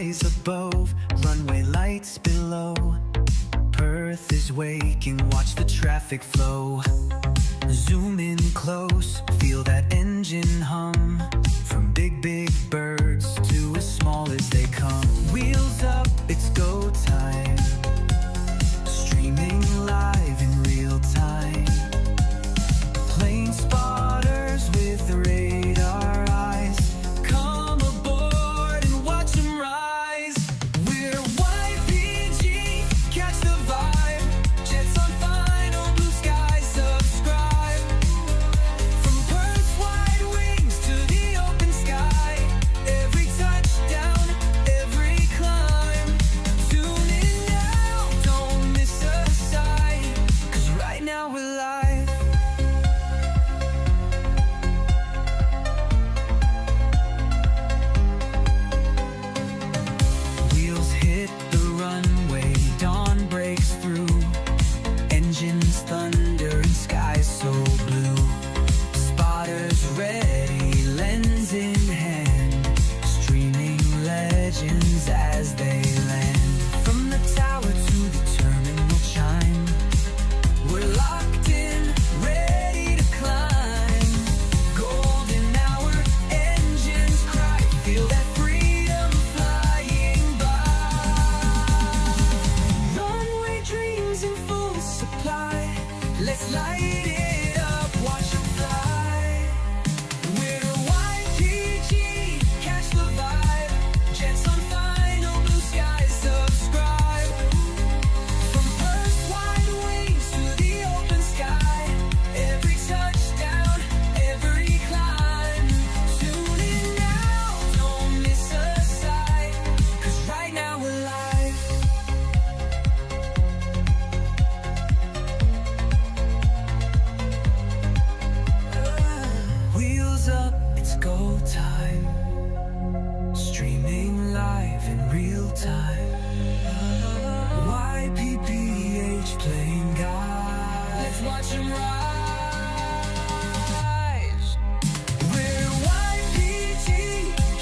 skies above, runway lights below. Perth is waking, watch the traffic flow. Zoom in close, feel that engine hum. From big birds to as small as they come. Wheels up, it's go time. Streaming live in real time. Plane spotters with the radar eyes. Come aboard and watch them rise. We're YPG, catch the vibe. Jets on final blue sky, subscribe. From Perth's wide wings to the open sky. Every touchdown, every climb. Tune in now, don't miss a sight. 'Cause right now we're live. Wheels hit the runway, dawn breaks through. Engines thunder and skies so blue. Spotters ready, lens in hand. Streaming legends as they land. From the tower to the terminal chime. We're locked in, ready to climb. Golden hour, engines cry. Feel that freedom flying by. Runway dreams in full supply. Let's light it up, watch them fly. We're YPG, catch the vibe. Jets on final blue skies, subscribe. From Perth's wide wings to the open sky. Every touchdown, every climb. Tune in now, don't miss a sight. 'Cause right now we're live. Wheels up, it's go time. Streaming live in real time. YPPH playing guide. Let's watch them rise. We're YPG,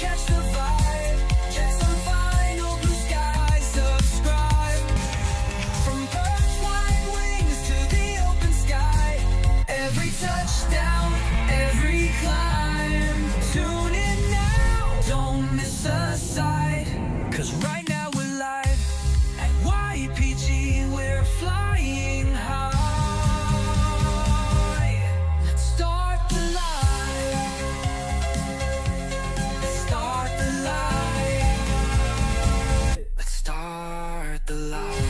catch the vibe. Jets on final blue sky, subscribe. From Perth's wide wings to the open sky. Every touchdown, every climb. Tune in now, don't miss a sight. 'Cause right now we're live. At YPG, we're flying high. Let's start the live. Let's start the live. Let's start the live.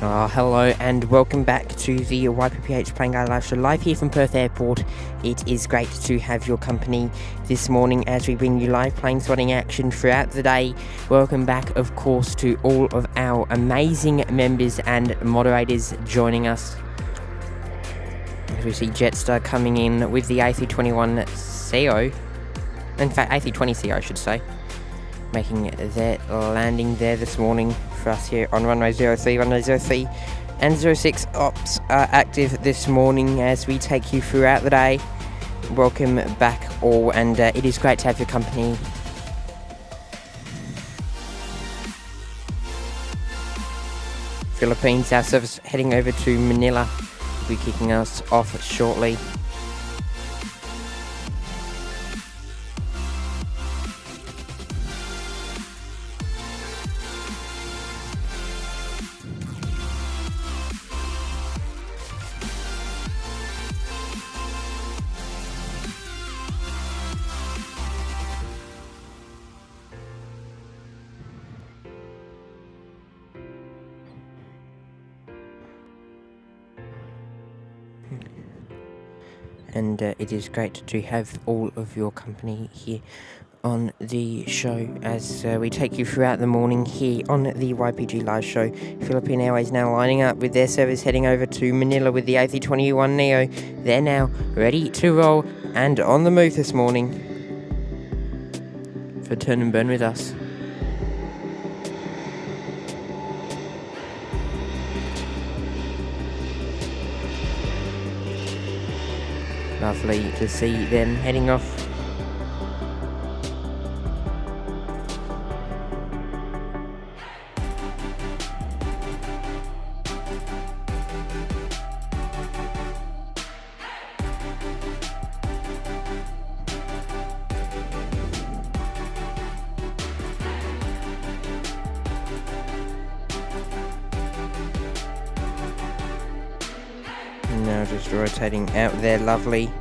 Hello and welcome back to the YPPH Playing Guide Live Show, live here from Perth Airport. It is great to have your company this morning as we bring you live plane spotting action throughout the day. Welcome back, of course, to all of our amazing members and moderators joining us. As we see Jetstar coming in with the A321CO, in fact A320CO I should say, making their landing there this morning for us here on runway 03. Runway 03 and 06 ops are active this morning as we take you throughout the day. Welcome back all, and it is great to have your company. Philippines, our service heading over to Manila, will be kicking us off shortly. And it is great to have all of your company here on the show as we take you throughout the morning here on the YPG Live Show. Philippine Airways now lining up with their service heading over to Manila with the A321neo. They're now ready to roll and on the move this morning for Turn and Burn with us. Lovely to see them heading off. Now just rotating out there, lovely.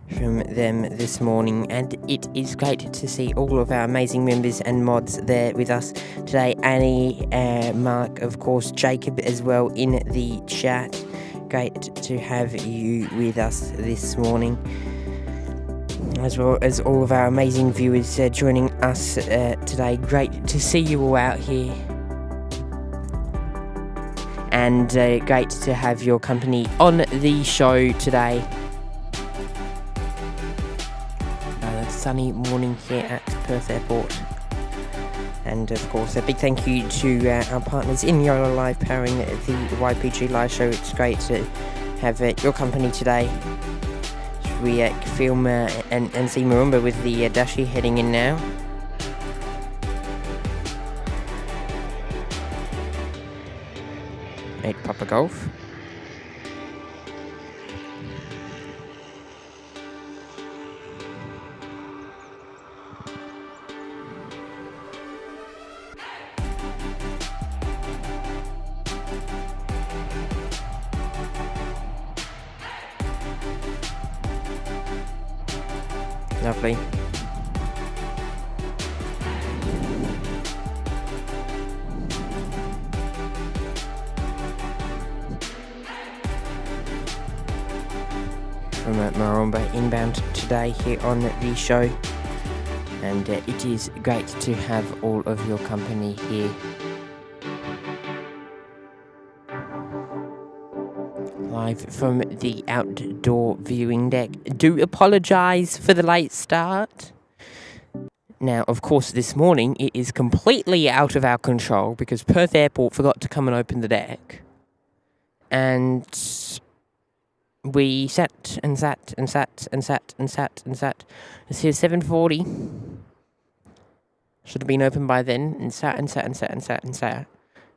From them this morning, and it is great to see all of our amazing members and mods there with us today. Annie, Mark, of course, Jacob as well in the chat. Great to have you with us this morning, as well as all of our amazing viewers joining us today. Great to see you all out here, and great to have your company on the show today. Sunny morning here at Perth Airport, and of course a big thank you to our partners in YOLO Live powering the YPG Live Show. It's great to have your company today. We film and see Marumba with the Dashi heading in now. Eight Papa Golf. Lovely. From Marumba inbound today here on the show, and it is great to have all of your company here. Live from the outdoor viewing deck. Do apologise for the late start. Now, of course, this morning it is completely out of our control because Perth Airport forgot to come and open the deck. And we sat and sat and sat and sat and sat and sat. It's here 7:40. Should have been open by then, and sat and sat and sat and sat and sat.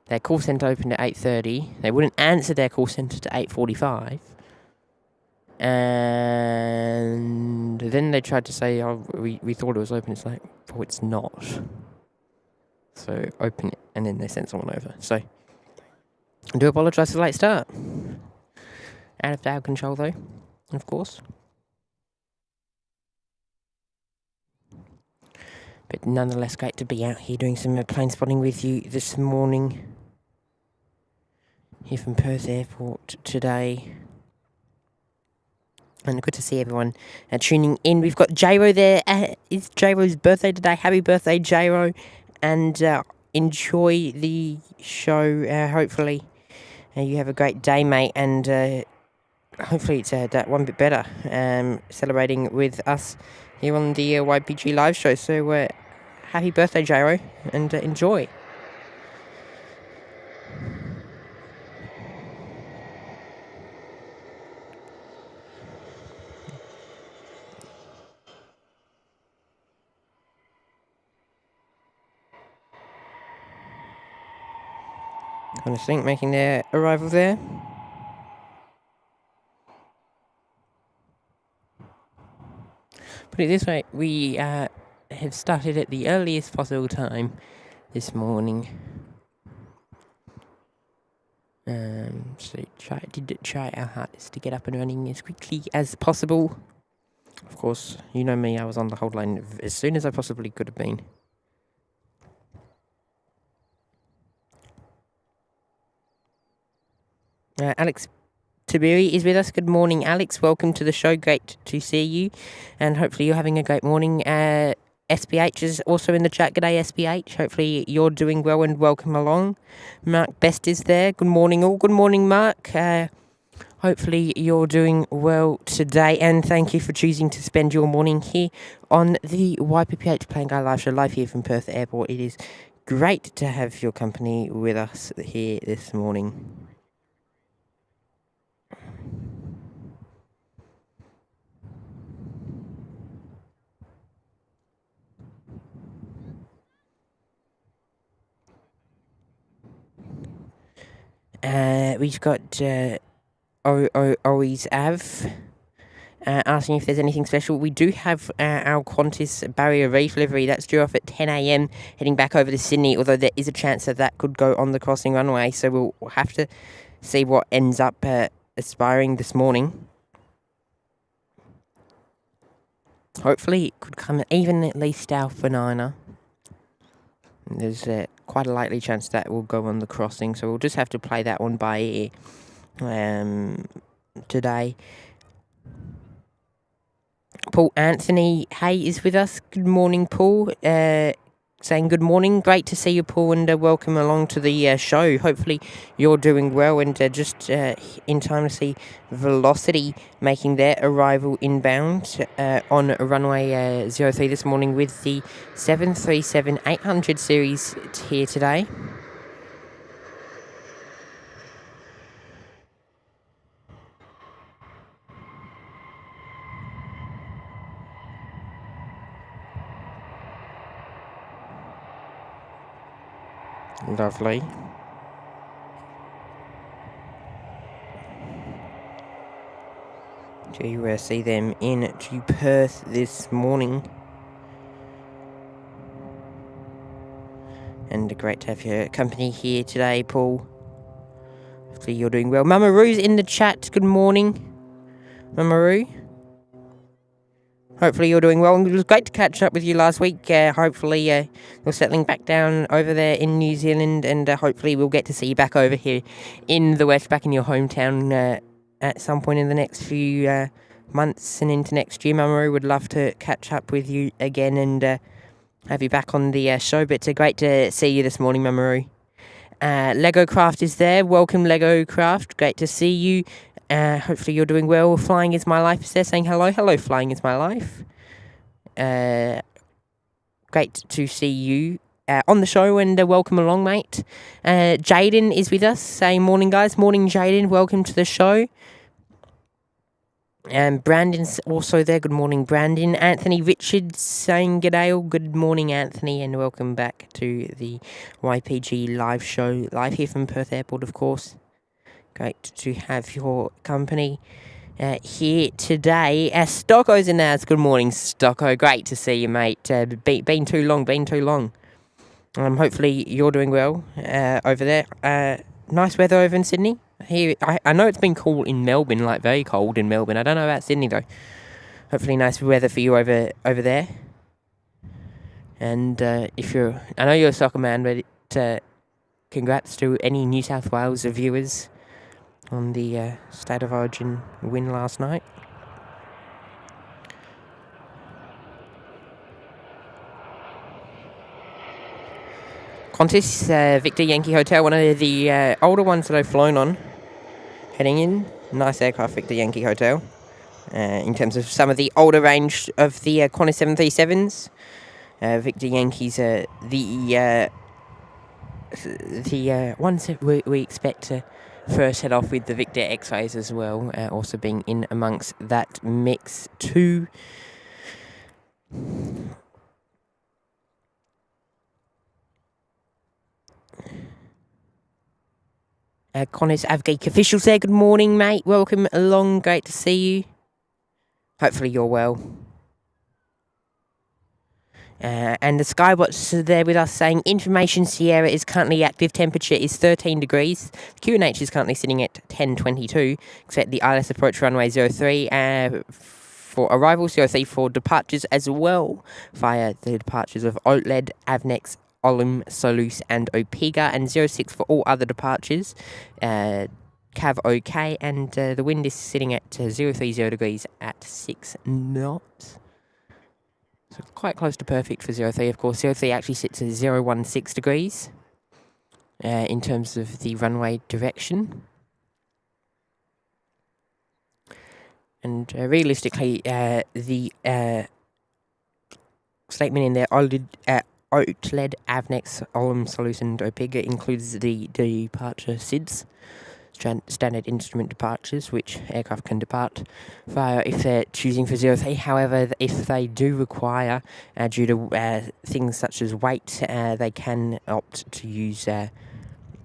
Their call centre opened at 8:30. They wouldn't answer their call centre to 8:45. And then they tried to say, oh, we thought it was open. It's like, oh, it's not. So open it, and then they sent someone over. So I do apologise for the late start. Out of our control, though, of course. But nonetheless, great to be out here doing some plane spotting with you this morning. Here from Perth Airport today. And good to see everyone tuning in. We've got J-Ro there. It's J-Ro's birthday today. Happy birthday, J-Ro. And enjoy the show. Hopefully you have a great day, mate. And hopefully it's that one bit better. Celebrating with us here on the YPG live show. So happy birthday, J-Ro. And enjoy. Cottesloe making their arrival there. Put it this way, we have started at the earliest possible time this morning. So did try our hardest to get up and running as quickly as possible. Of course, you know me, I was on the hold line as soon as I possibly could have been. Alex Tabiri is with us. Good morning, Alex. Welcome to the show. Great to see you. And hopefully you're having a great morning. SPH is also in the chat. G'day, SPH. Hopefully you're doing well and welcome along. Mark Best is there. Good morning, all. Good morning, Mark. Hopefully you're doing well today. And thank you for choosing to spend your morning here on the YPPH Plane Guy Live Show, live here from Perth Airport. It is great to have your company with us here this morning. We've got Always Av asking if there's anything special. We do have our Qantas Barrier Reef livery. That's due off at 10 a.m. heading back over to Sydney, although there is a chance that could go on the crossing runway. So we'll have to see what ends up aspiring this morning. Hopefully it could come even at least Alpha 9er. There's quite a likely chance that will go on the crossing, so we'll just have to play that one by ear today. Paul Anthony Hay is with us. Good morning, Paul. Saying good morning. Great to see you, Paul, and welcome along to the show. Hopefully you're doing well and just in time to see Velocity making their arrival inbound on runway 03 this morning with the 737-800 series here today. Lovely. To see them in to Perth this morning. And great to have your company here today, Paul. Hopefully you're doing well. Mama Roo's in the chat. Good morning, Mama Roo. Hopefully you're doing well. It was great to catch up with you last week. Hopefully you're settling back down over there in New Zealand, and hopefully we'll get to see you back over here in the West, back in your hometown at some point in the next few months and into next year. Mamaru would love to catch up with you again and have you back on the show, but it's great to see you this morning, Mamaru. Lego Craft is there. Welcome, Lego Craft. Great to see you. Hopefully you're doing well. Flying is my life is there, saying hello. Hello, Flying is my life. Great to see you on the show, and welcome along, mate. Jaden is with us, saying morning, guys. Morning, Jaden. Welcome to the show. And Brandon's also there. Good morning, Brandon. Anthony Richards saying g'day. Good morning, Anthony, and welcome back to the YPG live show, live here from Perth Airport, of course. Great to have your company here today. Stocko's in the house. Good morning, Stocko. Great to see you, mate. Been too long. Hopefully you're doing well over there. Nice weather over in Sydney. Here, I know it's been cold in Melbourne, like very cold in Melbourne. I don't know about Sydney though. Hopefully nice weather for you over there. And if you're, I know you're a soccer man, but congrats to any New South Wales viewers on the State of Origin win last night. Qantas Victor Yankee Hotel, one of the older ones that I've flown on. Heading in, nice aircraft, Victor Yankee Hotel. In terms of some of the older range of the Qantas 737s, Victor Yankees are the ones that we expect to first head off with the Victor X-rays as well, also being in amongst that mix too. Qantas Avgeek officials there, good morning mate, welcome along, great to see you. Hopefully you're well. And the Skywatch there with us saying Information Sierra is currently active, temperature is 13 degrees. QNH is currently sitting at 10:22. Expect the ILS approach runway 03 for arrivals, 03 for departures as well, via the departures of Oatled, Avnex, Olum, Solus and Opega, and 06 for all other departures. Cav OK, and the wind is sitting at 030 degrees at 6 knots. So quite close to perfect for 03, of course. 03 actually sits at 016 degrees in terms of the runway direction. And realistically, the statement in there, Oatled, Avnex, Olum, Solus and Opega includes the departure SIDS. Standard instrument departures, which aircraft can depart via if they're choosing for 03. However, if they do require, due to things such as weight, they can opt to use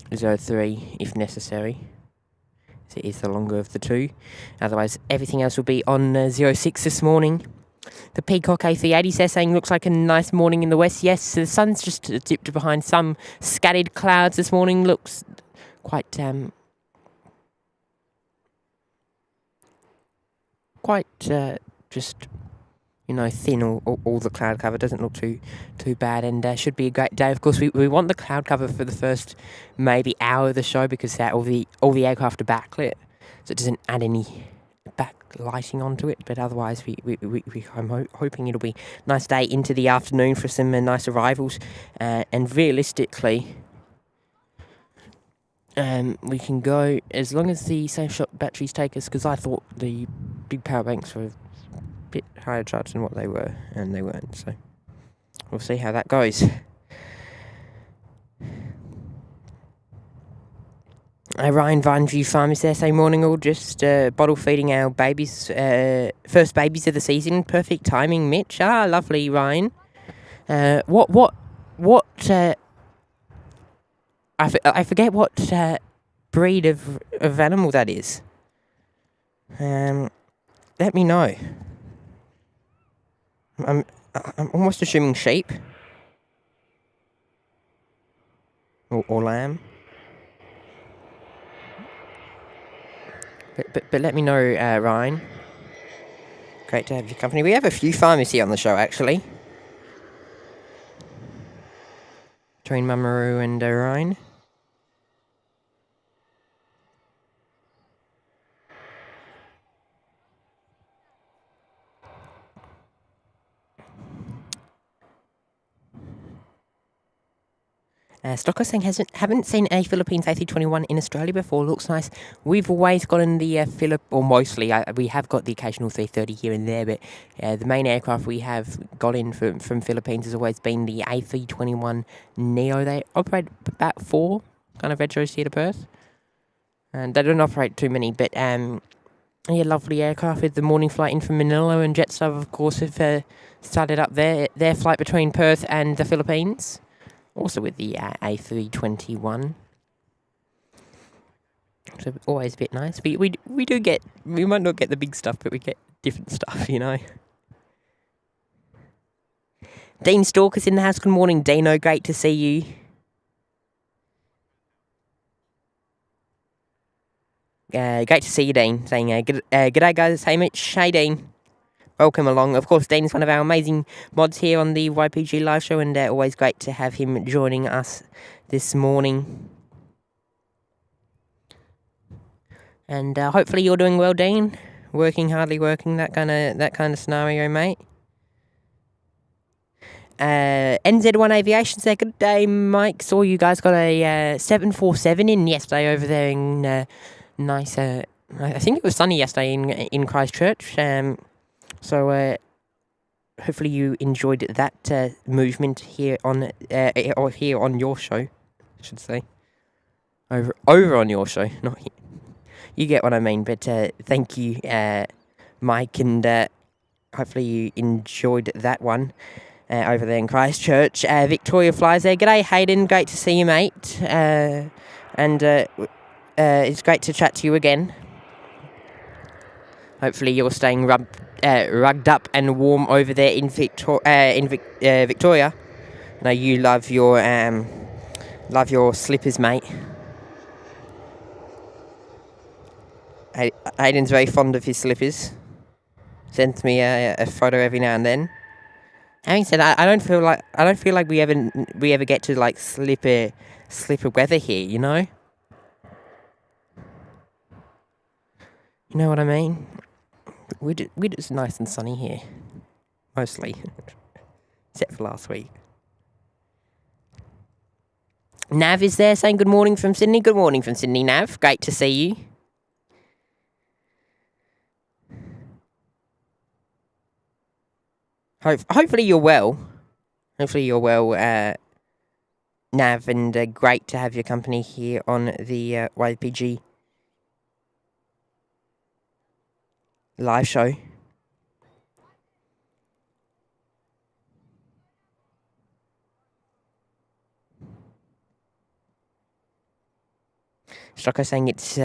03 if necessary. So it is the longer of the two. Otherwise, everything else will be on 06 this morning. The Peacock A380 they're saying looks like a nice morning in the west. Yes, the sun's just dipped behind some scattered clouds this morning. Looks quite just, you know, thin, all the cloud cover. Doesn't look too bad, and should be a great day. Of course, we want the cloud cover for the first maybe hour of the show, because all the aircraft are backlit, so it doesn't add any backlighting onto it. But otherwise, I'm hoping it'll be a nice day into the afternoon for some nice arrivals, and realistically, we can go as long as the safe shot batteries take us, because I thought the big power banks were a bit higher charged than what they were, and they weren't, so we'll see how that goes. Ryan Vineview Farmers there, say morning all, just bottle feeding our babies, first babies of the season. Perfect timing, Mitch. Ah, lovely, Ryan. What I forget what breed of animal that is. Let me know. I'm almost assuming sheep or lamb. But let me know, Ryan. Great to have your company. We have a few farmers here on the show, actually. Between Mamaru and Ryan. Stocker saying haven't seen a Philippines A321 in Australia before. Looks nice. We've always gotten the or mostly we have got the occasional 330 here and there, but the main aircraft we have got in from Philippines has always been the A321 Neo. They operate about 4 kind of retros here to Perth, and they don't operate too many. But yeah, lovely aircraft with the morning flight in from Manila, and Jetstar of course have started up their flight between Perth and the Philippines. Also with the A321. So always a bit nice. We do get, we might not get the big stuff, but we get different stuff, you know. Dean Stalker's in the house. Good morning, Dino. Great to see you. Great to see you, Dean. Saying, g'day guys. Hey Mitch. Hey Dean. welcome along. Of course, Dean's one of our amazing mods here on the YPG live show, and always great to have him joining us this morning. And hopefully you're doing well, Dean. Working, hardly working, that kind of scenario, mate. NZ1 Aviation said, good day, Mike. Saw you guys got a 747 in yesterday over there in nice. I think it was sunny yesterday in Christchurch. So hopefully you enjoyed that movement here on or here on your show, I should say. Over on your show, not here. You get what I mean. But thank you, Mike, and hopefully you enjoyed that one. Over there in Christchurch. Victoria flies there. G'day, Hayden. Great to see you, mate. And it's great to chat to you again. Hopefully you're staying rugged up and warm over there in Victoria. I know you love your slippers, mate. Hayden's very fond of his slippers. Sends me a photo every now and then. Having said, I don't feel like we ever get to like slipper weather here, you know. You know what I mean? We're just nice and sunny here, mostly, except for last week. Nav is there saying good morning from Sydney. Good morning from Sydney, Nav. Great to see you. Hopefully you're well. Hopefully you're well, Nav, and great to have your company here on the YPG live show. Stocko saying it's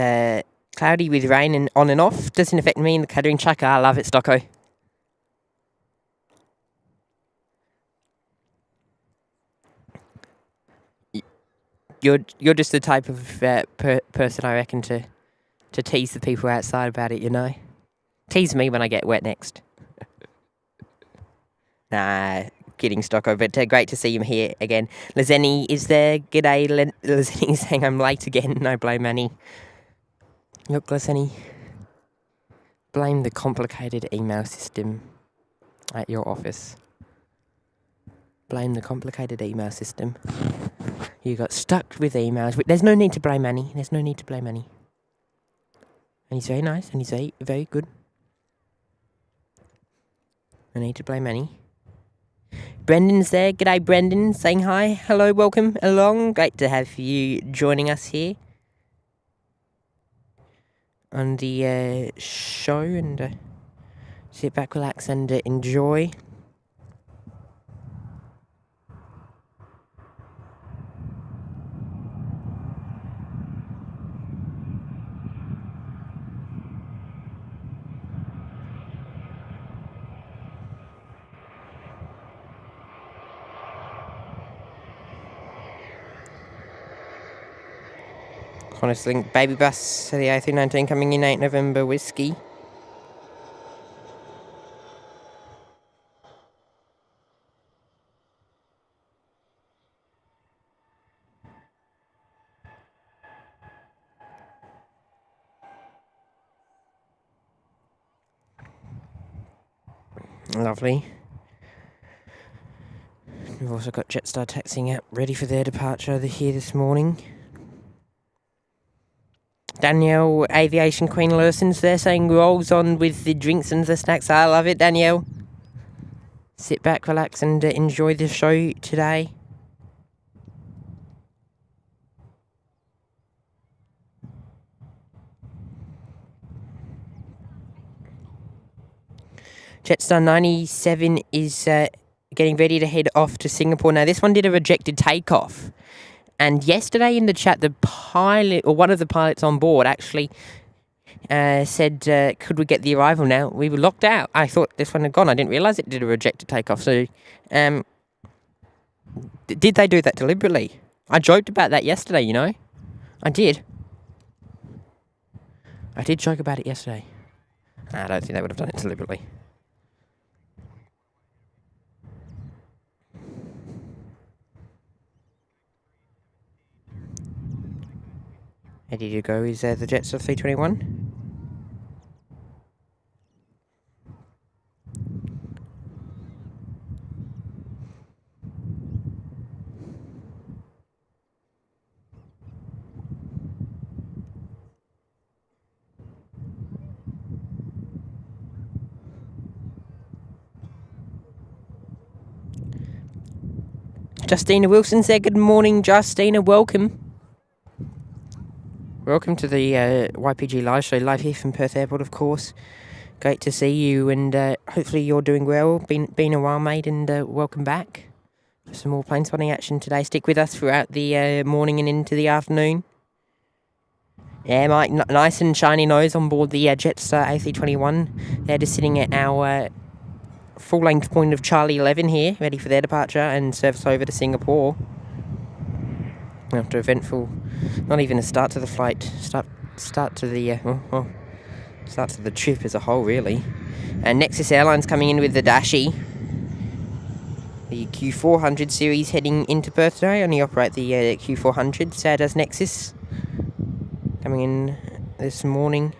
cloudy with rain and on and off. Doesn't affect me in the catering chucker. I love it, Stocko. You're just the type of person, I reckon, to tease the people outside about it, you know? Tease me when I get wet next. Nah, kidding, Stocko, but great to see him here again. Lazeni is there. G'day, Lazeni saying I'm late again. No blame, Annie. Look, Lazeni, blame the complicated email system at your office. Blame the complicated email system. You got stuck with emails. There's no need to blame Annie. There's no need to blame Annie. And he's very nice and he's very, very good. No need to blame Annie. Brendan's there. G'day, Brendan. Saying hi. Hello, welcome along. Great to have you joining us here on the show. And sit back, relax, and enjoy. Cottesloe baby bus to the A319 coming in 8 November whiskey. Lovely. We've also got Jetstar taxiing out ready for their departure over here this morning. Danielle, Aviation Queen Lerson's there saying rolls on with the drinks and the snacks. I love it, Danielle. Sit back, relax, and enjoy the show today. Jetstar 97 is getting ready to head off to Singapore. Now, this one did a rejected takeoff. And yesterday in the chat, the pilot, or one of the pilots on board, actually said, could we get the arrival now? We were locked out. I thought this one had gone. I didn't realise it did a rejected takeoff. So, did they do that deliberately? I joked about that yesterday, you know. I did. I did joke about it yesterday. I don't think they would have done it deliberately. Ready to go is the Jetstar 321. Justina Wilson said, good morning, Justina, welcome. Welcome to the YPG live show, live here from Perth Airport, of course. Great to see you, and hopefully you're doing well. Been a while, mate, and welcome back. Some more plane spotting action today. Stick with us throughout the morning and into the afternoon. Yeah, Mike, nice and shiny nose on board the Jetstar A321. They're just sitting at our full-length point of Charlie 11 here, ready for their departure and service over to Singapore. After eventful, not even a start to the flight, start to the start to the trip as a whole, really. And Nexus Airlines coming in with the Dashi. The Q400 series heading into Perth today. Only operate the Q400, so does Nexus. Coming in this morning.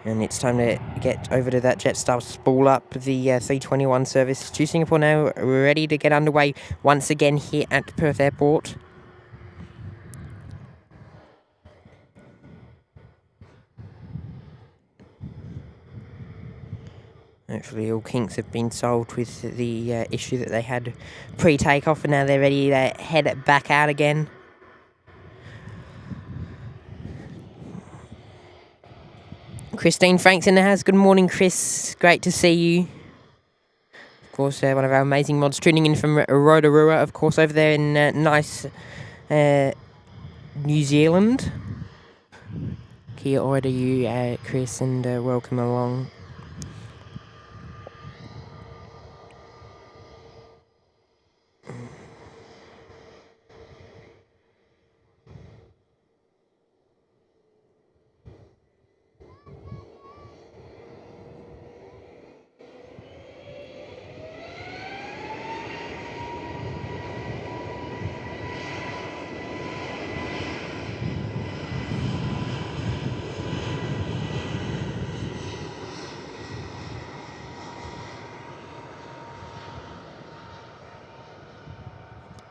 And it's time to get over to that Jetstar spool up the 321 service to Singapore now. We're ready to get underway once again here at Perth Airport. Hopefully all kinks have been solved with the issue that they had pre-takeoff, and now they're ready to head back out again. Christine Franks in the house. Good morning, Chris. Great to see you. Of course, one of our amazing mods tuning in from Rotorua, of course, over there in nice New Zealand. Kia ora to you, Chris, and welcome along.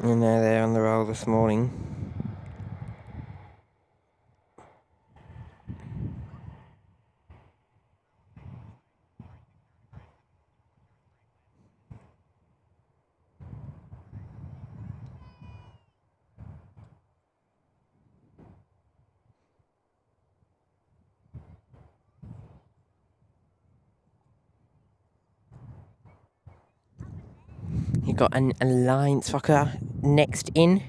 And now they're on the roll this morning. You've got an Alliance Fokker next in.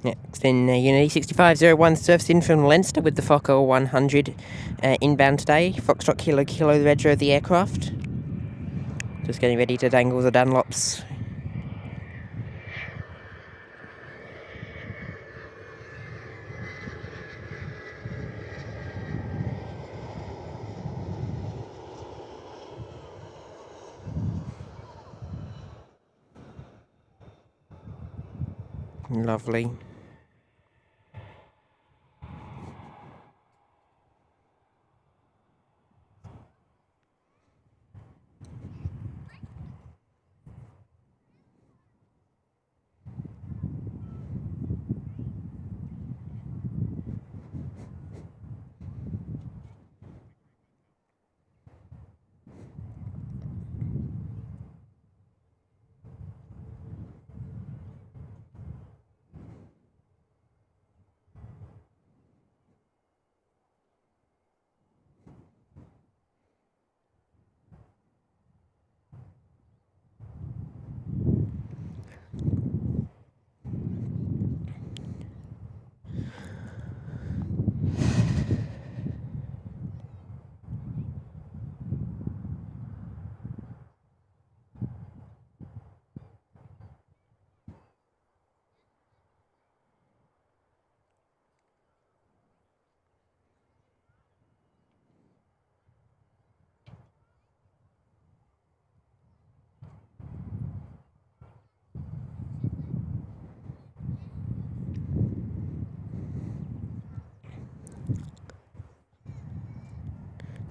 Next in Unity 6501 surfs in from Leinster with the Fokker 100 inbound today. Foxtrot Kilo Kilo, the reg of the aircraft. Just getting ready to dangle the Dunlops. Lovely.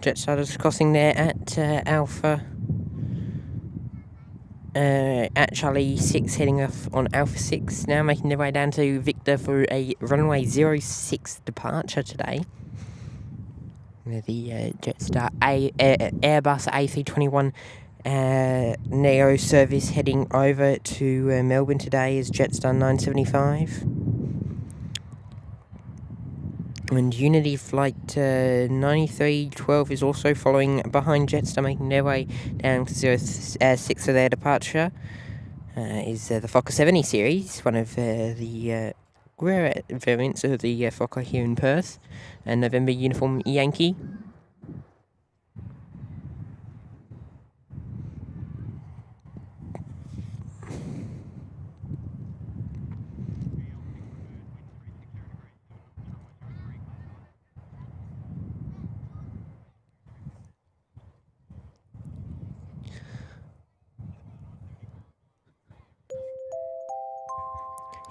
Jetstar is crossing there at Alpha. At Charlie 6, heading off on Alpha 6 now, making their way down to Victor for a runway 06 departure today. The Jetstar Airbus AC21 Neo service heading over to Melbourne today is Jetstar 975. And Unity Flight 9312 is also following behind Jetstar, making their way down to 06 for their departure. Is the Quokka 70 series, one of the rare variants of the Quokka here in Perth, and November Uniform Yankee.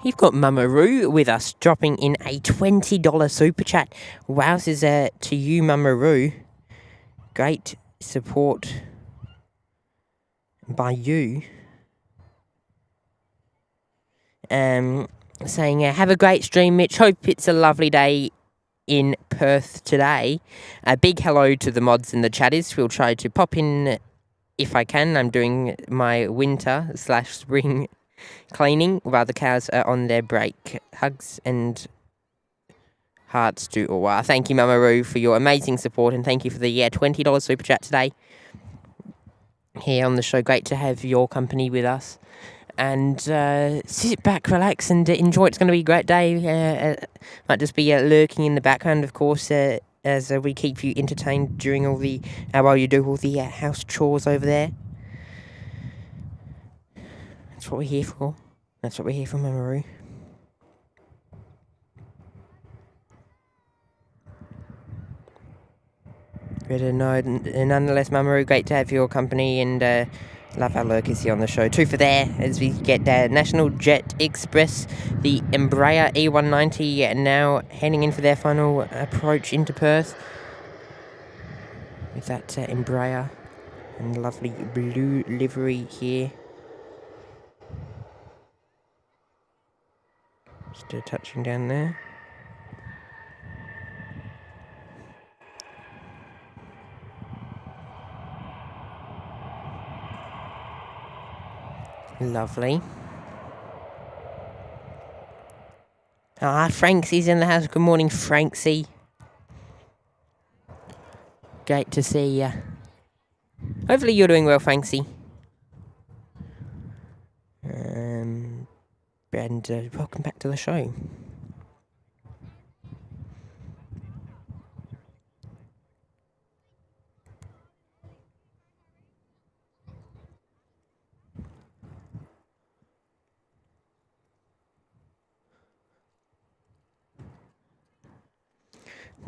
You've got Mamaroo with us, dropping in a $20 super chat. Wowzers to you, Mamaroo. Great support by you. Saying, have a great stream, Mitch. Hope it's a lovely day in Perth today. A big hello to the mods and the chatters. We'll try to pop in if I can. I'm doing my winter/spring cleaning while the cows are on their break. Hugs and hearts to all. Thank you, Mamaroo, for your amazing support, and thank you for the $20 super chat today here on the show. Great to have your company with us. And sit back, relax, and enjoy. It's going to be a great day. Might just be lurking in the background, of course, as we keep you entertained during all the while you do all the house chores over there. That's what we're here for. That's what we're here for, Mamaroo. But nonetheless, Mamaroo, great to have your company, and love our lurkers here on the show. 2 for there as we get National Jet Express, the Embraer E190, now heading in for their final approach into Perth. With that Embraer and lovely blue livery here. Just touching down there. Lovely. Franksy's in the house. Good morning, Franksy. Great to see you. Hopefully you're doing well, Franksy. And welcome back to the show.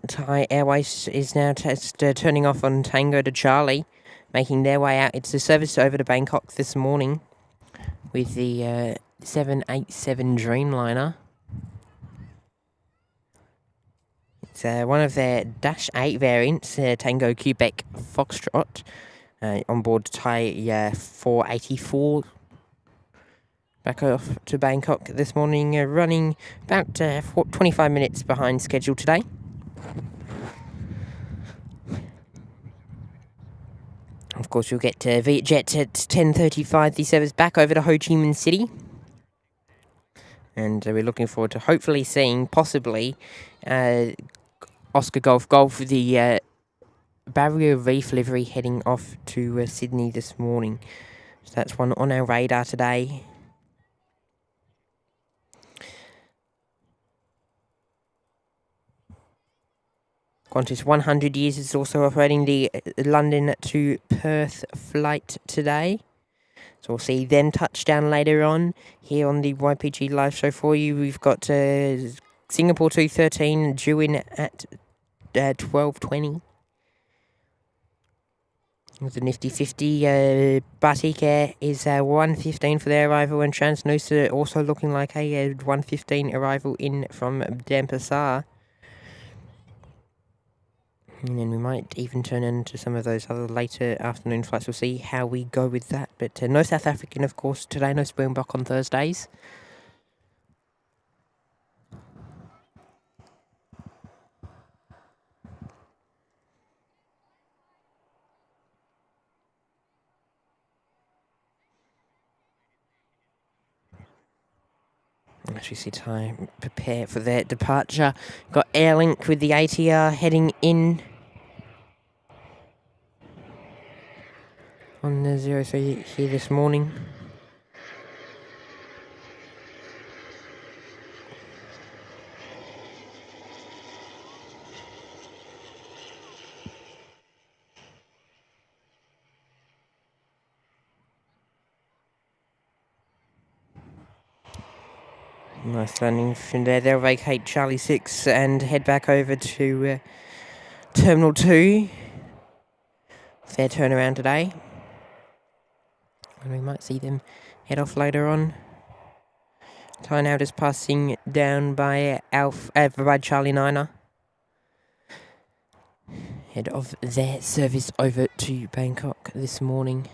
Thai Airways is now turning off on Tango to Charlie, making their way out. It's a service over to Bangkok this morning with the 787 Dreamliner. It's one of their Dash 8 variants, Tango Quebec Foxtrot, on board Thai 484. Back off to Bangkok this morning, running about 25 minutes behind schedule today. Of course, you'll get Vietjet at 10:35. The service back over to Ho Chi Minh City. And we're looking forward to hopefully seeing, possibly, Oscar Golf Golf, the Barrier Reef livery heading off to Sydney this morning. So that's one on our radar today. Qantas 100 Years is also operating the London to Perth flight today. So we'll see them touch down later on here on the YPG live show for you. We've got Singapore 213 due in at 12:20. The Nifty 50 Batik Air is 1:15 for their arrival, and Transnusa also looking like a 1:15 arrival in from Denpasar. And then we might even turn into some of those other later afternoon flights. We'll see how we go with that. But no South African, of course, today. No Springbok on Thursdays. As we see time prepare for their departure. Got Airlink with the ATR heading in on the 03 here this morning. Nice landing from there. They'll vacate Charlie 6 and head back over to Terminal 2. Their turnaround today. And we might see them head off later on. Time now just passing down by by Charlie 9er. Head of their service over to Bangkok this morning.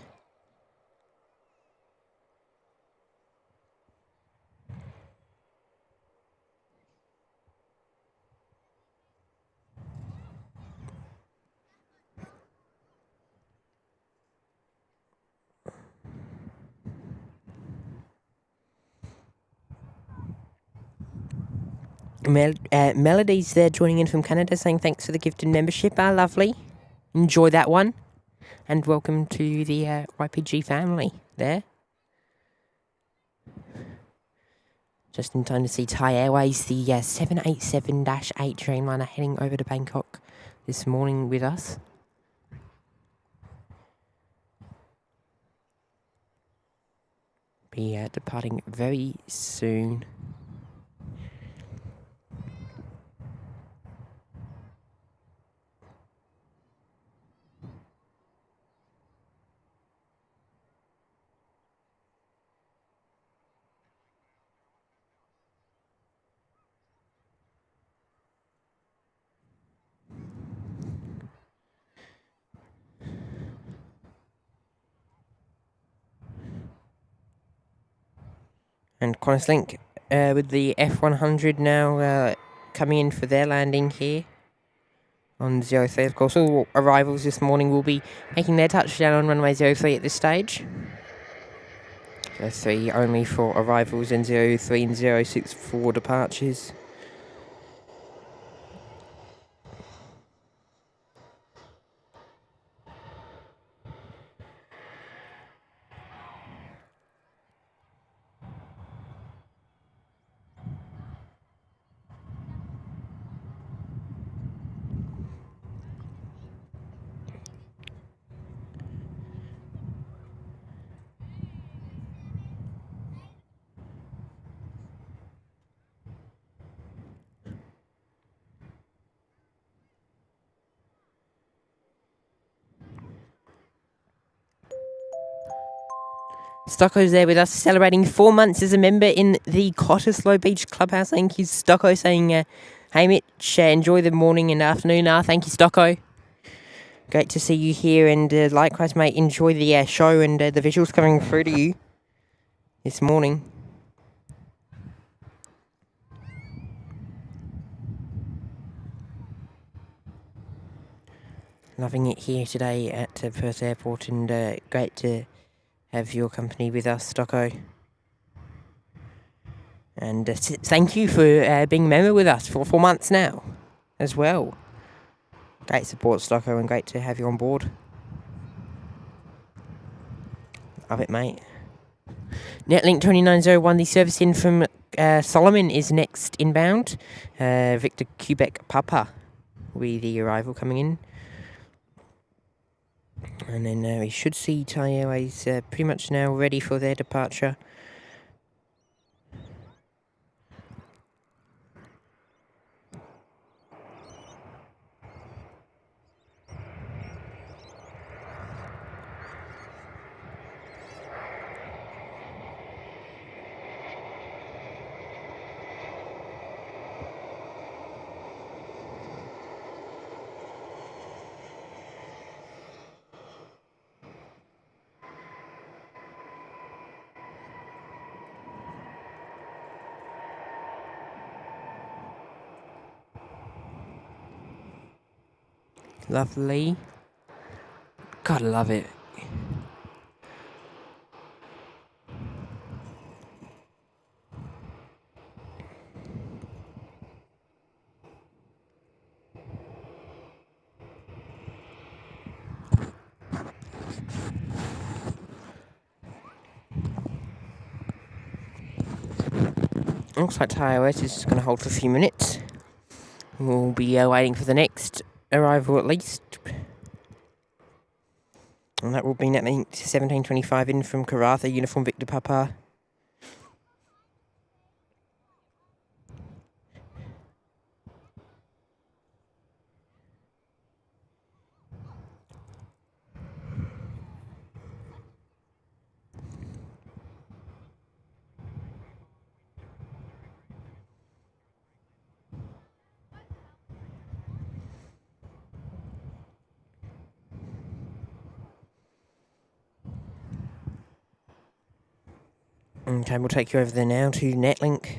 Melody's there joining in from Canada saying thanks for the gift and membership. Lovely. Enjoy that one. And welcome to the YPG family there. Just in time to see Thai Airways, the 787-8 Dreamliner heading over to Bangkok this morning with us. Be departing very soon. And Cottesloe with the F100 now coming in for their landing here on 03. Of course, all arrivals this morning will be making their touchdown on runway 03 at this stage. 03 only for arrivals and 03 and 06 for departures. Stocko's there with us, celebrating 4 months as a member in the Cottesloe Beach Clubhouse. Thank you, Stocko, saying, hey, Mitch, enjoy the morning and afternoon. Thank you, Stocko. Great to see you here, and likewise, mate, enjoy the show and the visuals coming through to you this morning. Loving it here today at Perth Airport, and great to have your company with us, Stocko. And thank you for being a member with us for 4 months now as well. Great support, Stocko, and great to have you on board. Love it, mate. Netlink 2901, the service in from Solomon is next inbound. Victor Quebec Papa with the arrival coming in. And then we should see Thai Airways pretty much now ready for their departure. Lovely. Gotta love it. Looks like TIOS is just going to hold for a few minutes. We'll be waiting for the next arrival at least. And that will be at 1725 in from Karatha, Uniform Victor Papa. Okay, we'll take you over there now to Netlink.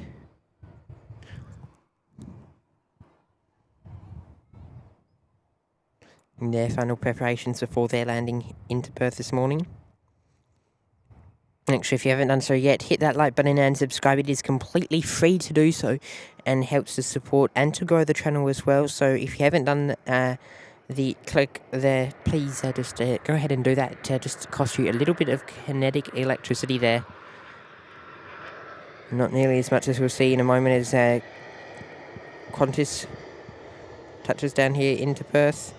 And their final preparations before their landing into Perth this morning. Actually, if you haven't done so yet, hit that like button and subscribe. It is completely free to do so and helps to support and to grow the channel as well. So if you haven't done the click there, please just go ahead and do that. Just cost you a little bit of kinetic electricity there. Not nearly as much as we'll see in a moment as Qantas touches down here into Perth.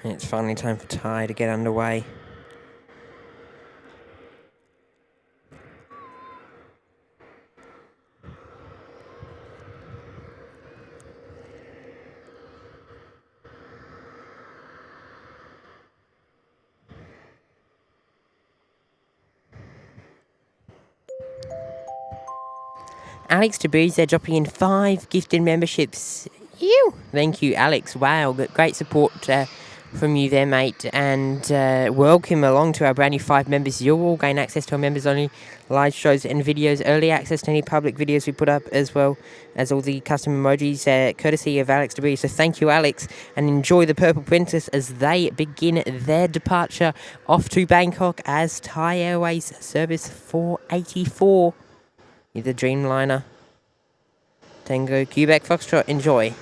And it's finally time for Thai to get underway. Alex Taboos, they're dropping in 5 gifted memberships. Ew! Thank you, Alex. Wow, great support from you there, mate. And welcome along to our brand new 5 members. You'll all gain access to our members-only live shows and videos, early access to any public videos we put up, as well as all the custom emojis, courtesy of Alex Taboos. So thank you, Alex, and enjoy the Purple Princess as they begin their departure off to Bangkok as Thai Airways Service 484. The Dreamliner. Tango, Quebec, Foxtrot, enjoy.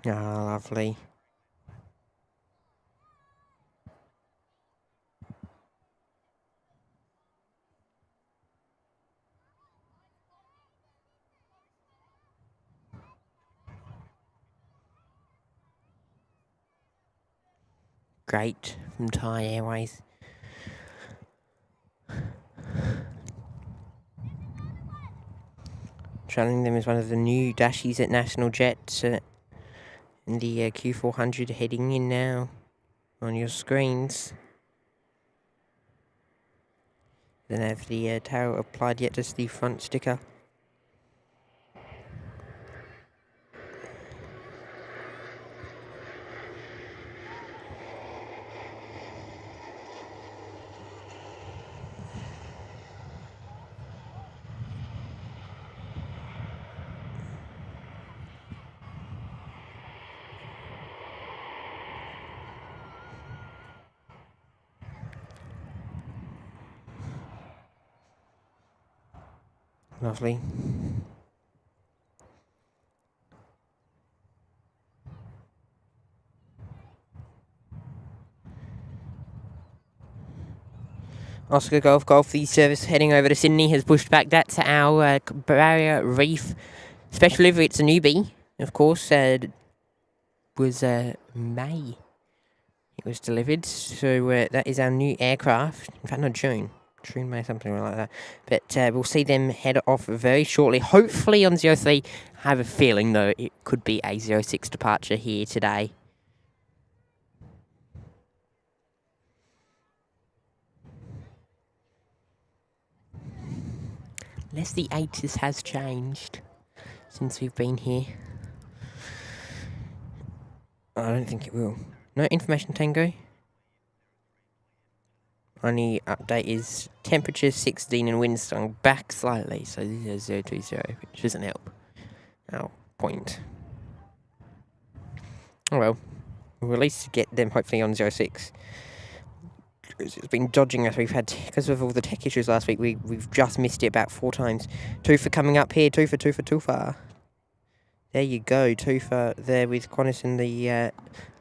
Ah, lovely. Great from Thai Airways. Trailing them as one of the new dashies at National Jet in the Q400 heading in now on your screens. Don't have the tail applied yet, just the front sticker. Lovely. Oscar Golf, the service heading over to Sydney has pushed back. That's our Barrier Reef special delivery. It's a newbie, of course. Was May it was delivered. So that is our new aircraft. In fact, not June. June, May, something like that. But we'll see them head off very shortly. Hopefully on 03. I have a feeling, though, it could be a 06 departure here today. Unless the ATIS has changed since we've been here. I don't think it will. No information, Tango. Only update is temperature 16 and wind strong back slightly, so this is 020, which doesn't help. Our point. Oh well. We'll at least get them hopefully on 06. It's been dodging us. We've had, because of all the tech issues last week, we've just missed it about 4 times. Tufa coming up here, Tufa. There you go, Tufa there with Qantas in the,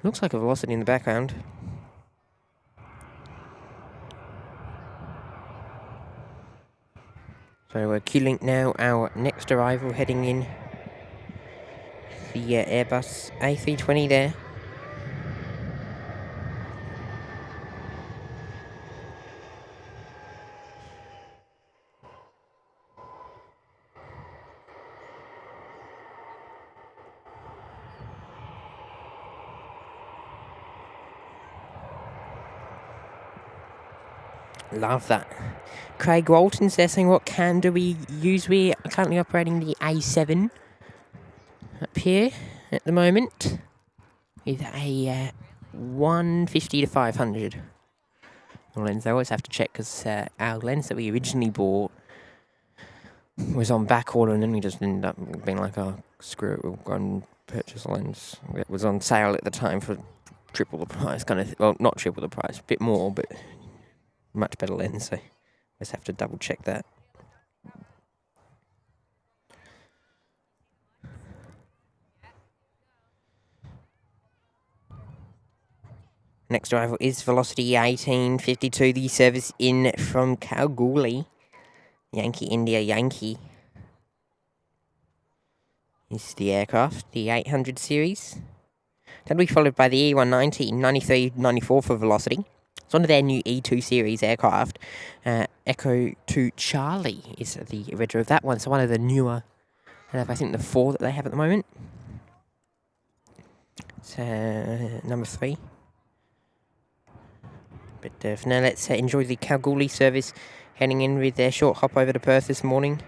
looks like a Velocity in the background. So we're Q-Link now, our next arrival heading in. The Airbus A320 there. Love that. Craig Walton's there saying, what can do we use? We are currently operating the A7 up here at the moment with a 150 to 500 lens. I always have to check because our lens that we originally bought was on back order, and then we just ended up being like, oh, screw it, we'll go and purchase a lens. It was on sale at the time for triple the price, kind of. Well, not triple the price, a bit more, but much better lens, so just have to double check that. Next arrival is Velocity 1852, the service in from Kalgoorlie. Yankee India Yankee is the aircraft, the 800 series. That'll be followed by the E190, 93, 94 for Velocity. It's one of their new E2 series aircraft. Echo 2 Charlie is the retro of that one. So one of the newer, I think the 4 that they have at the moment. It's number 3. But for now, let's enjoy the Kalgoorlie service heading in with their short hop over to Perth this morning.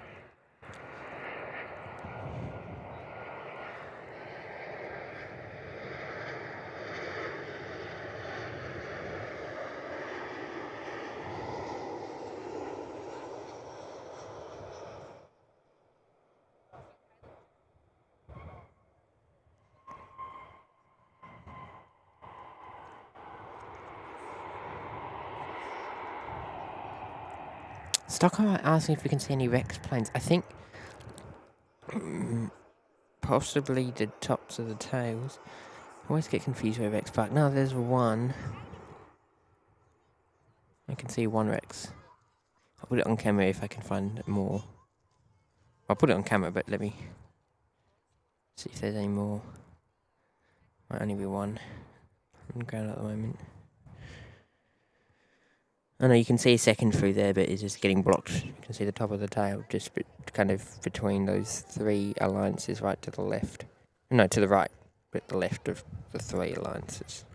Stockholm asking if we can see any Rex planes. I think possibly the tops of the tails. I always get confused with Rex Park. No, there's one. I can see one Rex. I'll put it on camera if I can find more. I'll put it on camera, but let me see if there's any more. Might only be one on the ground at the moment. I know you can see a second through there, but it's just getting blocked. You can see the top of the tail, just kind of between those 3 alliances right to the left. No, to the right, but the left of the 3 alliances.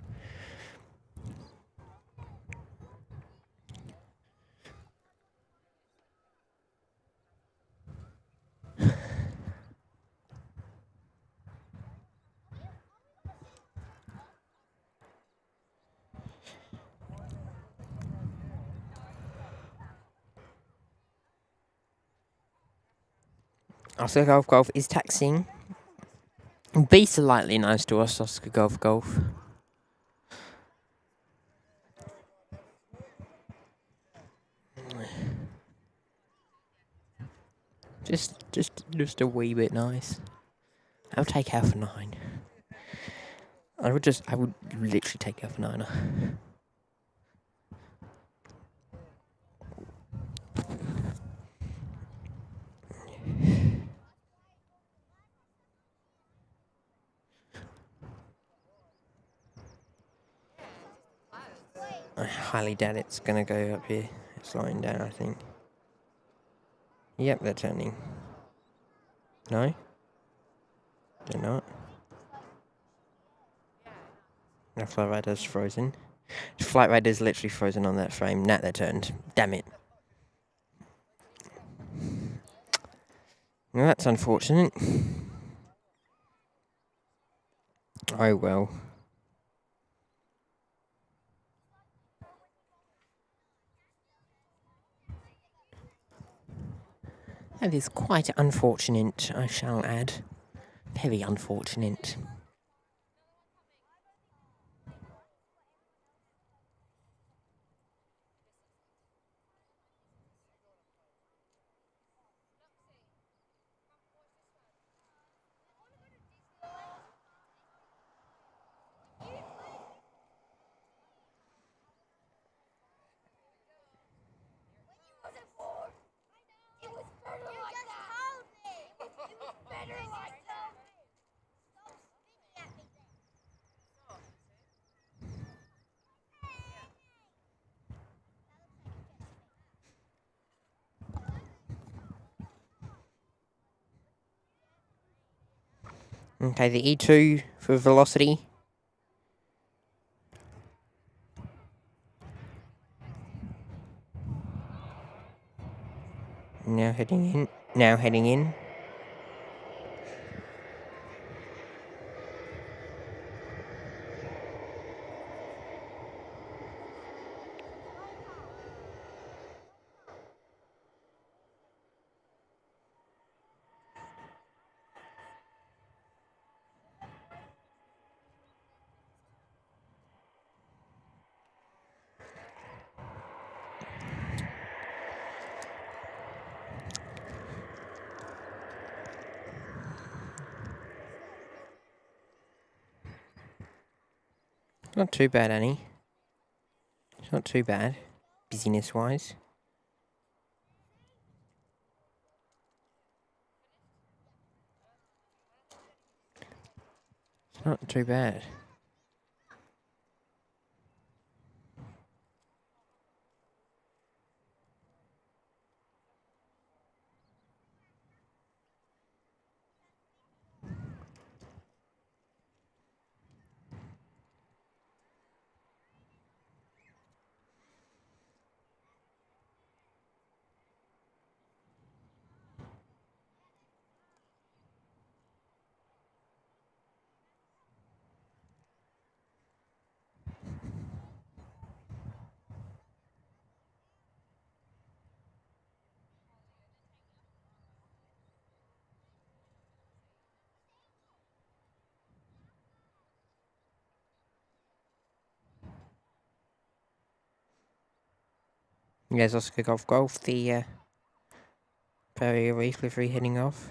Oscar Golf is taxiing. Be slightly nice to us, Oscar Golf. Just a wee bit nice. I'll take Alpha 9. I would literally take Alpha 9. I highly doubt it's going to go up here. It's slowing down, I think. Yep, they're turning. No? They're not. The flight radar's frozen. The flight radar's literally frozen on that frame. Nah, they're turned. Damn it. Well, that's unfortunate. Oh well. That is quite unfortunate, I shall add. Very unfortunate. Okay, the E2 for velocity. Now heading in. Now heading in. Not too bad, Annie. It's not too bad, busyness-wise. It's not too bad. Yes, Oscar Golf Golf, the barrier reef livery heading off.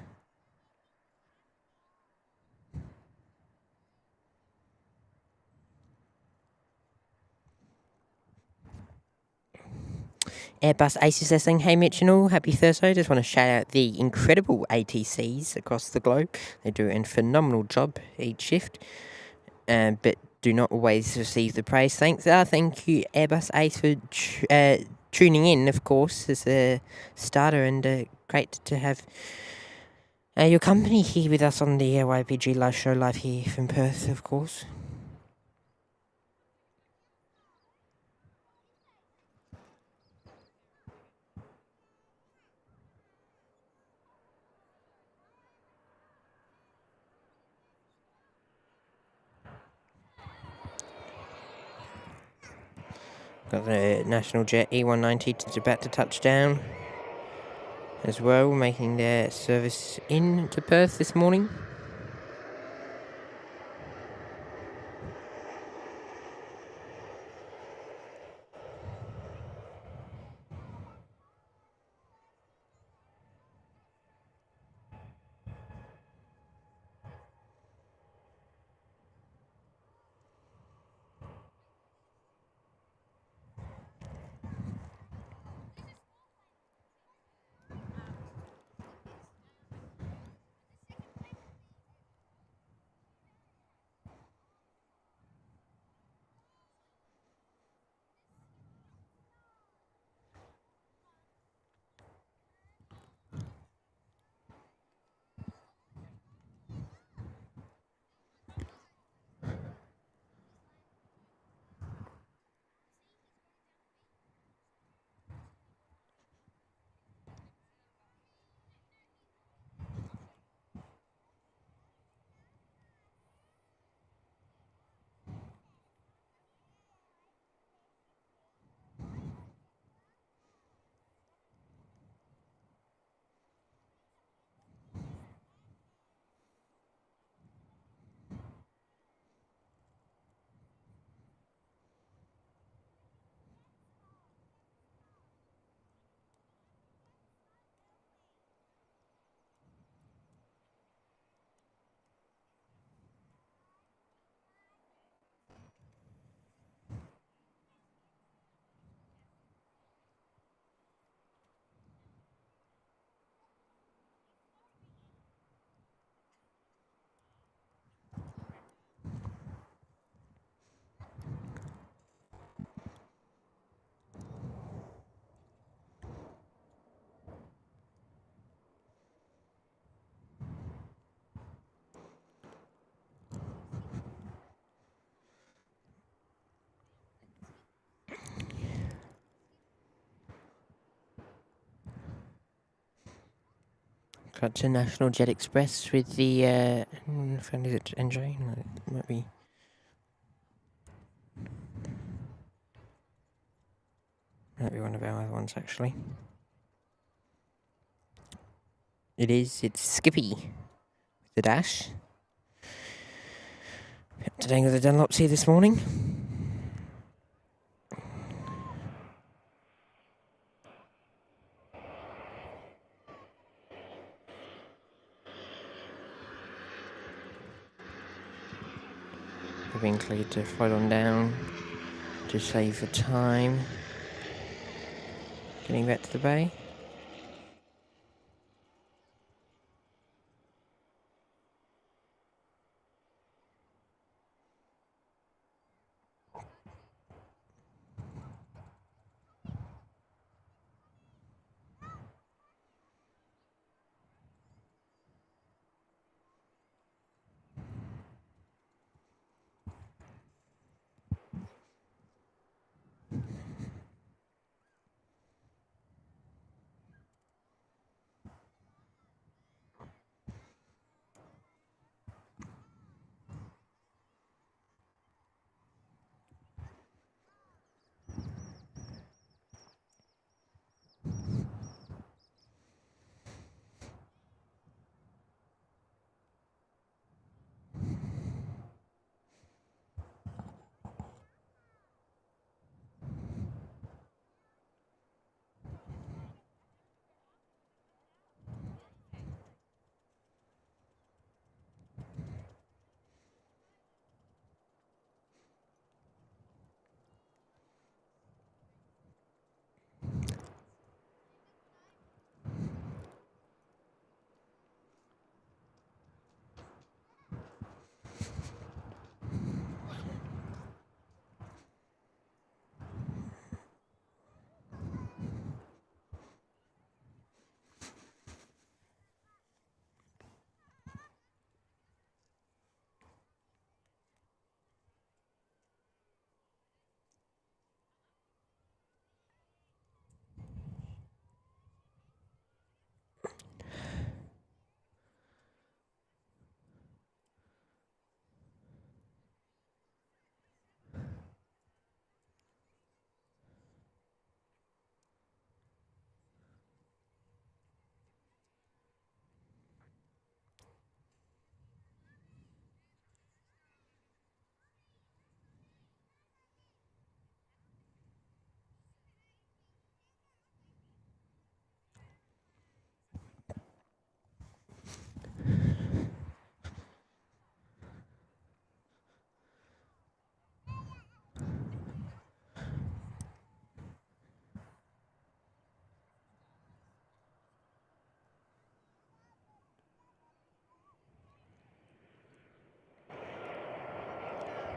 Airbus Aces are saying, hey Mitch and all, happy Thursday. Just want to shout out the incredible ATCs across the globe. They do a phenomenal job each shift, but do not always receive the praise. Thanks. Thank you, Airbus Ace, for tuning in, of course, as a starter, and great to have your company here with us on the YPG Live Show, live here from Perth, of course. Got the National Jet E190 about to touch down as well, making their service in to Perth this morning. cut to National Jet Express with the, is it NJ? No, it might be. Might be one of our other ones, actually. It's Skippy. The dash. Today with the Dunlops here this morning. We've been cleared to float on down to save the time. Getting back to the bay.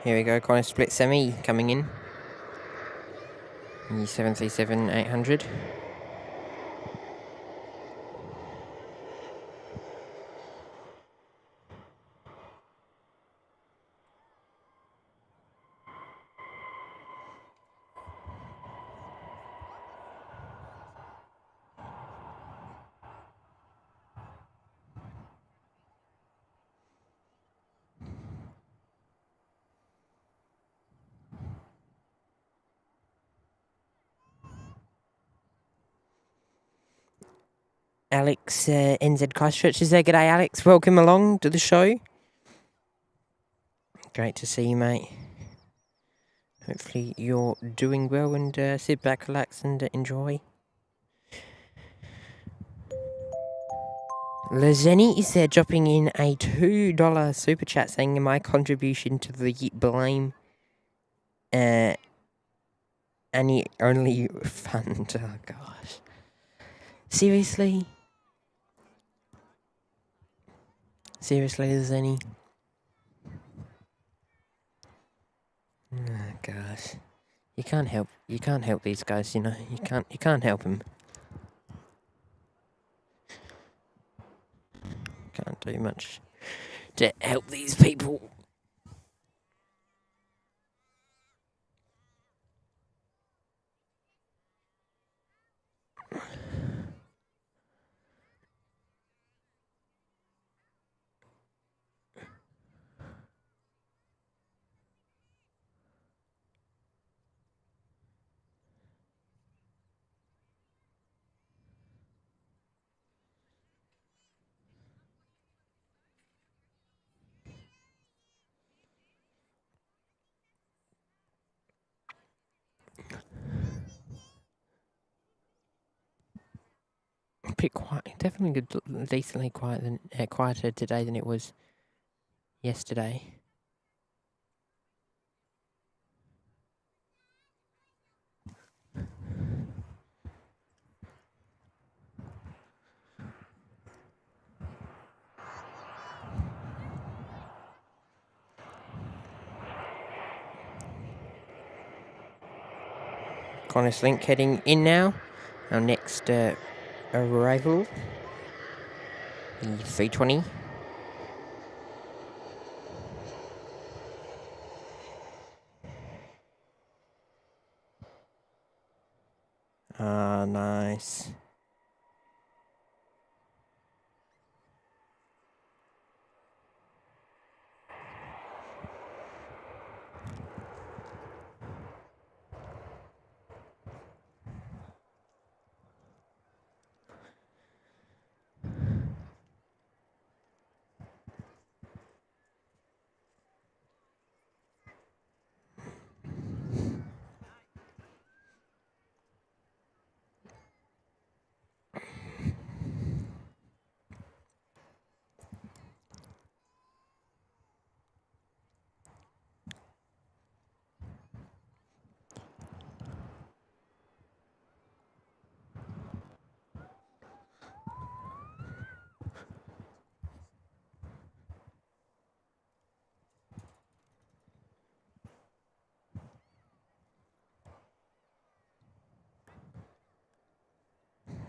Here we go, kind of split semi coming in. The 737-800. Alex, NZ Christchurch is there. G'day, Alex. Welcome along to the show. Great to see you, mate. Hopefully you're doing well and sit back, relax and enjoy. Lazeni is there dropping in a $2 super chat saying my contribution to the blame any only fund. Oh gosh. Seriously? Seriously, Lazeni? Oh gosh. You can't help these guys, you know. You can't help them. Can't do much to help these people. bit quiet. Definitely decently quieter today than it was yesterday. Cottesloe heading in now. Our next arrival, the 320. Ah, nice.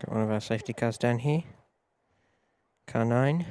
Got one of our safety cars down here. Car 9.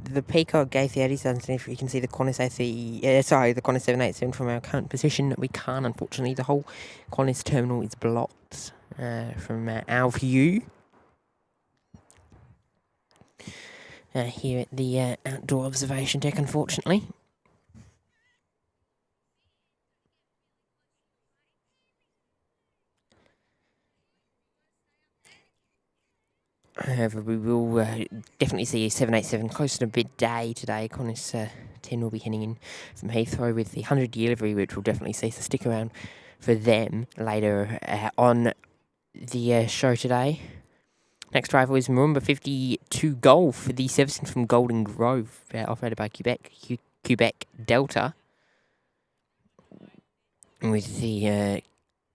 The Peacock gave the Addies underneath. You can see the Qantas the Qantas 787 from our current position. We can't, unfortunately. The whole Qantas terminal is blocked from our view. Here at the outdoor observation deck, unfortunately. However, we will definitely see a 787 closer to midday today. Qantas 10 will be heading in from Heathrow with the 100-year livery, which will definitely see us stick around for them later on the show today. Next arrival is Marumba 52 Golf for the servicing from Golden Grove, operated by Quebec Delta, with the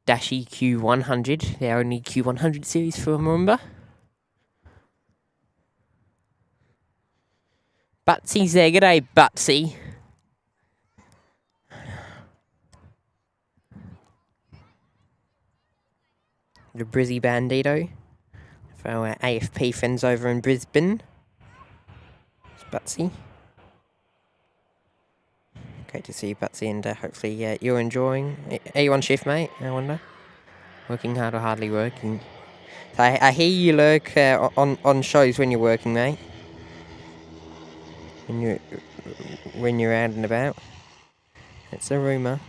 Dashi Q100, their only Q100 series for Marumba. Butsy's there. G'day, Butsy. The Brizzy Bandito. For our AFP friends over in Brisbane. It's Butsy. Great to see you, Butsy, and hopefully you're enjoying. Are you on shift, mate? I wonder. Working hard or hardly working? So I hear you lurk on shows when you're working, mate. When you're out and about. It's a rumour.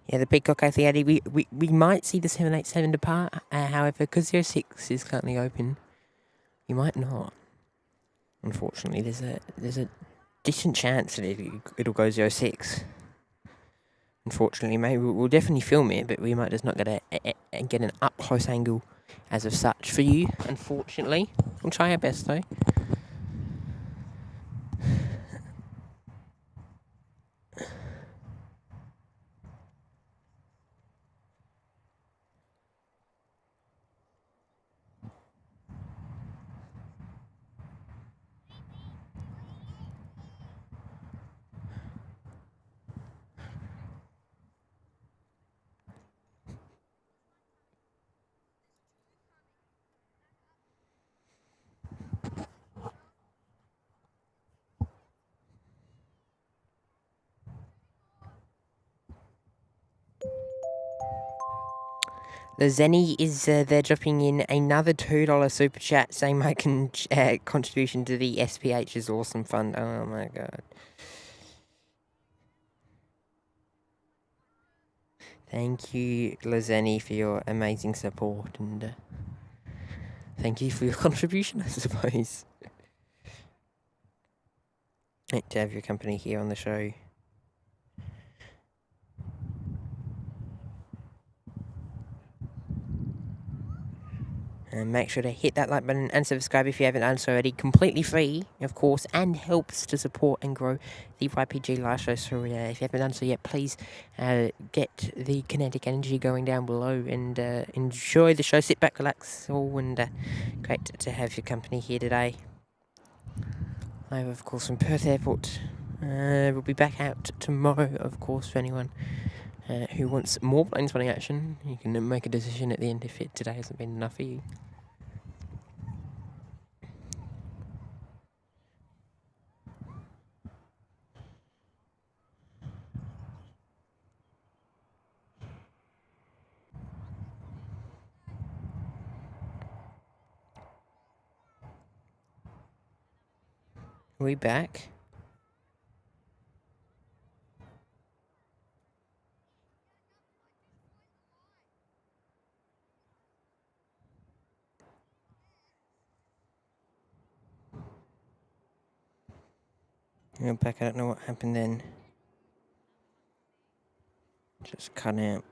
Yeah, the Peacock A380, we might see the 787 depart, however, because 06 is currently open, you might not. Unfortunately, there's a decent chance that it'll go 06. Unfortunately, maybe we'll definitely film it, but we might just not get an up-close angle as of such for you, unfortunately. We'll try our best though. The Zenny is they're dropping in another $2 super chat saying my contribution to the SPH is awesome fund. Oh my god. Thank you, Lazeni, for your amazing support, and thank you for your contribution, I suppose. Great to have your company here on the show. And make sure to hit that like button and subscribe if you haven't done so already. Completely free, of course, and helps to support and grow the YPG live show. So if you haven't done so yet, please get the kinetic energy going down below and enjoy the show. Sit back, relax, all, and great to have your company here today. Live, of course, from Perth Airport. We'll be back out tomorrow, of course, for anyone who wants more plane spotting action. You can make a decision at the end if it today hasn't been enough for you. Are we back? We're back, I don't know what happened then. Just cut out.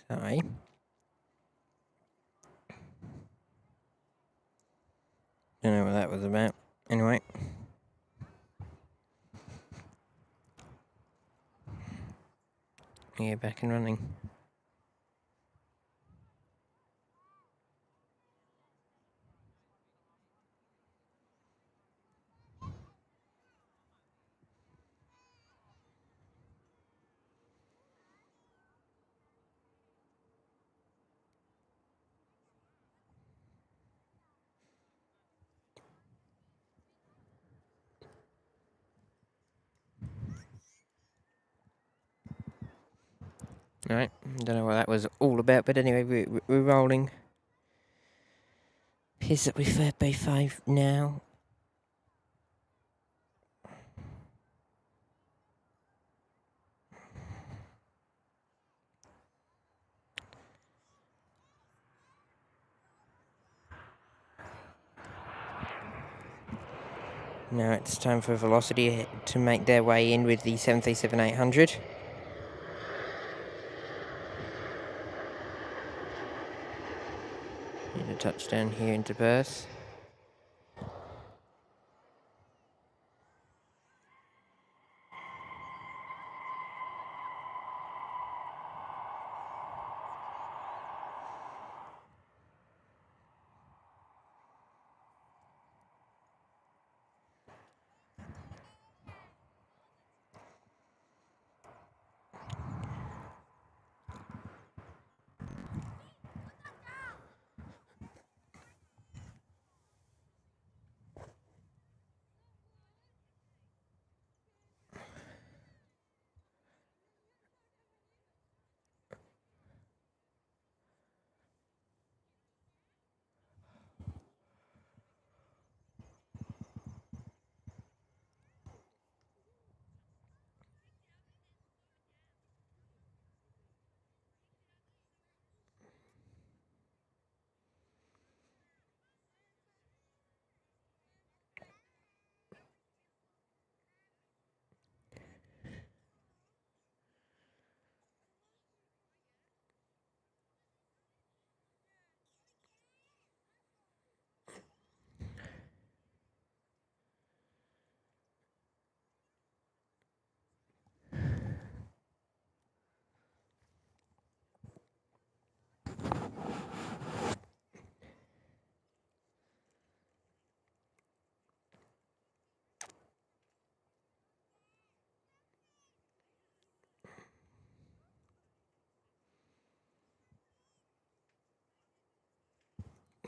Sorry. Don't know what that was about. Anyway. Yeah, back and running. Alright, don't know what that was all about, but anyway, we're rolling. Here's up with B5 now. Now it's time for Velocity to make their way in with the 737-800. Need a touchdown here into Perth.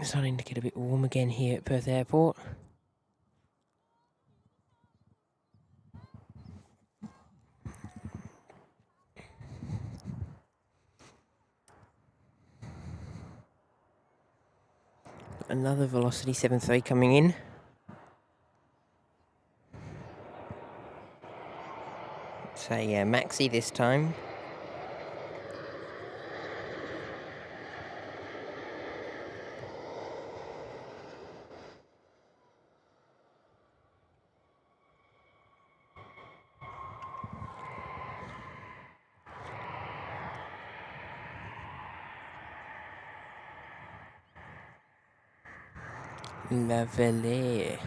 Starting to get a bit warm again here at Perth Airport. Another Velocity 73 coming in. It's a Maxi this time. Lovely.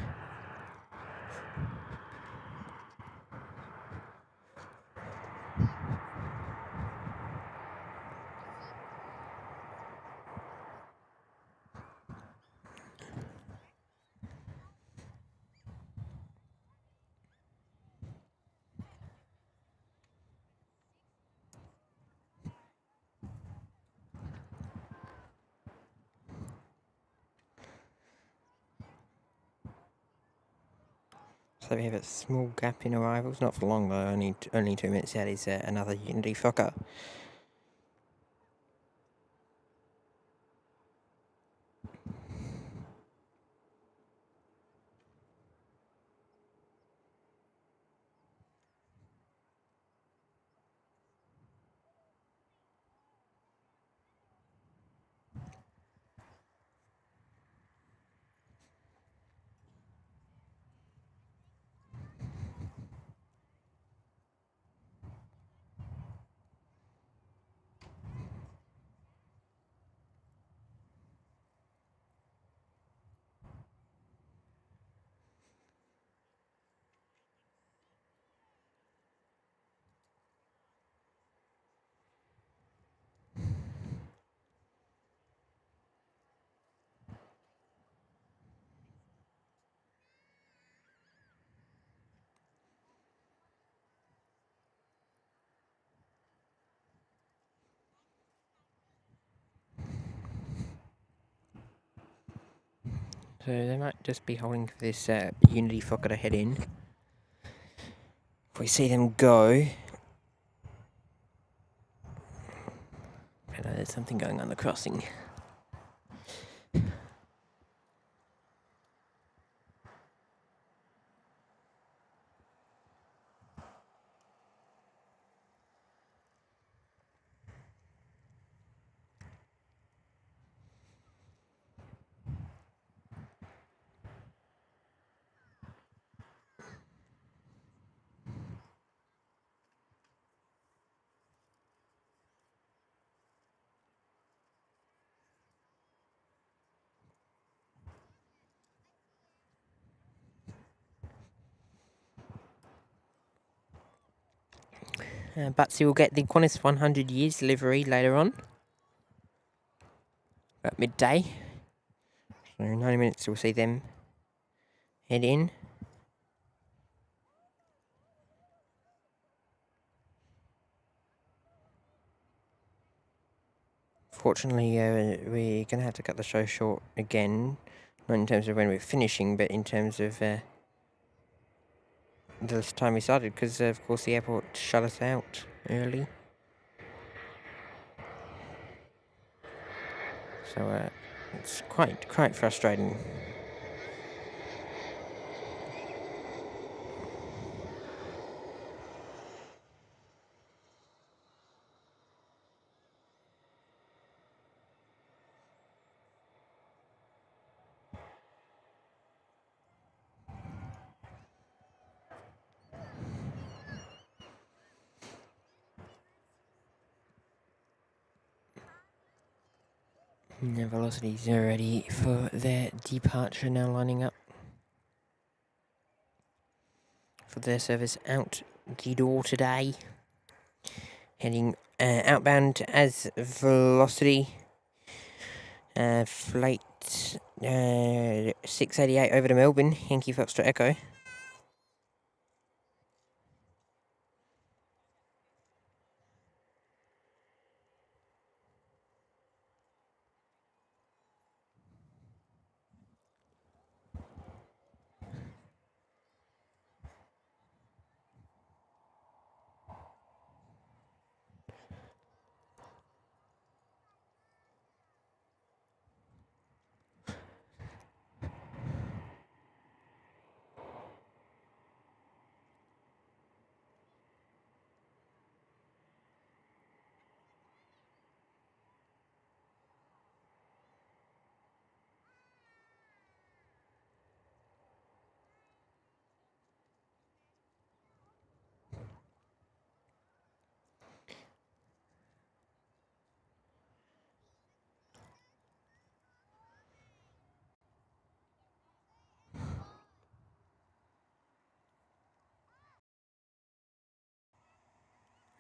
So we have a small gap in arrivals, not for long though, only 2 minutes out is another Unity Quokka. So they might just be holding for this Unity Quokka to head in. If we see them go, I know there's something going on the crossing. Batsy will get the Qantas 100 years livery later on, at midday. So in 90 minutes we'll see them head in. Fortunately, we're going to have to cut the show short again, not in terms of when we're finishing, but in terms of the time we started, because of course the airport shut us out early. So it's quite frustrating. The Velocities are ready for their departure, now lining up for their service out the door today. Heading outbound as Velocity. Flight 688 over to Melbourne, Yankee Foxtrot Echo.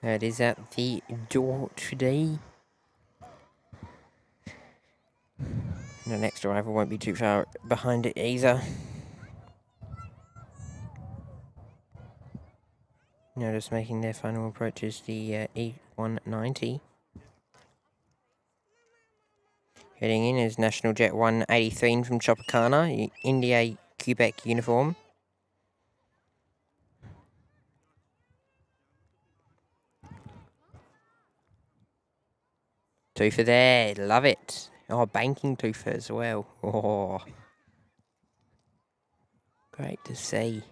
That is at the door today. The next arrival won't be too far behind it either. Now just making their final approach is the E190. Heading in is National Jet 183 from Tropicana, India Quebec uniform. Toofer there, love it. Oh, banking toofer as well. Oh, great to see.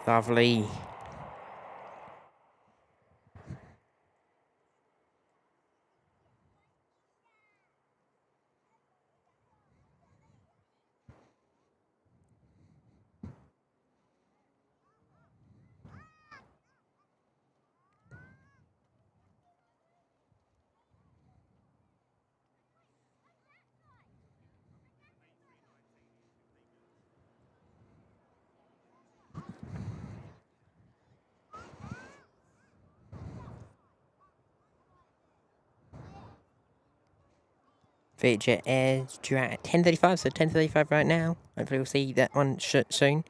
Lovely. Feature airs due at 10:35, so 10:35 right now. Hopefully we'll see that one soon.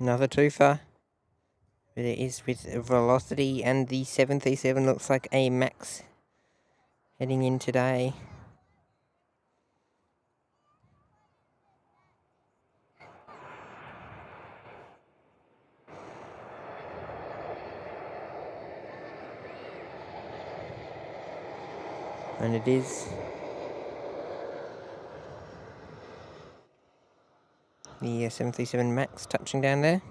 Another twofer. But it is with Velocity, and the 737 looks like a max heading in today. And it is the 737 MAX touching down there.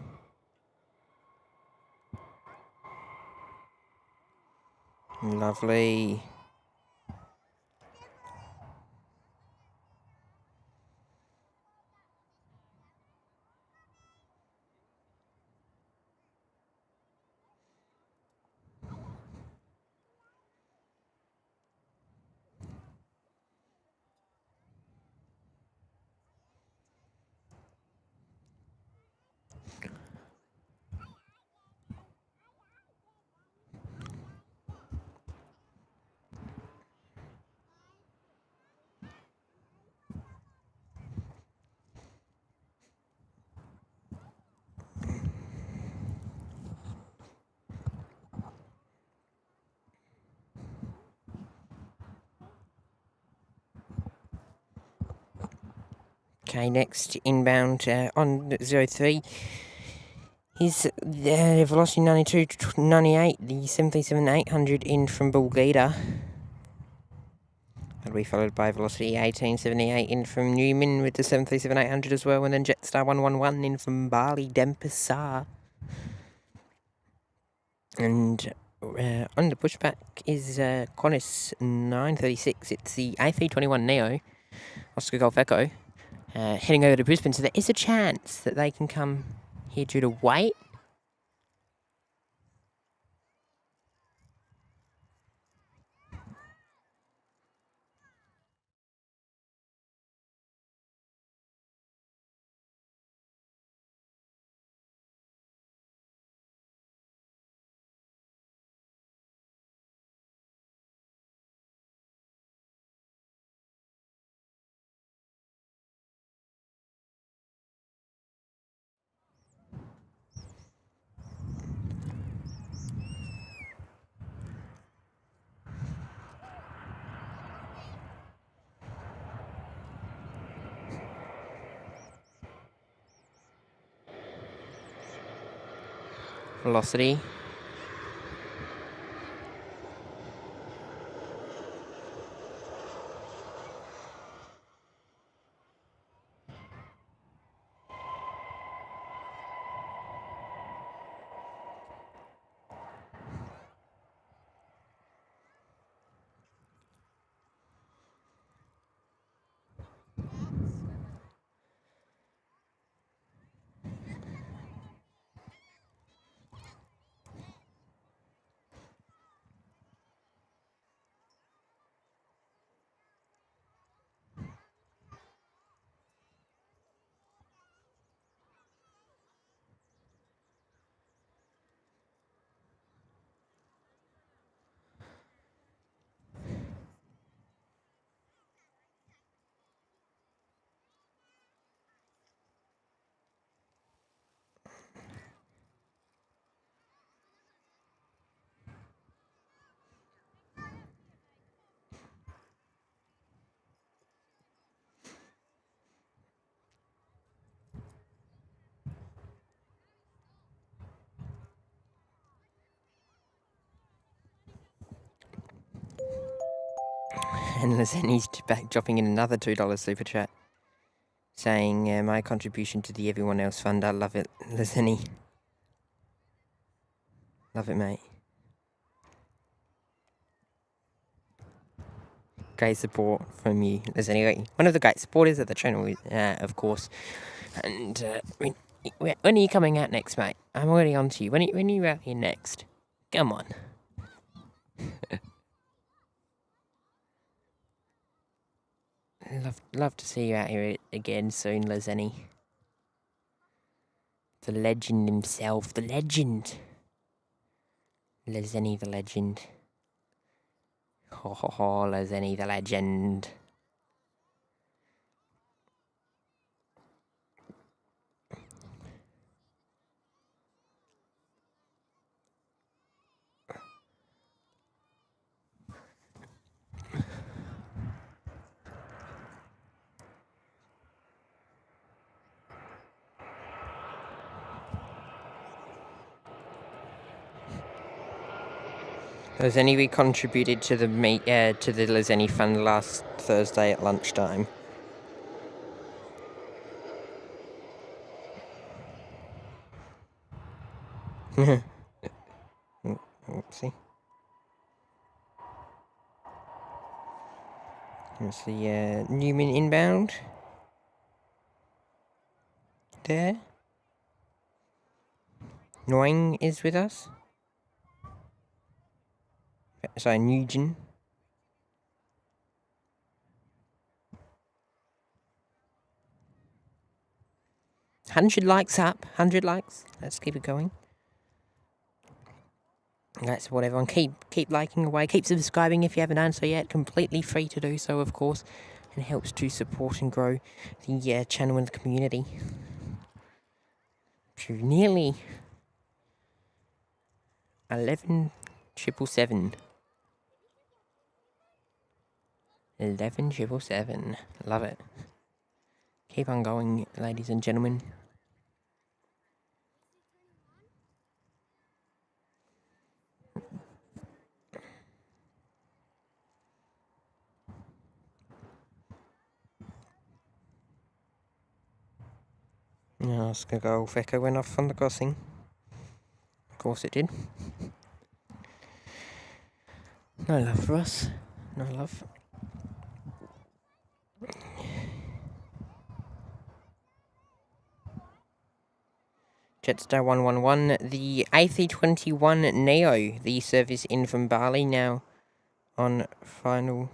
Lovely. Okay, next inbound on 03 is the Velocity 9298, the 737-800 in from Bulgaria. That'll be followed by Velocity 1878 in from Newman with the 737-800 as well, and then Jetstar 111 in from Bali Denpasar. And on the pushback is Qantas 936. It's the A321neo, Oscar Golf Echo, heading over to Brisbane. So there is a chance that they can come here due to weight. velocity. And Lazeni's back dropping in another $2 super chat, saying, my contribution to the Everyone Else Fund. I love it, Lazeni. Love it, mate. Great support from you, Lazeni. One of the great supporters of the channel, of course. And when are you coming out next, mate? I'm already on to you. When are you out here next? Come on. Love to see you out here again soon, Lazeni. The legend himself, the legend. Lazeni the legend. Ho ho ho, Lazeni the legend. Lazeni, we contributed to the Lazeni Fund last Thursday at lunchtime. Oopsie. Let's see, Newman inbound. There. Nguyen is with us. Sorry, Nugent. $100 likes up. 100 likes. Let's keep it going. That's what everyone keep liking away. Keep subscribing if you haven't done so yet. Completely free to do so, of course. And helps to support and grow the channel and the community. To nearly 11,777. 11,777. Love it. Keep on going, ladies and gentlemen. No, Oscar Golf Echo went off on the crossing. Of course it did. No love for us. No love. Jetstar 111, the A321 Neo, the service in from Bali now on final.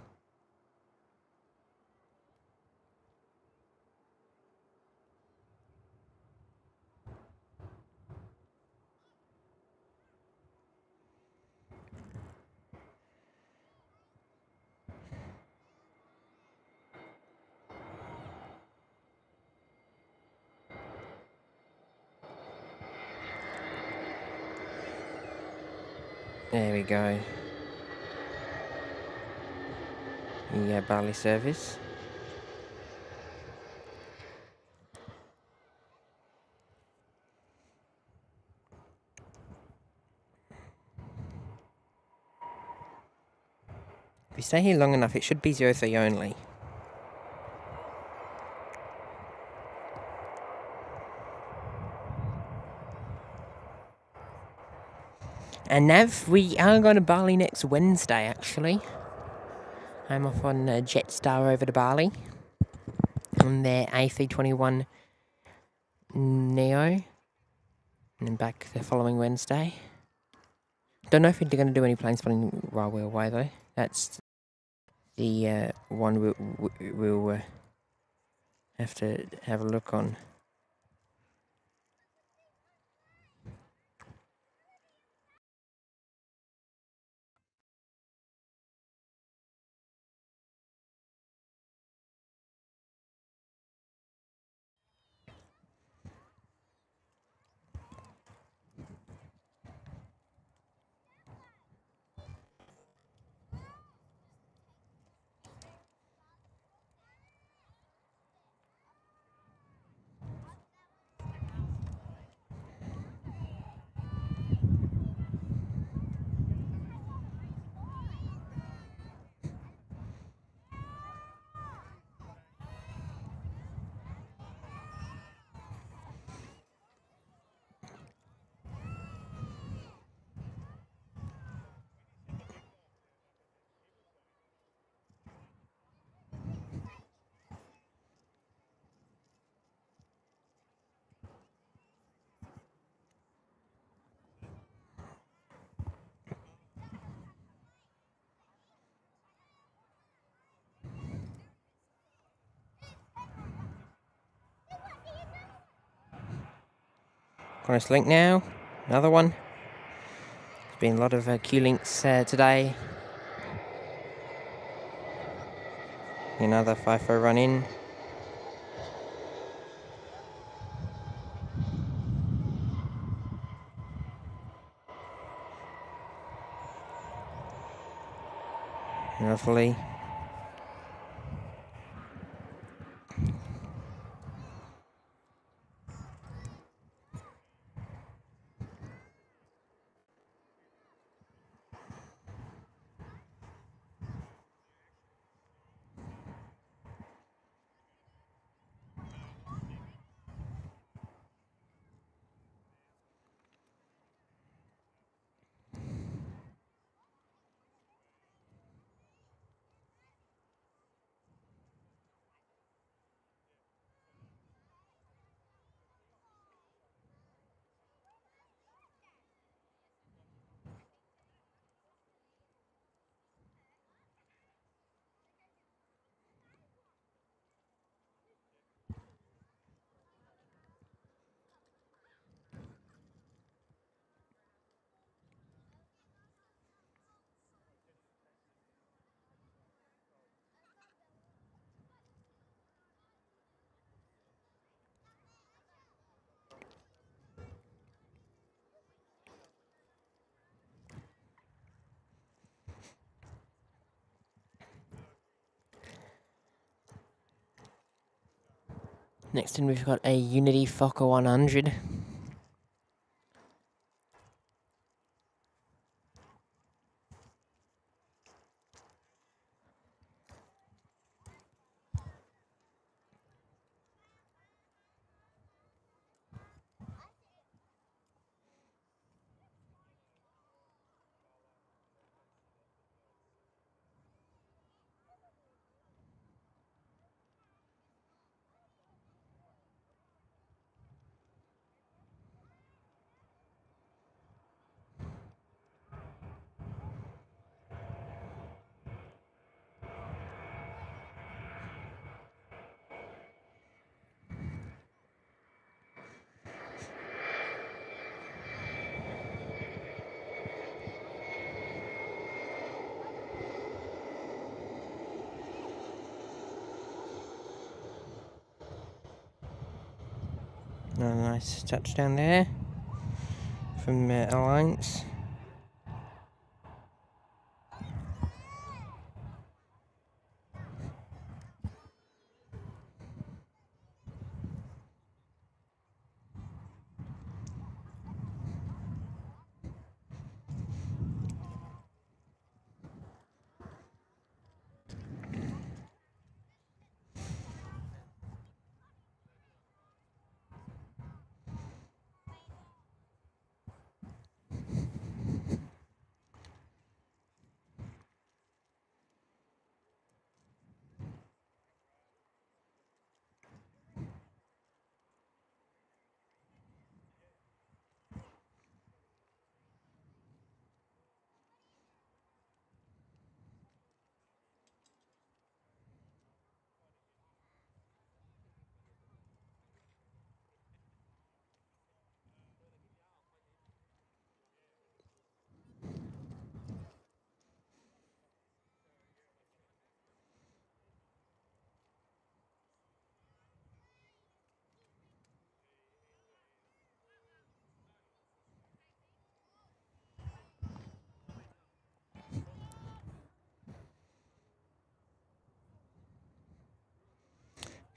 There we go. The Bali service. we stay here long enough, it should be 03 only. And Nav, we are going to Bali next Wednesday, actually. I'm off on Jetstar over to Bali on their A321 Neo, and then back the following Wednesday. Don't know if they're going to do any plane spotting while we're away, though. That's the one we'll have to have a look on. Cottesloe now, another one. There's been a lot of Q-links today. Another FIFO run in. Lovely. Next in we've got a Unity Quokka 100. Another nice touchdown there from Alliance.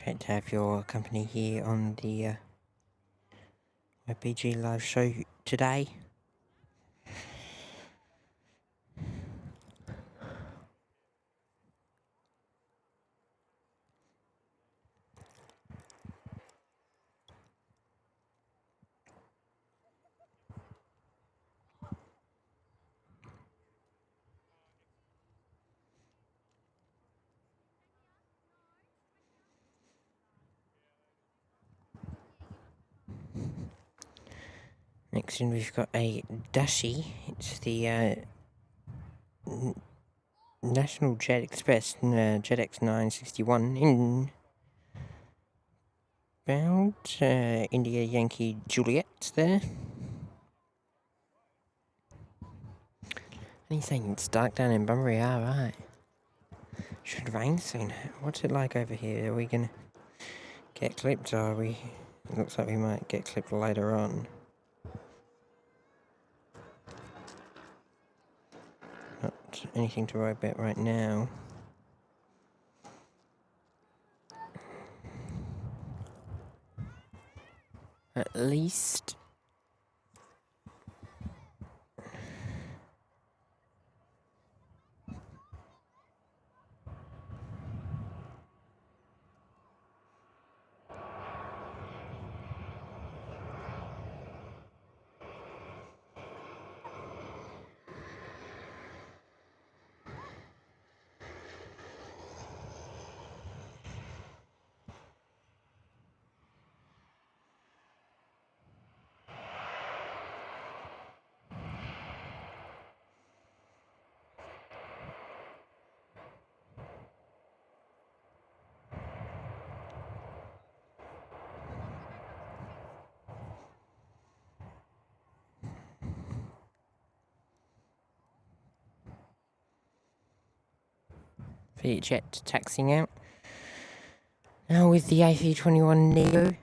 Great to have your company here on the YPG live show today. Next in we've got a Dashi. It's the National Jet Express JetX 961 inbound India Yankee Juliet there. And he's saying it's dark down in Bunbury, right. Should rain soon. What's it like over here? Are we gonna get clipped, or are we? It looks like we might get clipped later on. Not anything to worry about right now. At least. Jet taxing out. Now with the A321 Neo.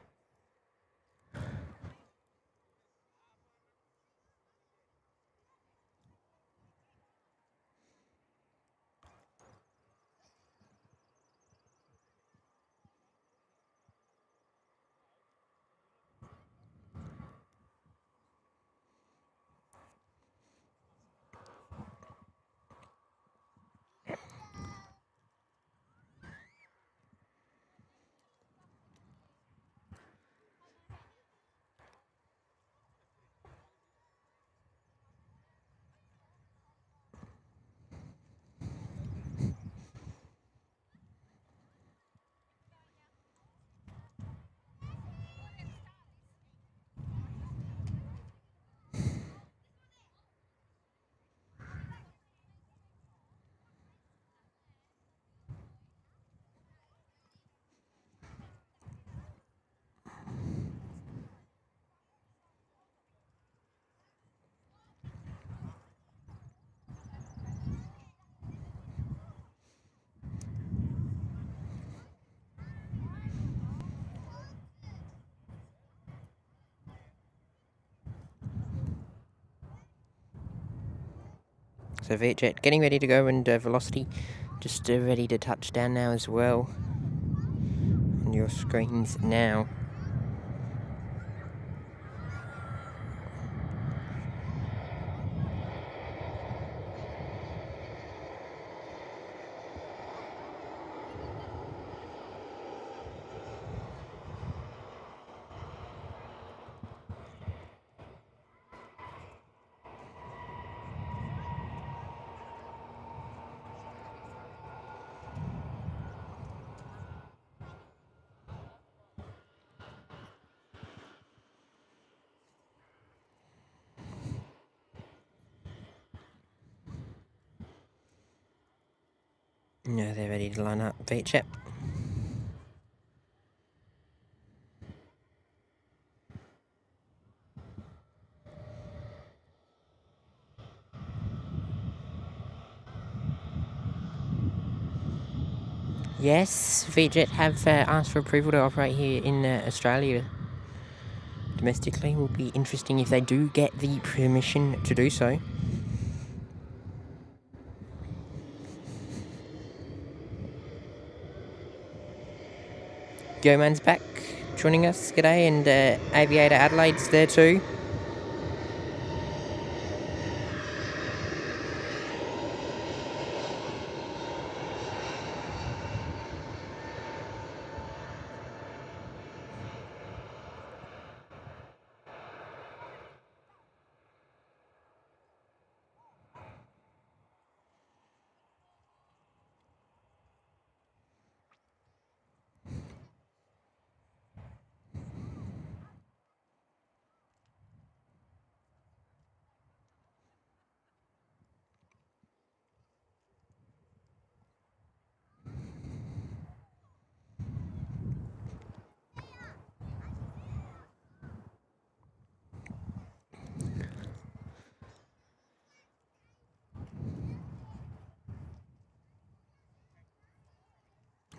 So Jet getting ready to go, and Velocity just ready to touch down now as well on your screens now. Now they're ready to line up VHEP. Yes, VJet have asked for approval to operate here in Australia domestically. Will be interesting if they do get the permission to do so. Goman's back joining us. G'day, and Aviator Adelaide's there too.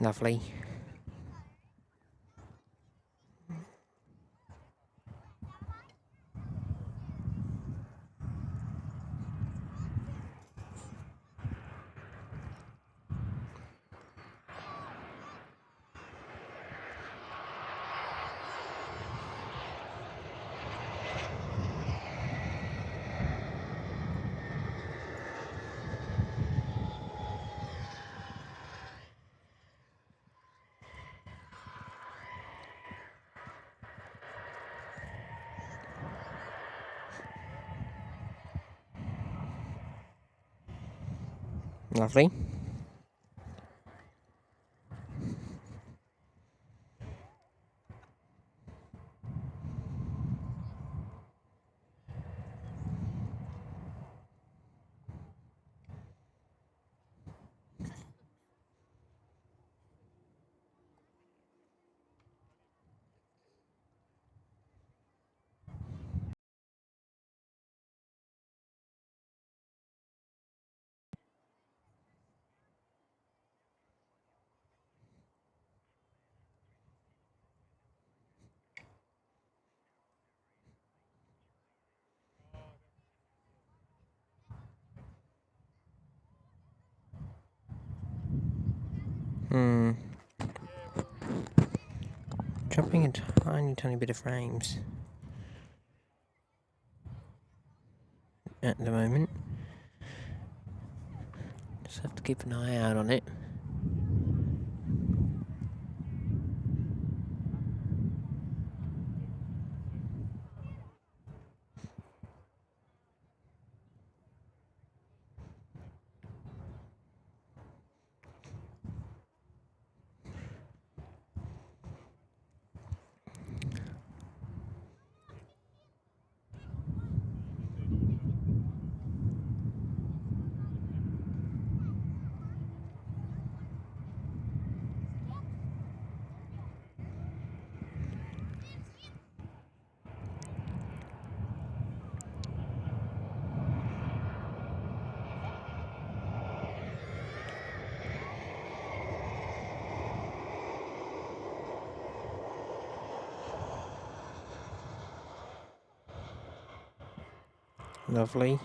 Lovely. Lovely. Dropping a tiny bit of frames at the moment. Just have to keep an eye out on it. Lovely.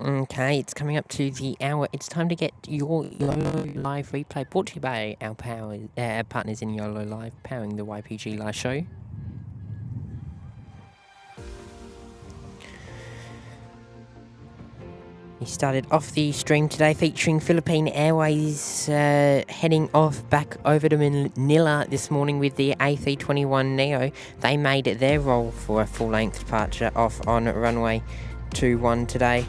Okay, it's coming up to the hour. It's time to get your YOLO Live replay, brought to you by our partners in YOLO Live, powering the YPG Live show. We started off the stream today featuring Philippine Airways heading off back over to Manila this morning with the A321neo. They made their roll for a full-length departure off on runway 21 today.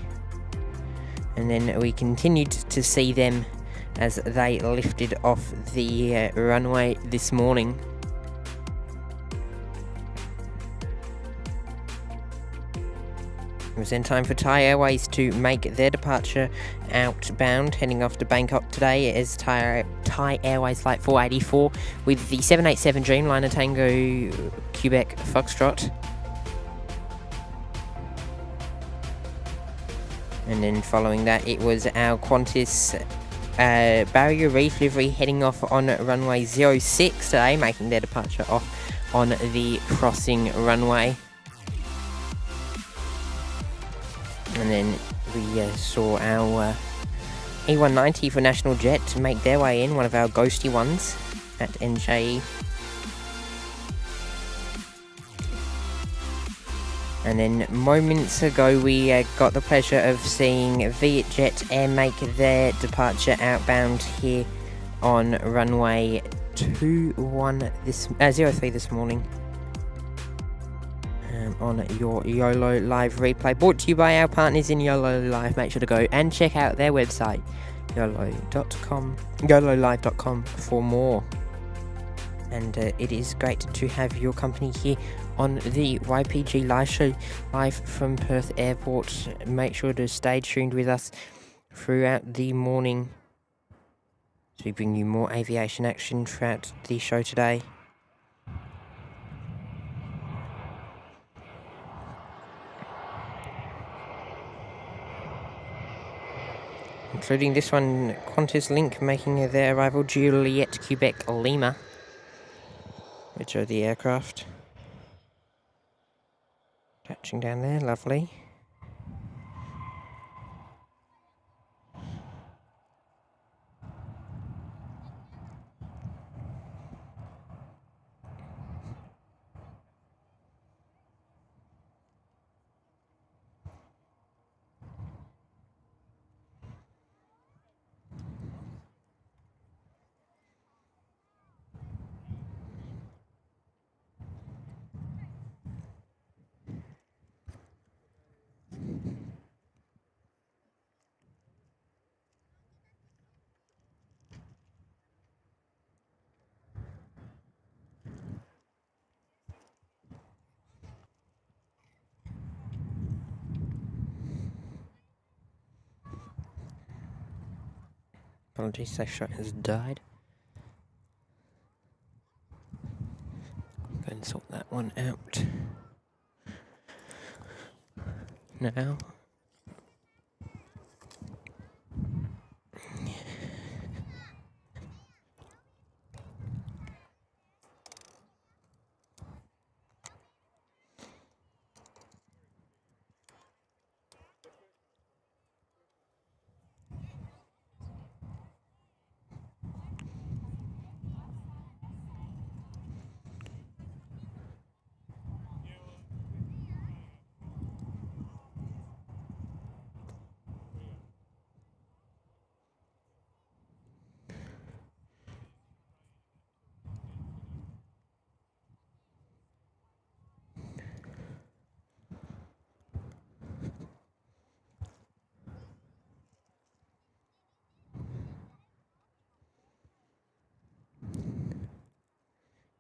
And then we continued to see them as they lifted off the runway this morning. It was then time for Thai Airways to make their departure outbound, heading off to Bangkok today as Thai Airways Flight 484 with the 787 Dreamliner Tango Quebec Foxtrot. And then following that, it was our Qantas Barrier Reef livery heading off on runway 06 today, making their departure off on the crossing runway. And then we saw our E190 for National Jet make their way in, one of our ghosty ones at NJE. And then moments ago we got the pleasure of seeing Vietjet Air make their departure outbound here on runway 03 this morning. On your YOLO Live replay, brought to you by our partners in YOLO Live. Make sure to go and check out their website, YOLOlive.com for more. And it is great to have your company here on the YPG Live Show, live from Perth Airport. Make sure to stay tuned with us throughout the morning as we bring you more aviation action throughout the show today. Including this one, Qantas Link making their arrival, Juliet, Quebec, Lima, which are the aircraft. Touching down there, lovely. Apologies, safe shot has died. Go and sort that one out now.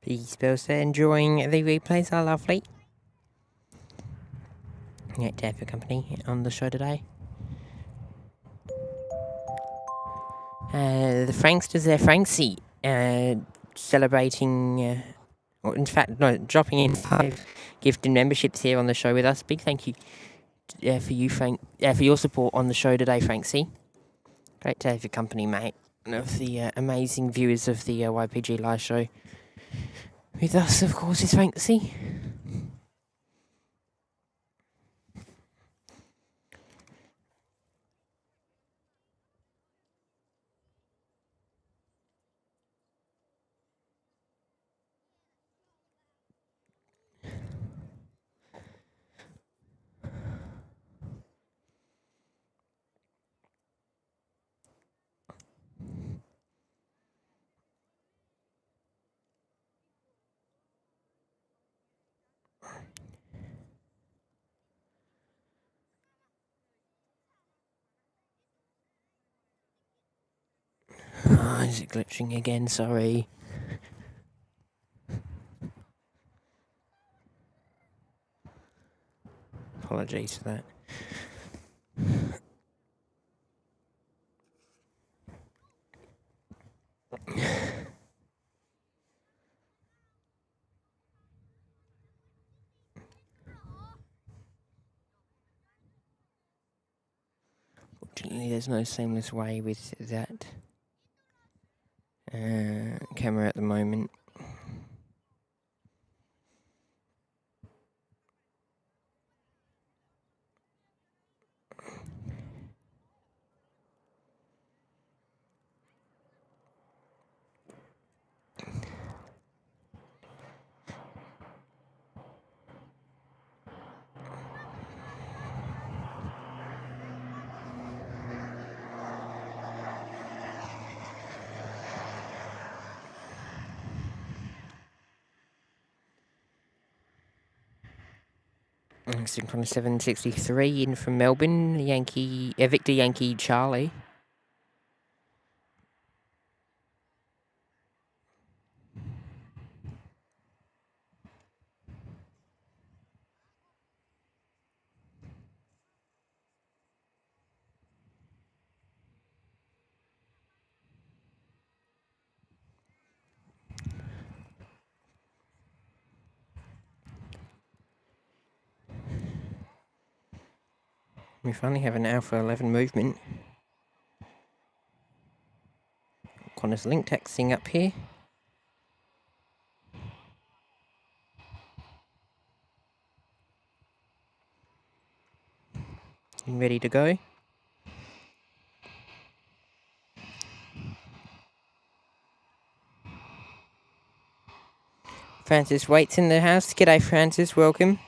Peace, Bills, enjoying the replays are lovely. Great to have your company on the show today. The Franksters there, Franksy, celebrating, or in fact, no, dropping in 5 gifted memberships here on the show with us. Big thank you for you, Frank, for your support on the show today, Franksy. Great to have your company, mate. And of the amazing viewers of the YPG Live Show. With us, of course, is Franksy. Oh, is it glitching again? Sorry. Apologies for that. Fortunately, there's no seamless way with that camera at the moment. Synchron 763 in from Melbourne, Victor Yankee Charlie. We finally have an Alpha 11 movement. Qantas link taxiing up here. Ready to go. Francis Waits in the house. G'day Francis, welcome.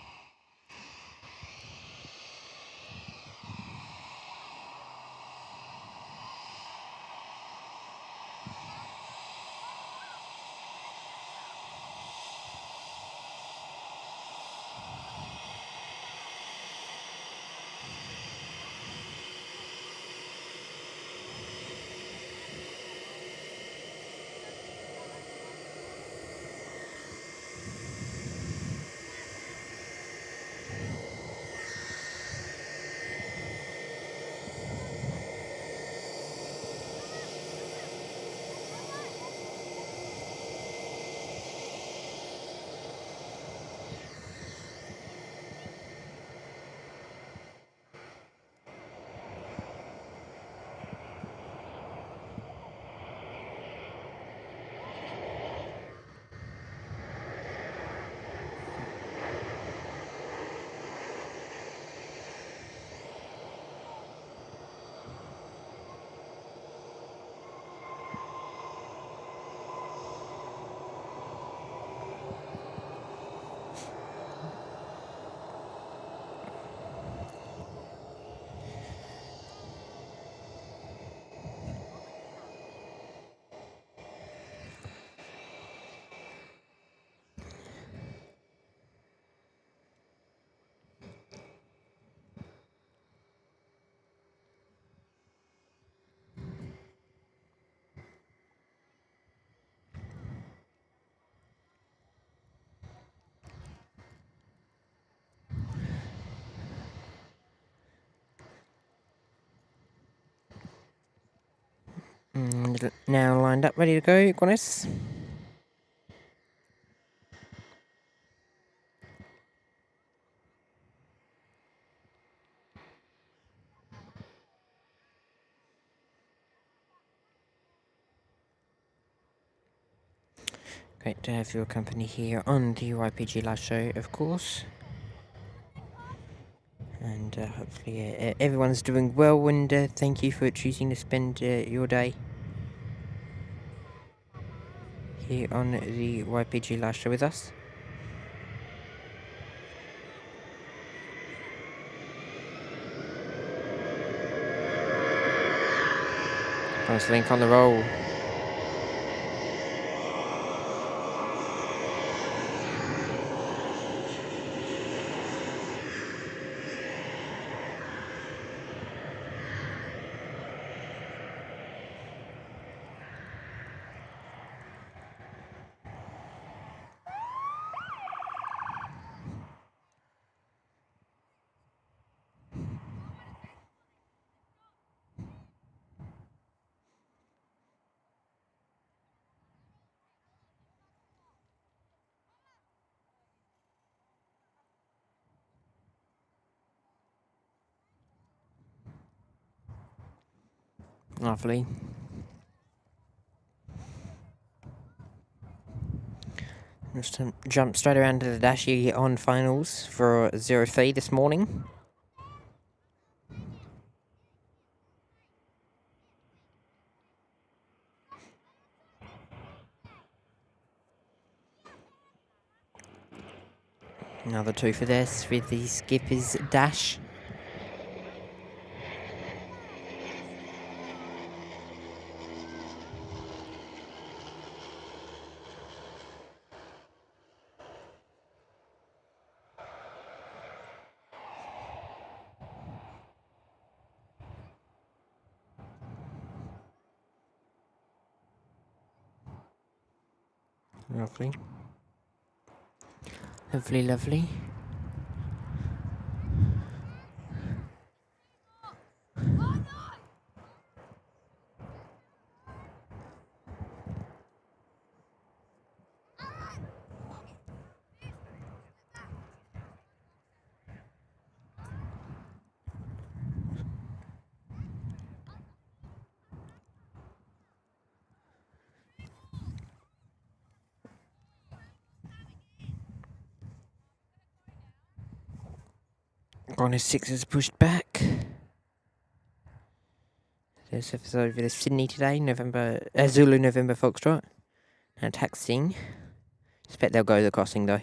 Now lined up, ready to go, Qantas. Great to have your company here on the YPG Live Show, of course. And hopefully everyone's doing well, and thank you for choosing to spend your day here on the YPG Live Show with us. Nice link on the roll. Lovely. Just jump straight around to the dash here on finals for 03 this morning. Another 2 for this with the skipper's dash. Lovely. Lovely, lovely. Rottnest 6 is pushed back. There's over to Sydney today, Zulu November Foxtrot. And taxiing. Expect they'll go the crossing though.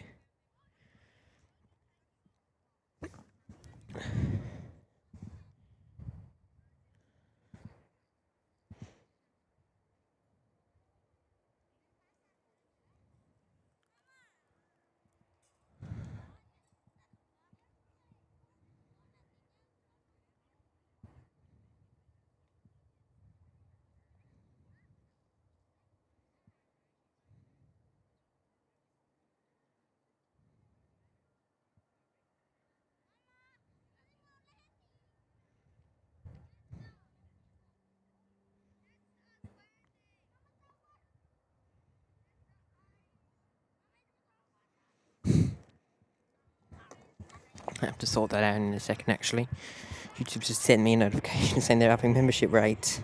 I have to sort that out in a second actually. YouTube just sent me a notification saying they're upping membership rates.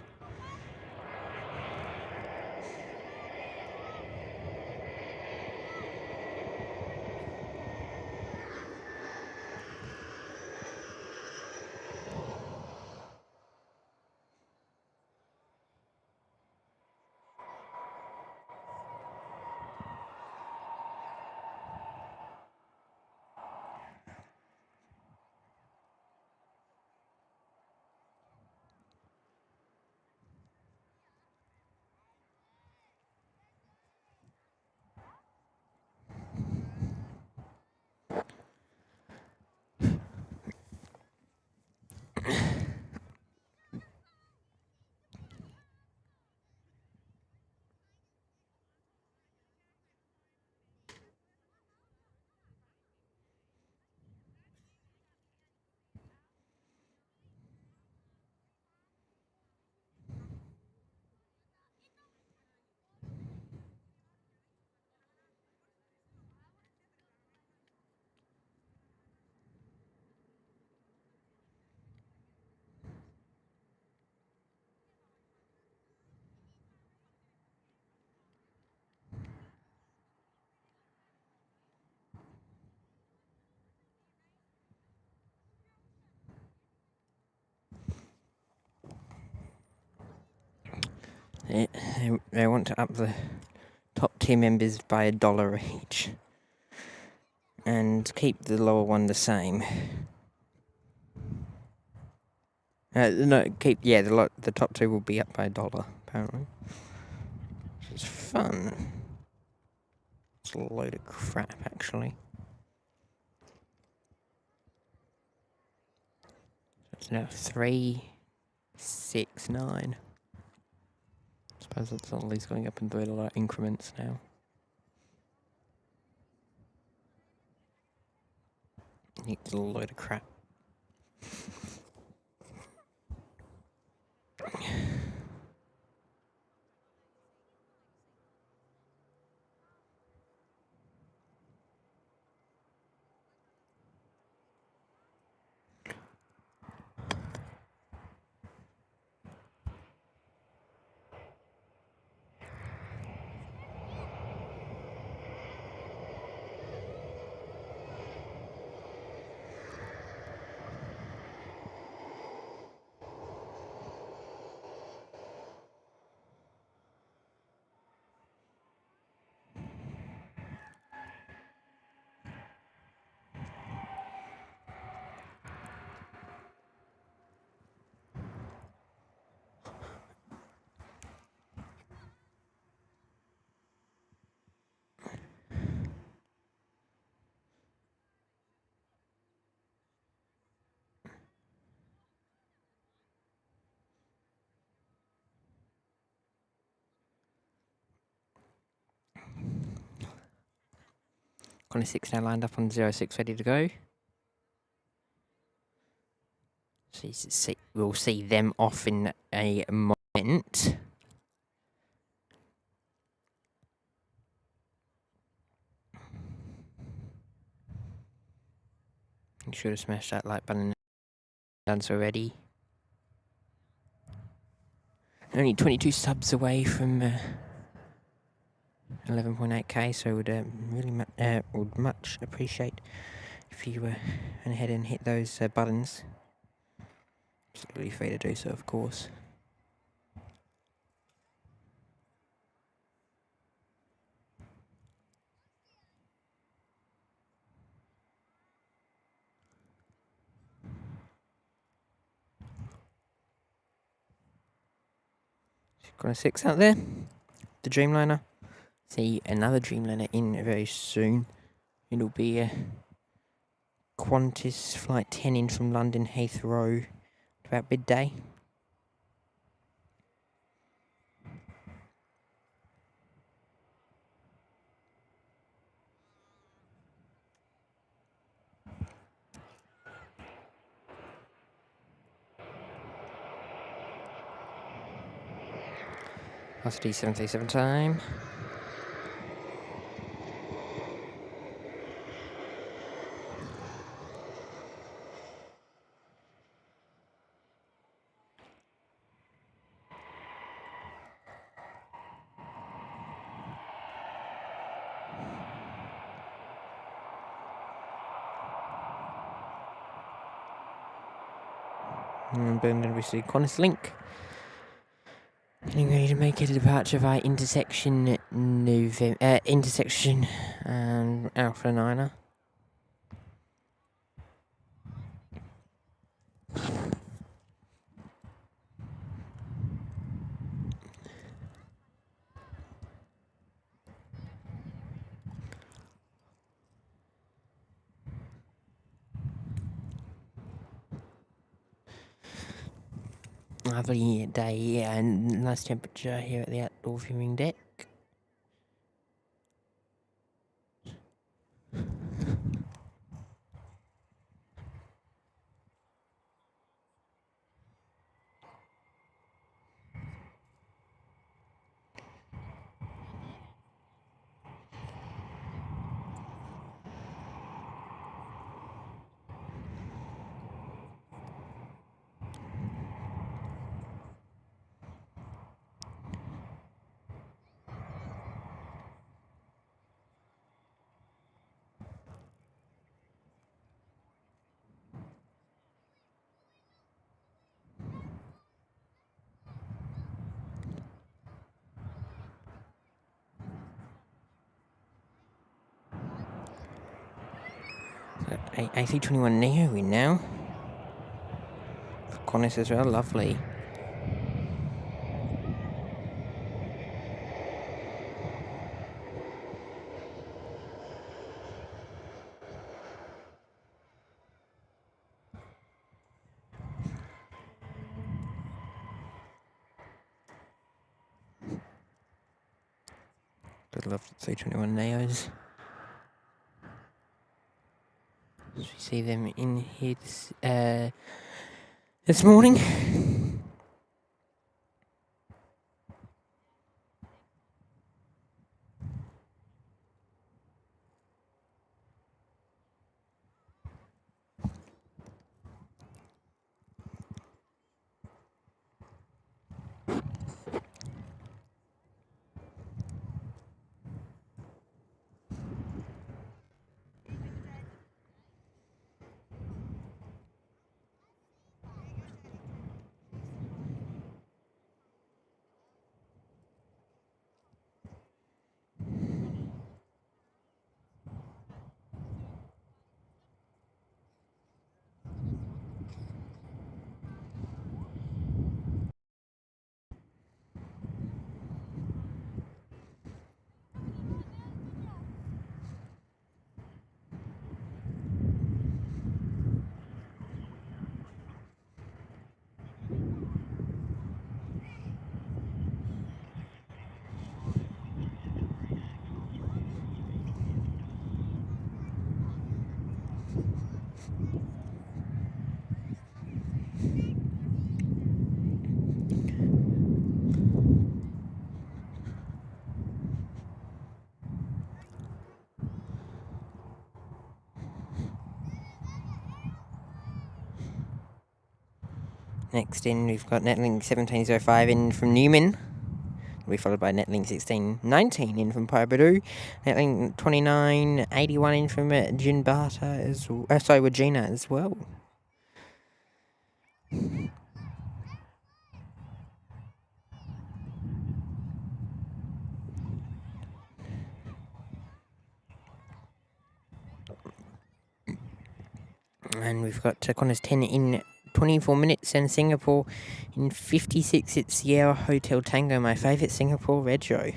They want to up the top tier members by $1 each. And keep the lower one the same. No, the top two will be up by $1, apparently. Which is fun. It's a load of crap, actually. It's now 369. I suppose it's all these going up in $3 increments now. It's a load of crap. Kind of 6 now lined up on 06, ready to go. So we'll see them off in a moment. Make sure to smash that like button. Done so already. Only 22 subs away from 11.8k, so would much appreciate if you went ahead and hit those buttons. Absolutely free to do so, of course. Got a 6 out there. The Dreamliner. See another Dreamliner in very soon. It'll be a Qantas flight 10 in from London Heathrow about midday. Velocity 737 time. And then we see Cottesloe. Getting ready to make a departure via intersection Alpha Niner. Lovely day and nice temperature here at the outdoor viewing deck. A321 Neo in now. For Qantas as well, lovely. Good love the A321 Neos. As we see them in here this morning. Next in, we've got Netlink 1705 in from Newman. We'll be followed by Netlink 1619 in from Parabadu. Netlink 2981 in from Jinbata Regina as well. And we've got Qantas 10 in 24 minutes, and Singapore in 56. It's Sierra Hotel Tango, my favourite Singapore Retro.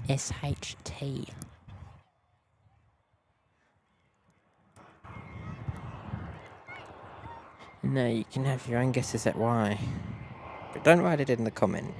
SHT. No, you can have your own guesses at why, but don't write it in the comment.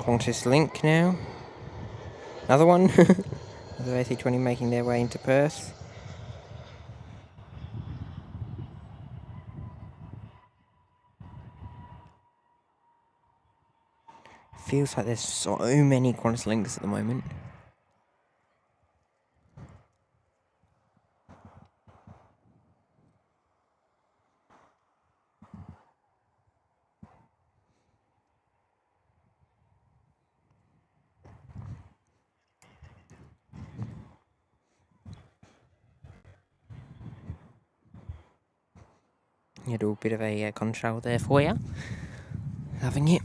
Qantas Link now. Another one. Another A320 making their way into Perth. Feels like there's so many Qantas Links at the moment. You do a bit of a control there for you. Loving it.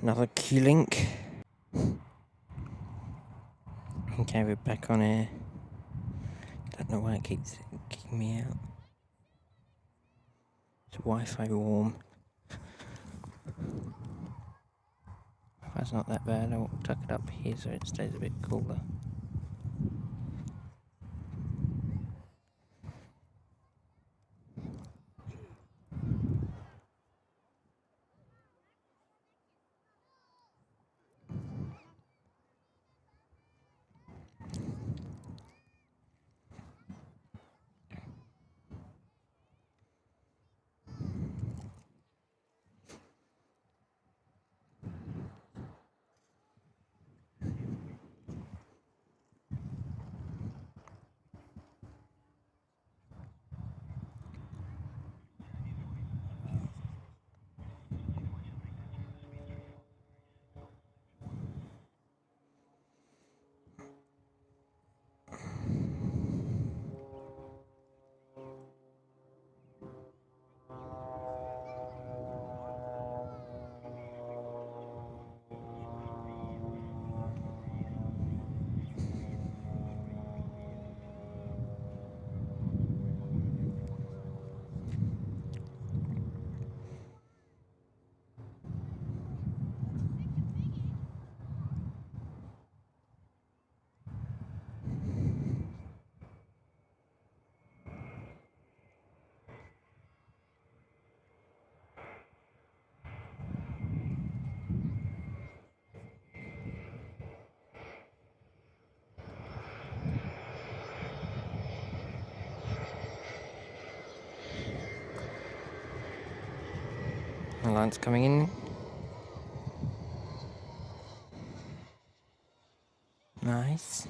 Another Q-link. Okay, we're back on air. Don't know why it keeps kicking me out. It's Wi-Fi warm. That's not that bad. I'll tuck it up here so it stays a bit cooler. The line's coming in. Nice.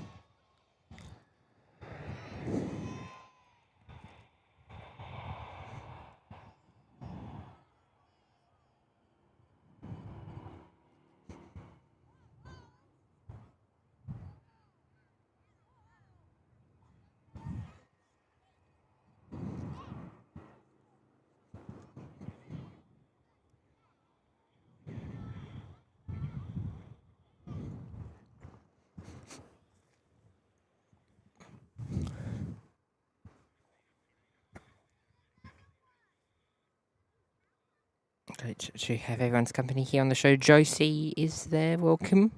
Great to have everyone's company here on the show. Josie is there. Welcome.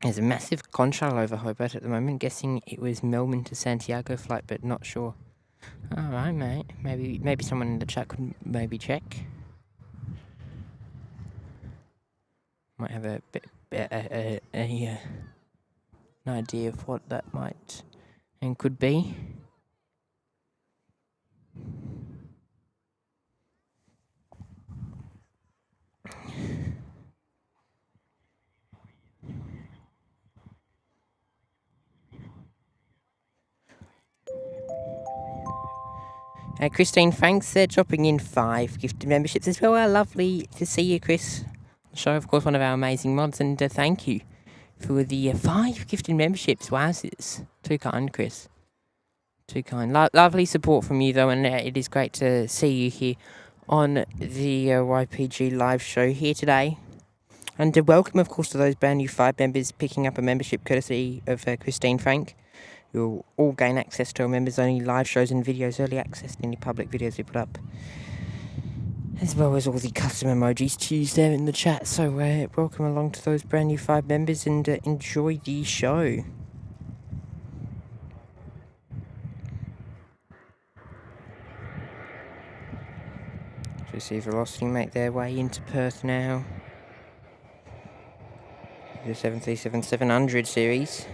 There's a massive conch over Hobart at the moment. Guessing it was Melbourne to Santiago flight, but not sure. All right, mate. Maybe someone in the chat could maybe check. Might have an idea of what that might and could be. Christine, thanks. They're dropping in 5 gifted memberships as well. Lovely to see you, Chris. Show, of course, one of our amazing mods, and thank you for the 5 gifted memberships. Wowzers. Too kind, Chris. Too kind. Lovely support from you, though, and it is great to see you here on the YPG live show here today. And welcome, of course, to those brand new 5 members picking up a membership courtesy of Christine Frank. You'll all gain access to our members-only live shows and videos, early access to any public videos we put up, as well as all the custom emojis to use there in the chat. So welcome along to those brand new 5 members and enjoy the show. So we see Velocity make their way into Perth now. The 737-700 series.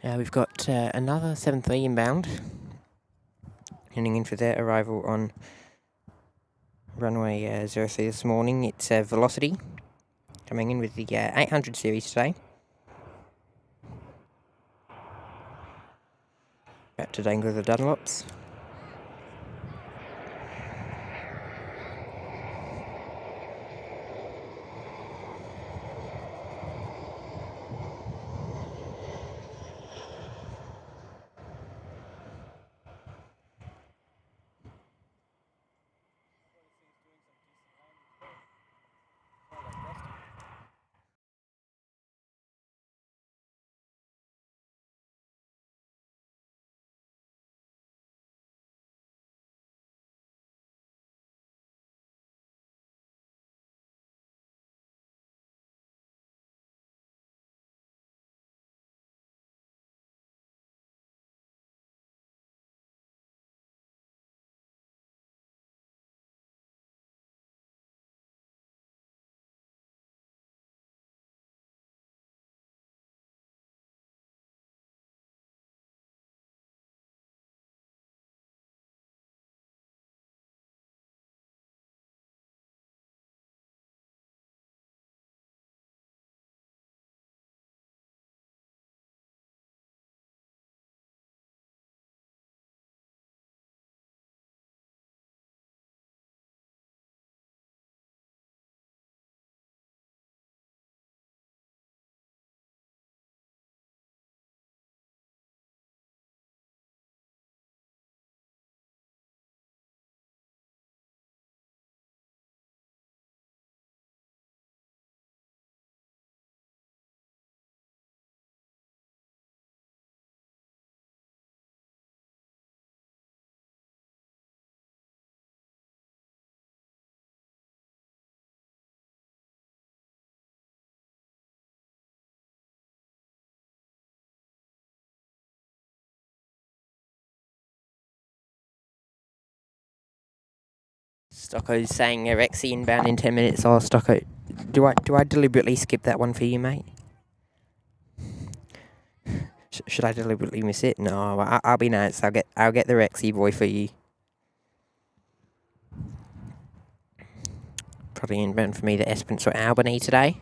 We've got another 7-3 inbound, heading in for their arrival on runway 03 this morning. It's Velocity, coming in with the 800 series today. About to dangle the Dunlops. Stocko's saying Rexy inbound in 10 minutes. Oh, Stocko, do I deliberately skip that one for you, mate? Should I deliberately miss it? No, I'll be nice. I'll get the Rexy boy for you. Probably inbound for me the Esperance or Albany today.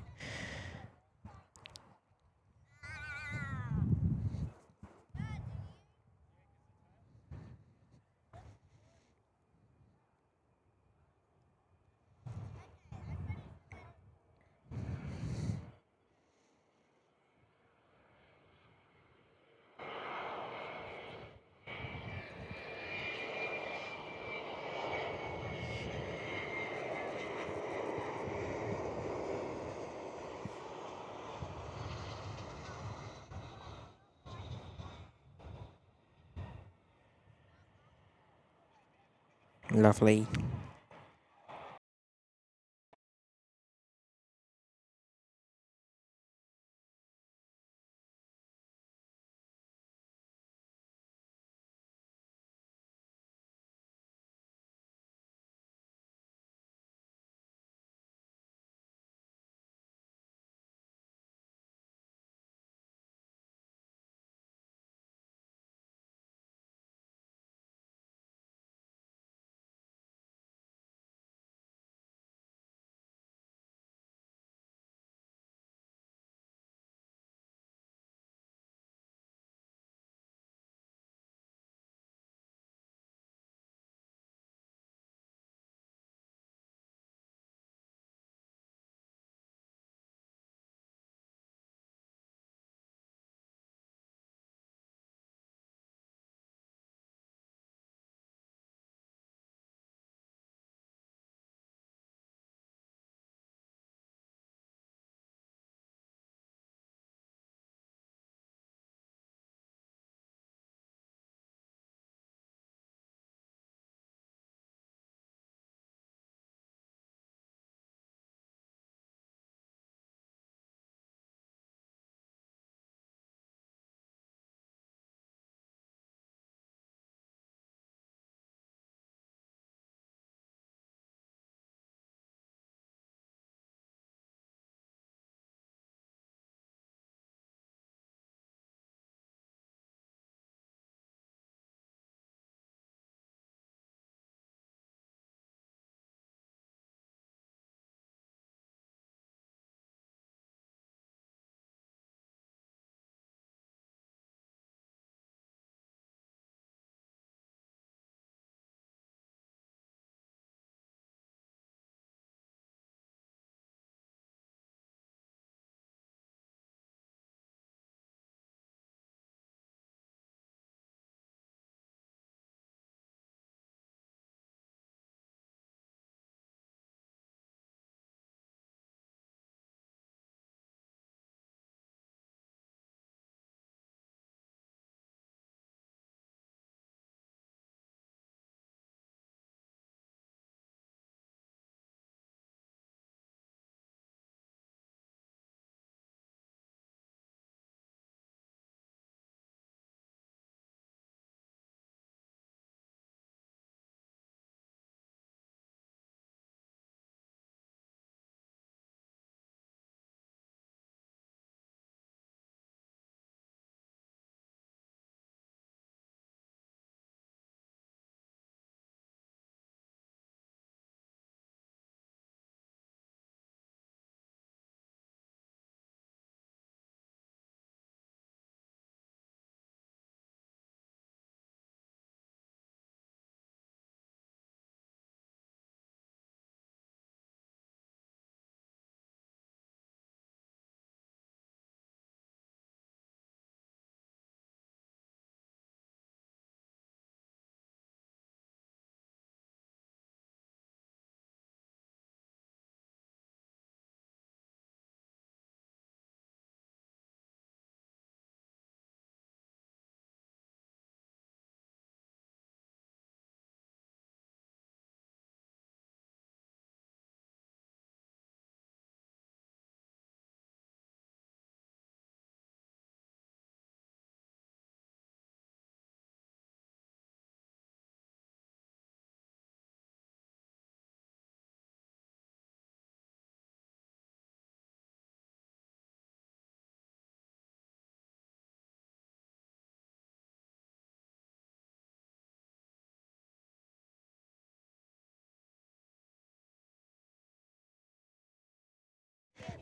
Lovely.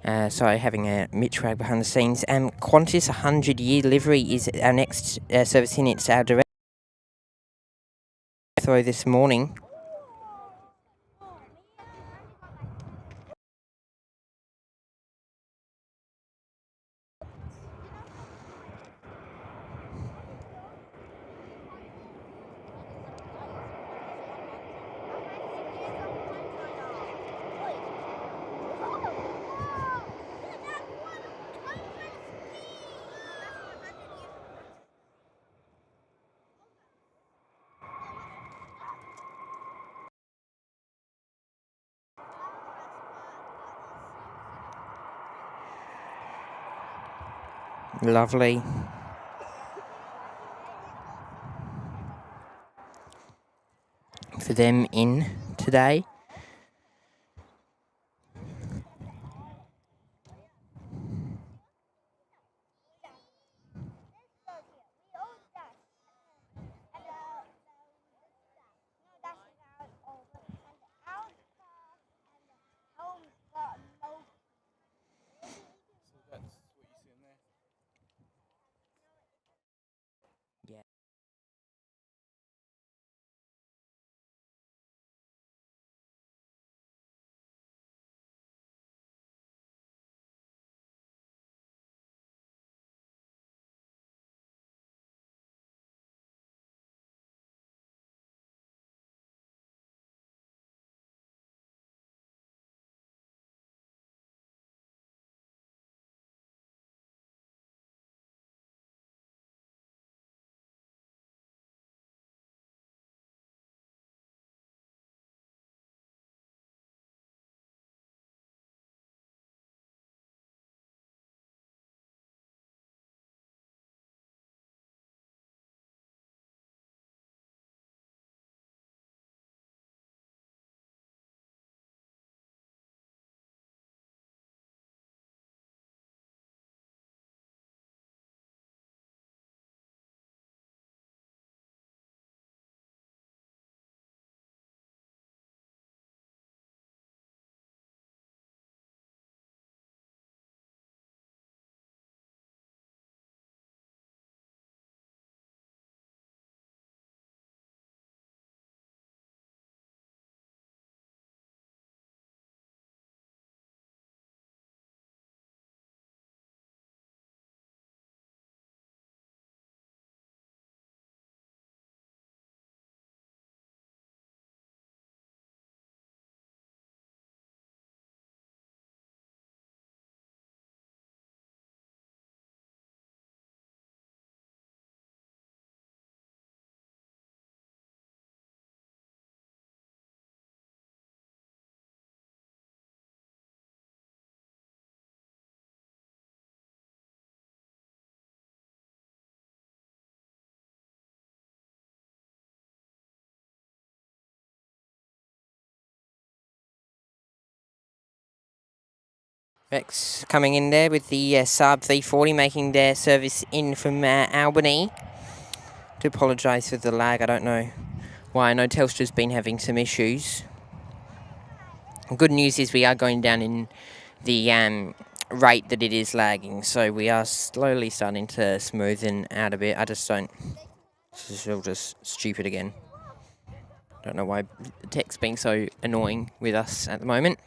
So having a Mitchwag behind the scenes. Qantas 100-year livery is our next service in. It's our direct throw this morning. Lovely. For them in today. Yeah. Rex coming in there with the Saab 340 making their service in from Albany. To apologise for the lag, I don't know why. I know Telstra's been having some issues. Good news is we are going down in the rate that it is lagging, so we are slowly starting to smoothen out a bit. I just don't... This is all just stupid again. Don't know why the tech's being so annoying with us at the moment.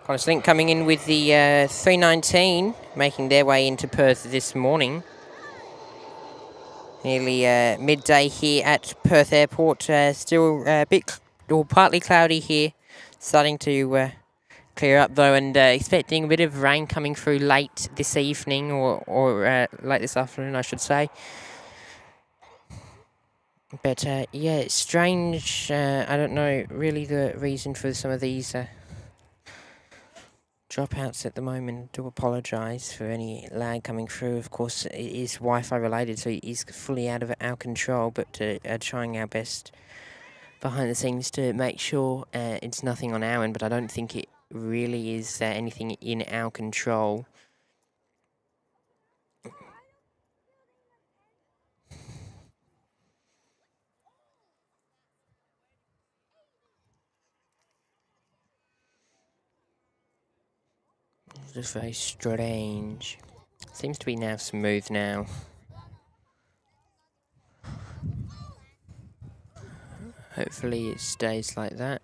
Cottesloe coming in with the 319, making their way into Perth this morning. Nearly midday here at Perth Airport. Still a bit or partly cloudy here. Starting to clear up though, and expecting a bit of rain coming through late this evening or late this afternoon, I should say. But yeah, it's strange. I don't know really the reason for some of these dropouts at the moment. I do apologise for any lag coming through. Of course, it is Wi-Fi related, so it is fully out of our control, but trying our best behind the scenes to make sure it's nothing on our end, but I don't think it really is anything in our control. It's just very strange. Seems to be now smooth now. Hopefully it stays like that.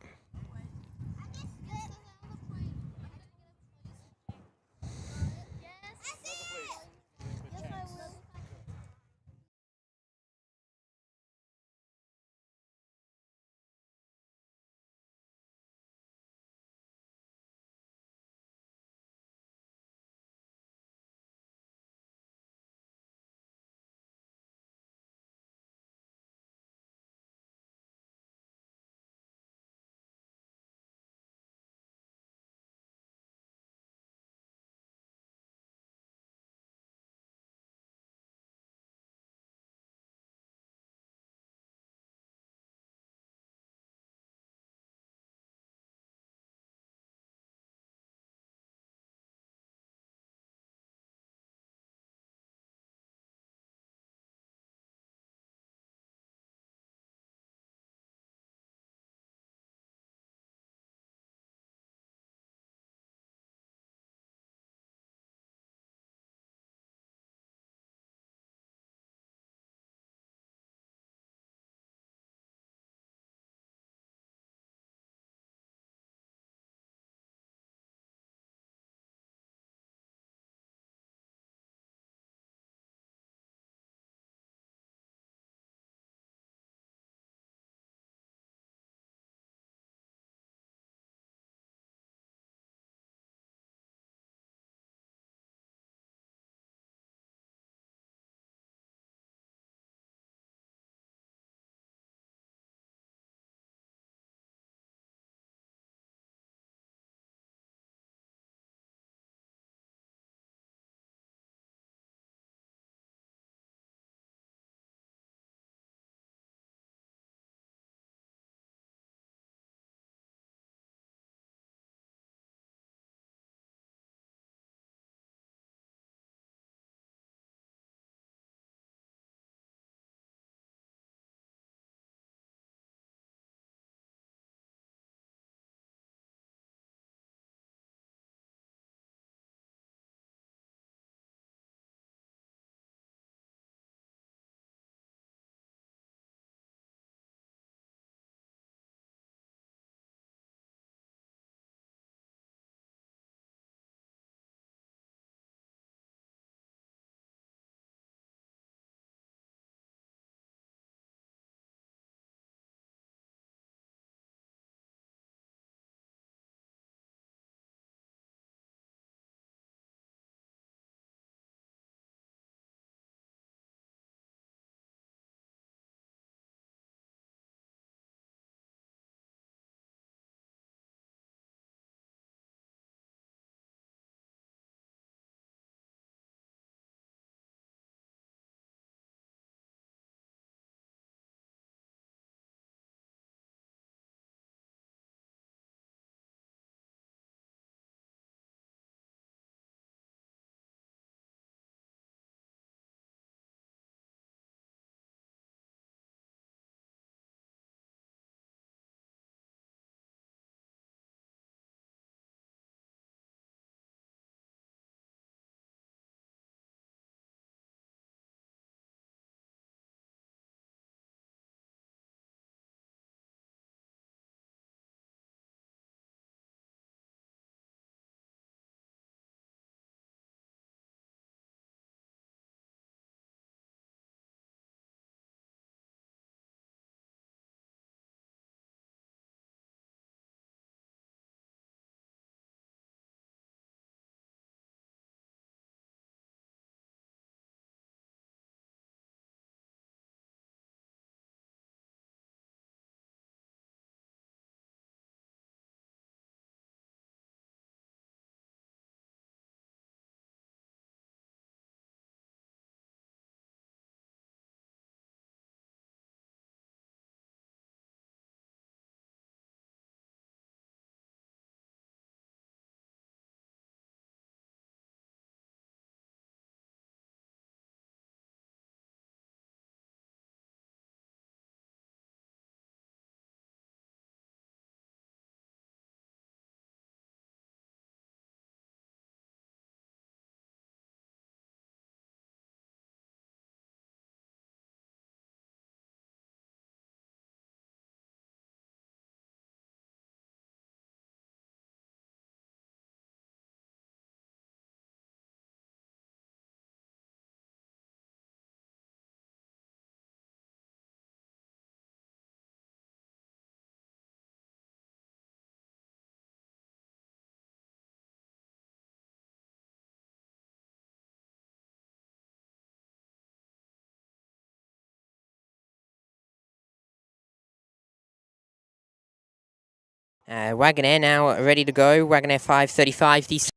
Wagonair now ready to go. Wagonair 535.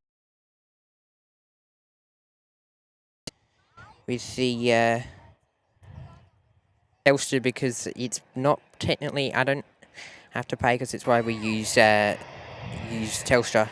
With the Telstra, because it's not technically, I don't have to pay because it's why we use Telstra.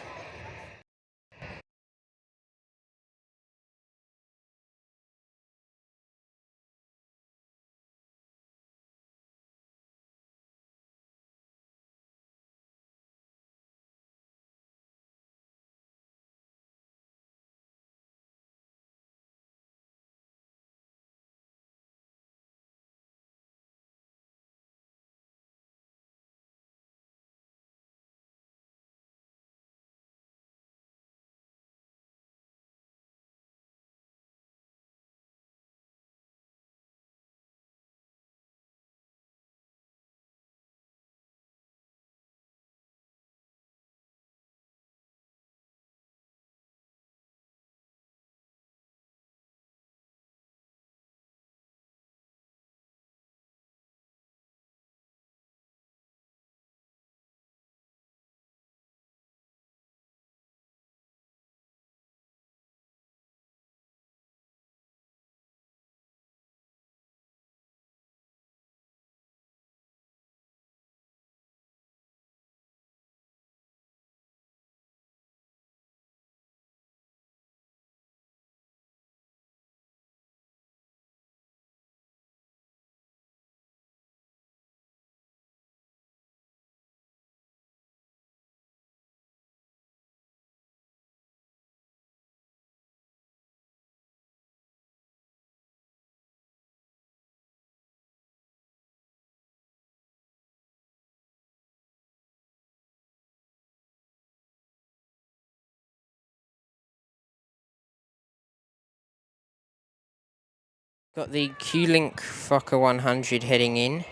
Got the Q-Link Quokka 100 heading in.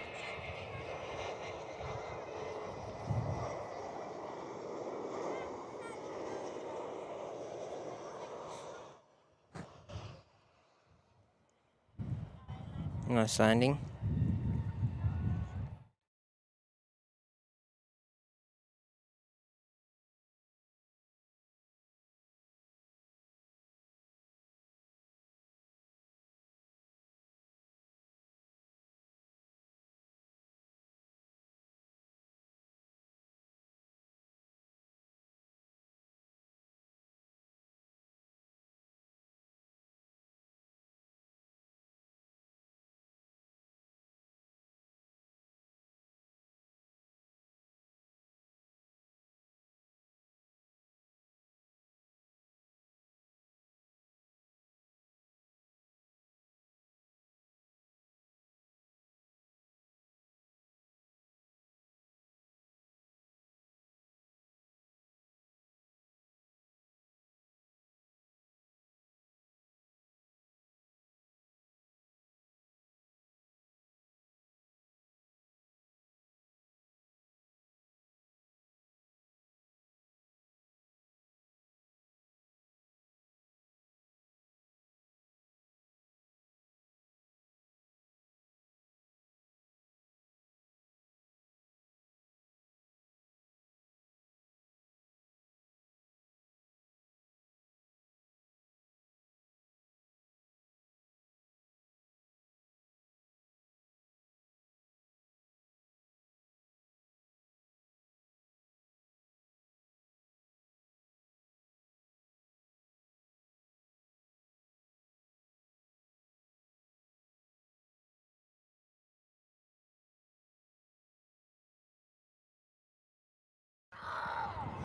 Nice landing.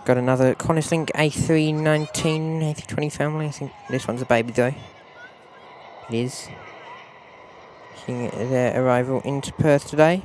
Got another Cottesloe A319, A320 family. I think this one's a baby though. It is. Seeing their arrival into Perth today.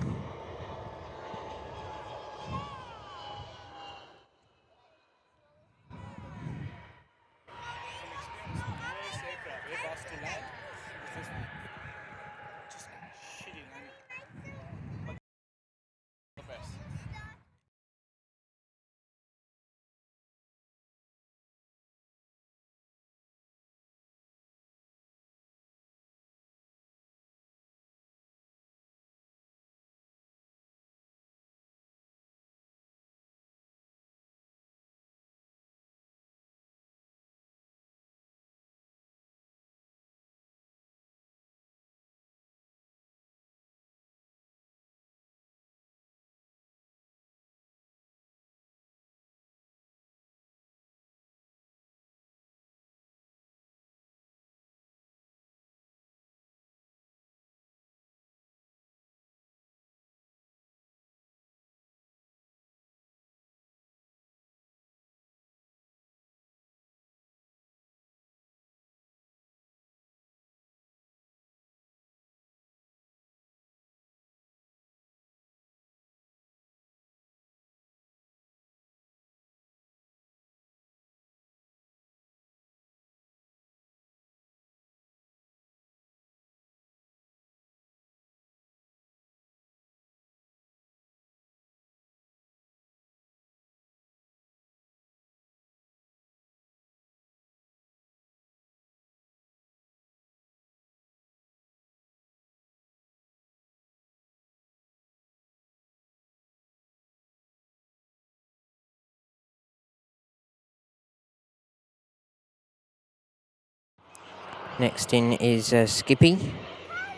Next in is Skippy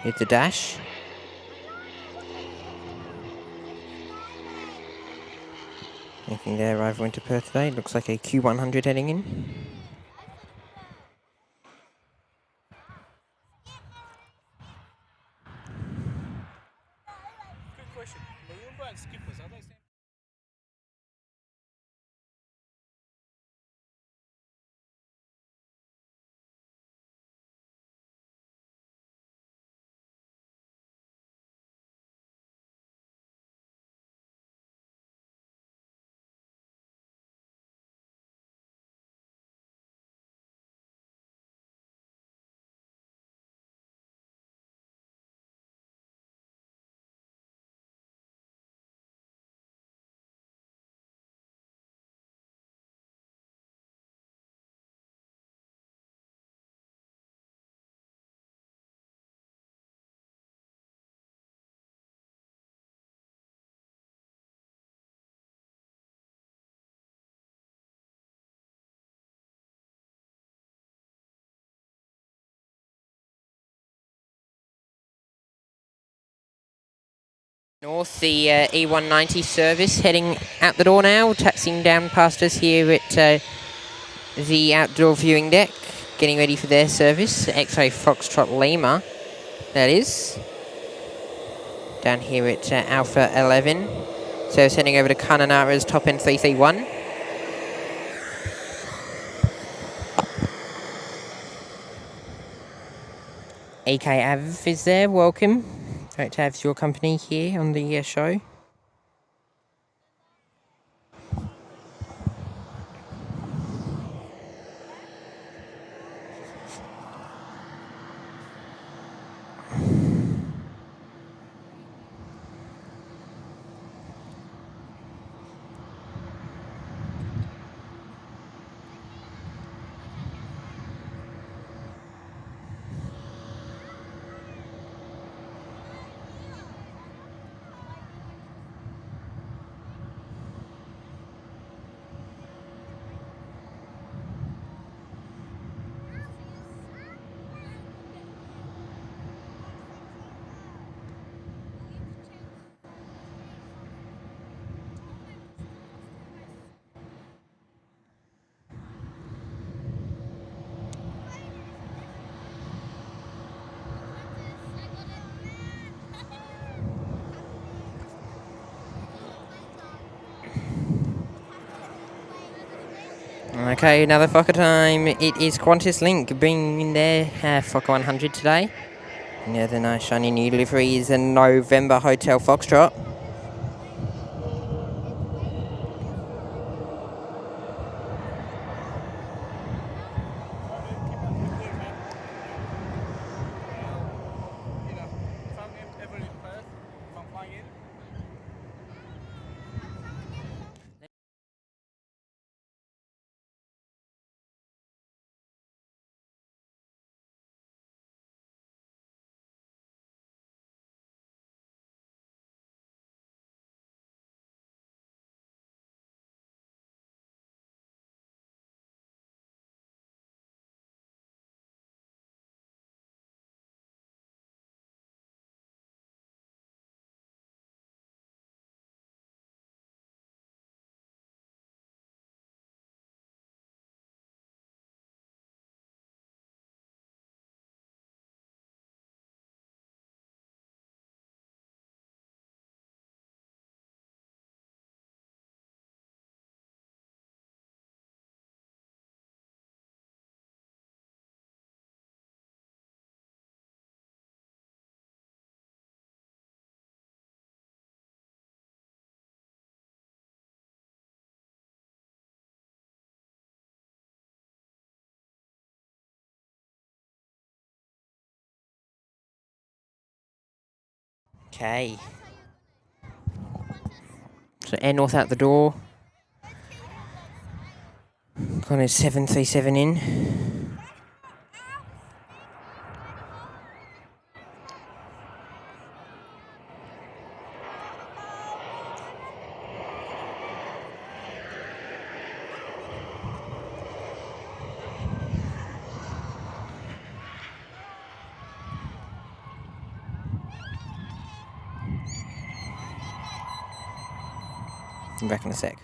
with the dash. Anything there over into Perth today? Looks like a Q100 heading in. Good question. Maroomba and skippers, are they same? North, the E190 service heading out the door now, taxiing down past us here at the outdoor viewing deck, getting ready for their service. X-Ray Foxtrot Lima, that is. Down here at Alpha 11. So it's heading over to Kununurra's top end 331. AK Av is there, welcome. Great to have your company here on the show. Okay, another Fokker time. It is Qantas Link bringing in their Fokker 100 today. And the other nice shiny new livery is a November Hotel Foxtrot. If I'm ever in Perth, if I'm flying in, Okay. So Air North out the door. Got his 737 in. I'm back in a sec.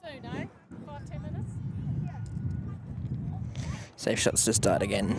Soon, eh? 5-10 minutes? Safe shots to start again.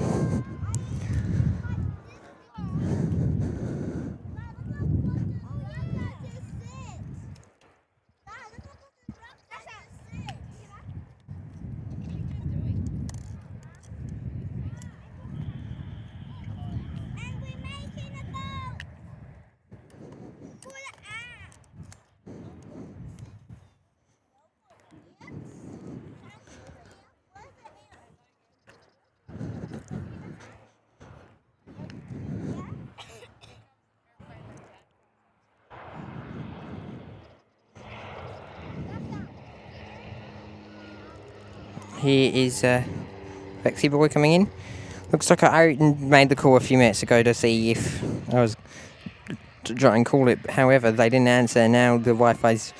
Here is Lexi Boy coming in. Looks like I made the call a few minutes ago to see if I was to try and call it. However, they didn't answer. Now the Wi-Fi's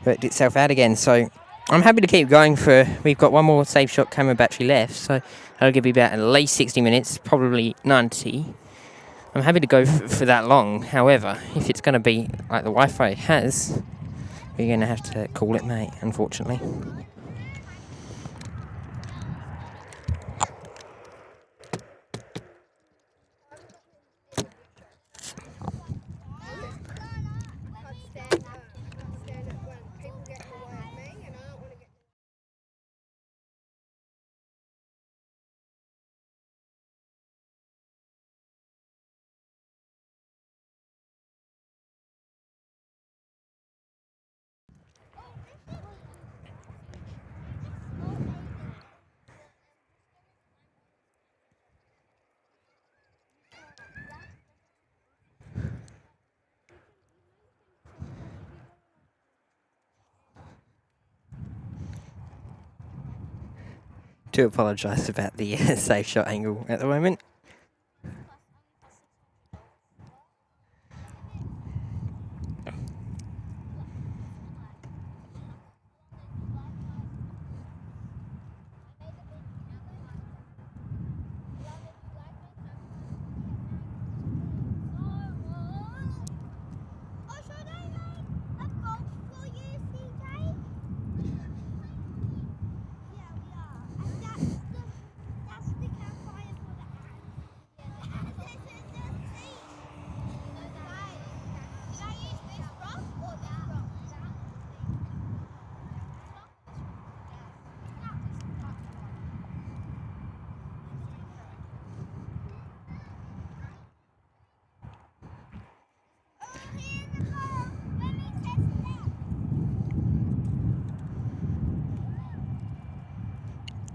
worked itself out again. So I'm happy to keep going we've got one more safe shot camera battery left. So that'll give me about at least 60 minutes, probably 90. I'm happy to go for that long. However, if it's going to be like the Wi-Fi has, we're going to have to call it, mate, unfortunately. Do apologise about the safe shot angle at the moment.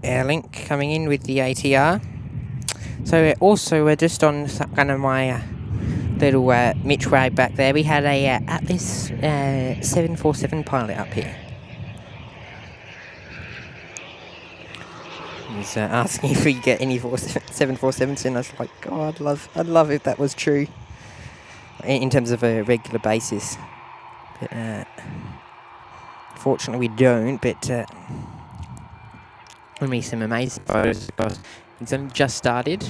Airlink coming in with the ATR. So also we're just on kind of my little Mitch wag back there. We had a Atlas 747 pilot up here. He's asking if we get any 747s in. I was like, oh, I'd love if that was true in terms of a regular basis. But fortunately we don't. But with me some amazing photos. It's only just started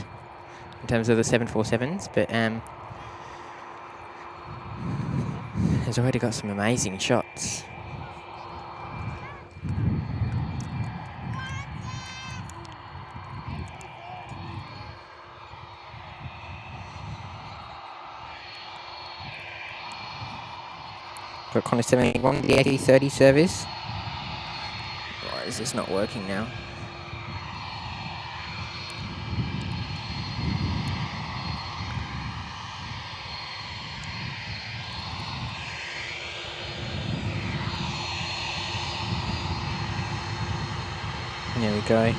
in terms of the 747s, but has already got some amazing shots. Got Connor 71, the 80-30 service. Why is this not working now? There we go.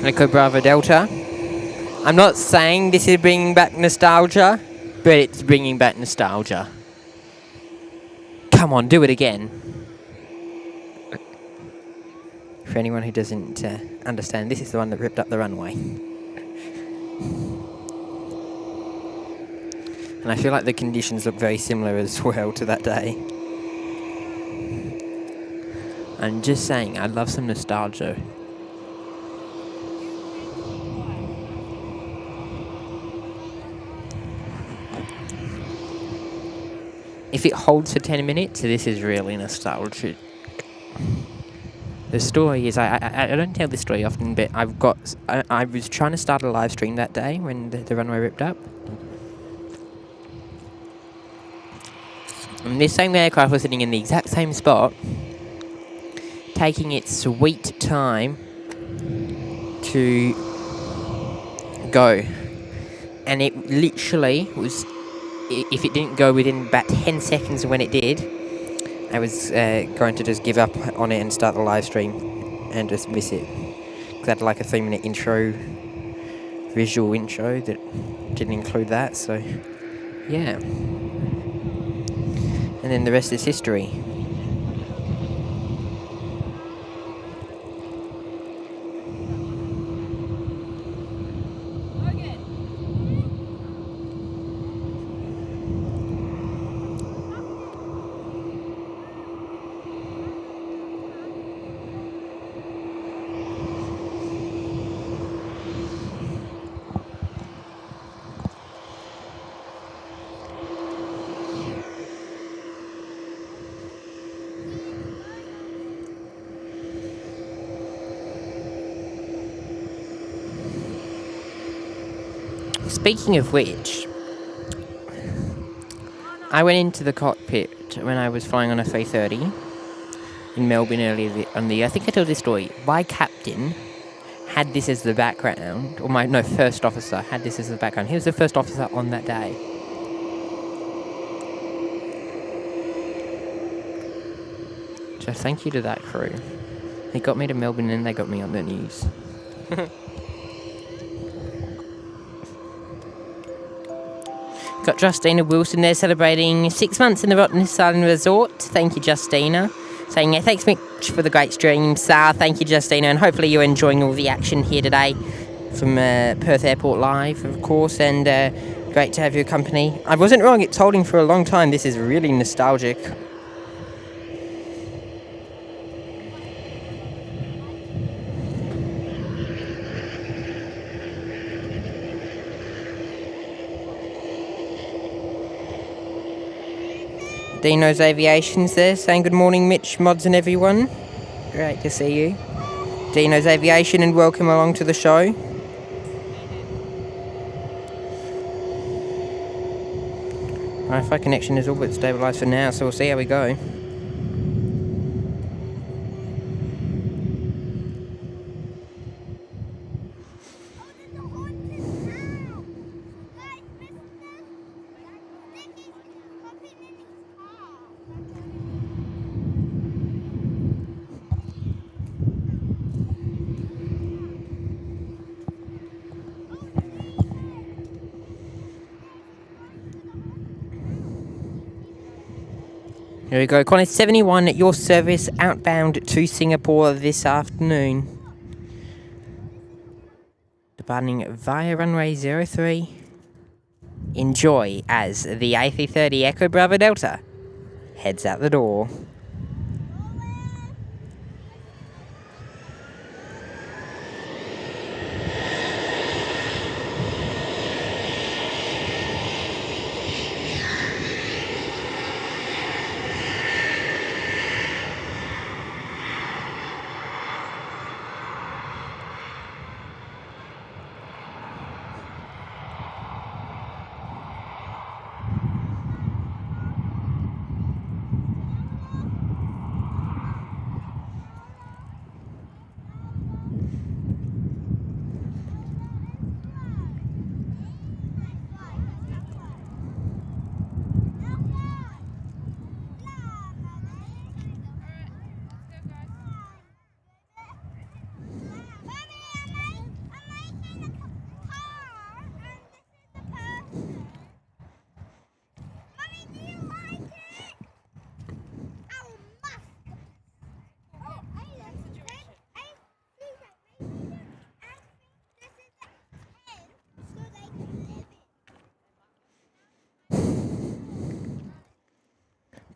Echo Bravo Delta. I'm not saying this is bringing back nostalgia, but it's bringing back nostalgia. Come on, do it again. For anyone who doesn't understand, this is the one that ripped up the runway. And I feel like the conditions look very similar as well to that day. I'm just saying, I love some nostalgia. If it holds for 10 minutes, this is really nostalgic. The story is, I don't tell this story often, but I was trying to start a live stream that day when the runway ripped up. And this same aircraft was sitting in the exact same spot, taking its sweet time to go. And it literally was, if it didn't go within about 10 seconds of when it did, I was going to just give up on it and start the live stream and just miss it. Because I had like a 3-minute intro, visual intro that didn't include that, so yeah. And then the rest is history. Speaking of which, I went into the cockpit when I was flying on a 330 in Melbourne earlier on the year. I think I told this story. My captain had this as the background, or first officer had this as the background. He was the first officer on that day. So thank you to that crew. They got me to Melbourne and they got me on the news. Got Justina Wilson there celebrating 6 months in the Rottnest Island Resort. Thank you, Justina. Saying, yeah, thanks much for the great stream, Sar. Thank you, Justina. And hopefully you're enjoying all the action here today from Perth Airport Live, of course. And great to have your company. I wasn't wrong. It's holding for a long time. This is really nostalgic. Dino's Aviation's there, saying good morning, Mitch, mods and everyone. Great to see you. Dino's Aviation, and welcome along to the show. Wi-Fi connection is all but stabilised for now, so we'll see how we go. Here we go, Qantas 71 at your service, outbound to Singapore this afternoon. Departing via runway 03. Enjoy as the A330 Echo Bravo Delta heads out the door.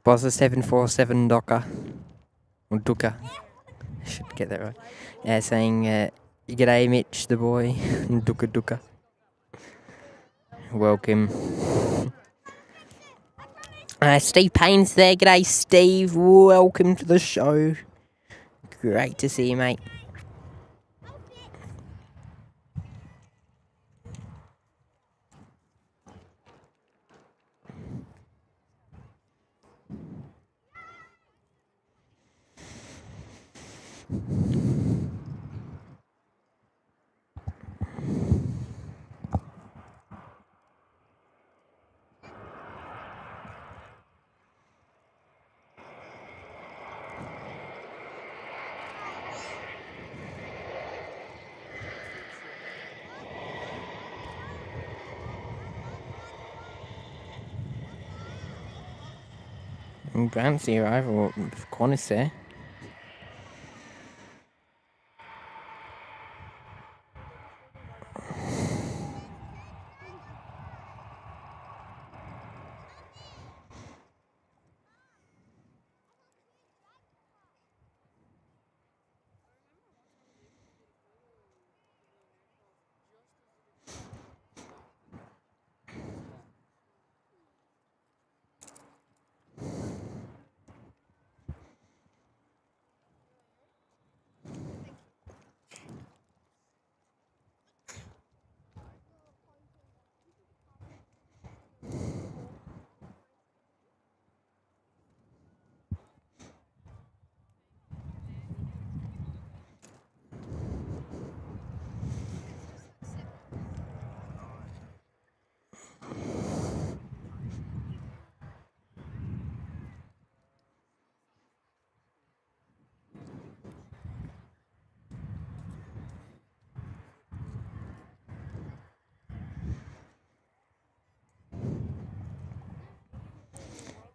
Bossa 747 Docker. Or Duka. I should get that right. Saying, g'day Mitch, the boy. Duka Duka. Welcome. Steve Payne's there. G'day, Steve. Welcome to the show. Great to see you, mate. Grant's the arrival of Qantas there.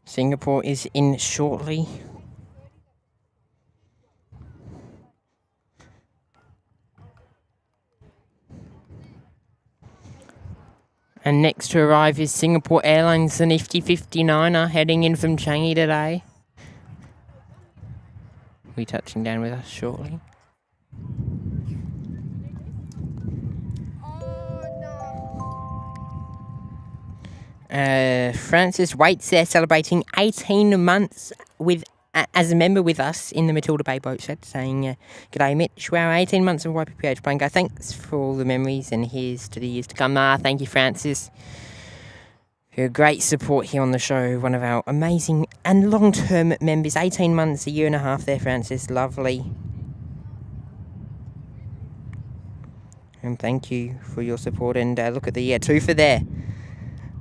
Singapore is in shortly. And next to arrive is Singapore Airlines, the Nifty 59er, heading in from Changi today. Will be touching down with us shortly. Francis Waits there celebrating 18 months with as a member with us in the MATILDA Bay Boatshed, saying, g'day Mitch, wow, 18 months of YPPH playing go. Thanks for all the memories and here's to the years to come. Thank you, Francis, for your great support here on the show. One of our amazing and long-term members. 18 months, a year and a half there, Francis. Lovely. And thank you for your support. And look at the twofer there.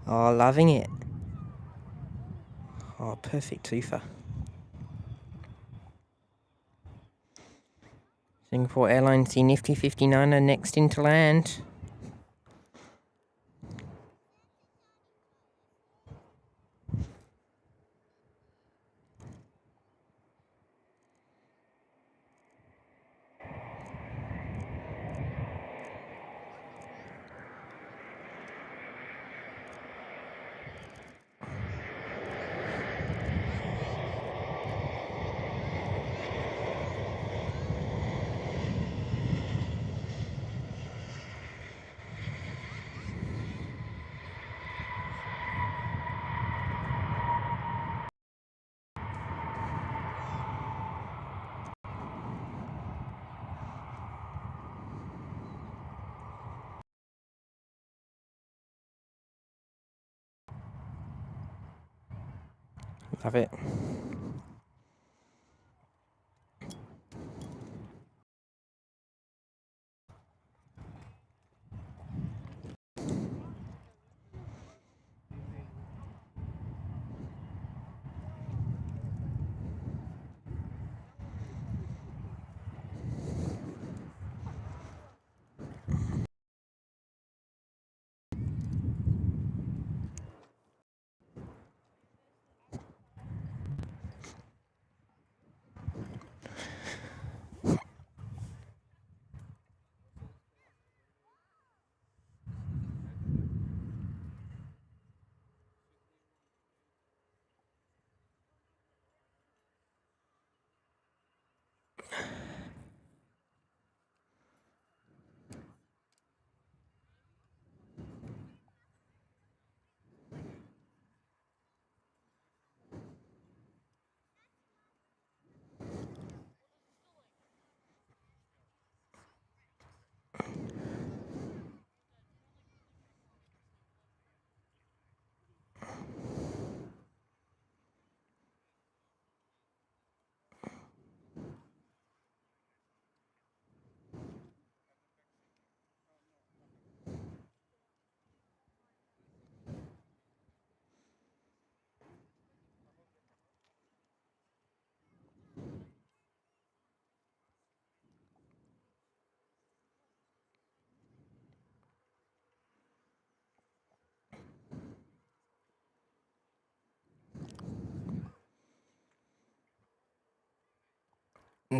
Oh, loving it. Oh, perfect twofer. Singapore Airlines, the Nifty 59er next into land. Love it.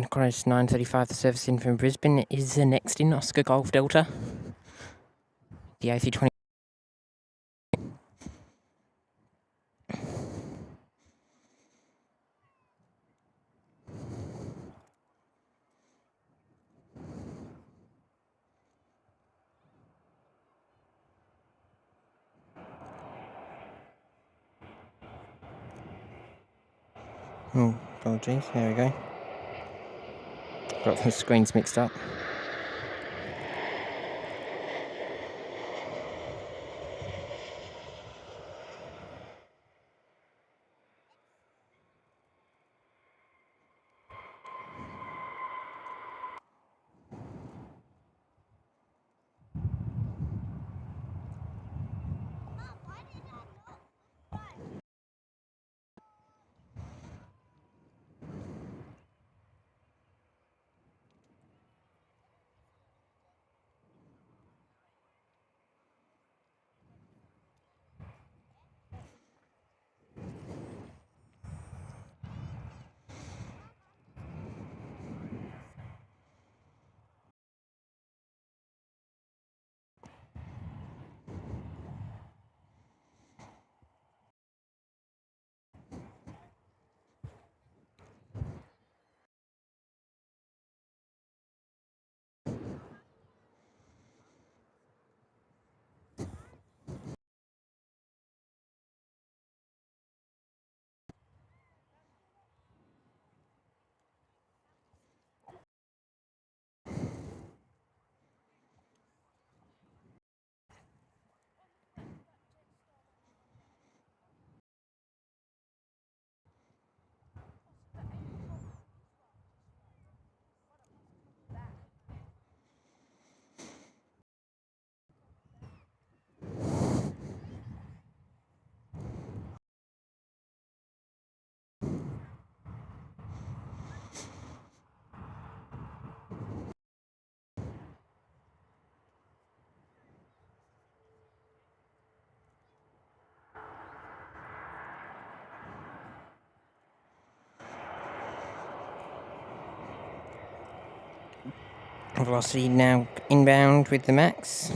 Cottesloe 935, the service in from Brisbane is the next in Oscar Golf Delta. The AC20. Oh, apologies, there we go. Got the screens mixed up. Velocity now inbound with the max.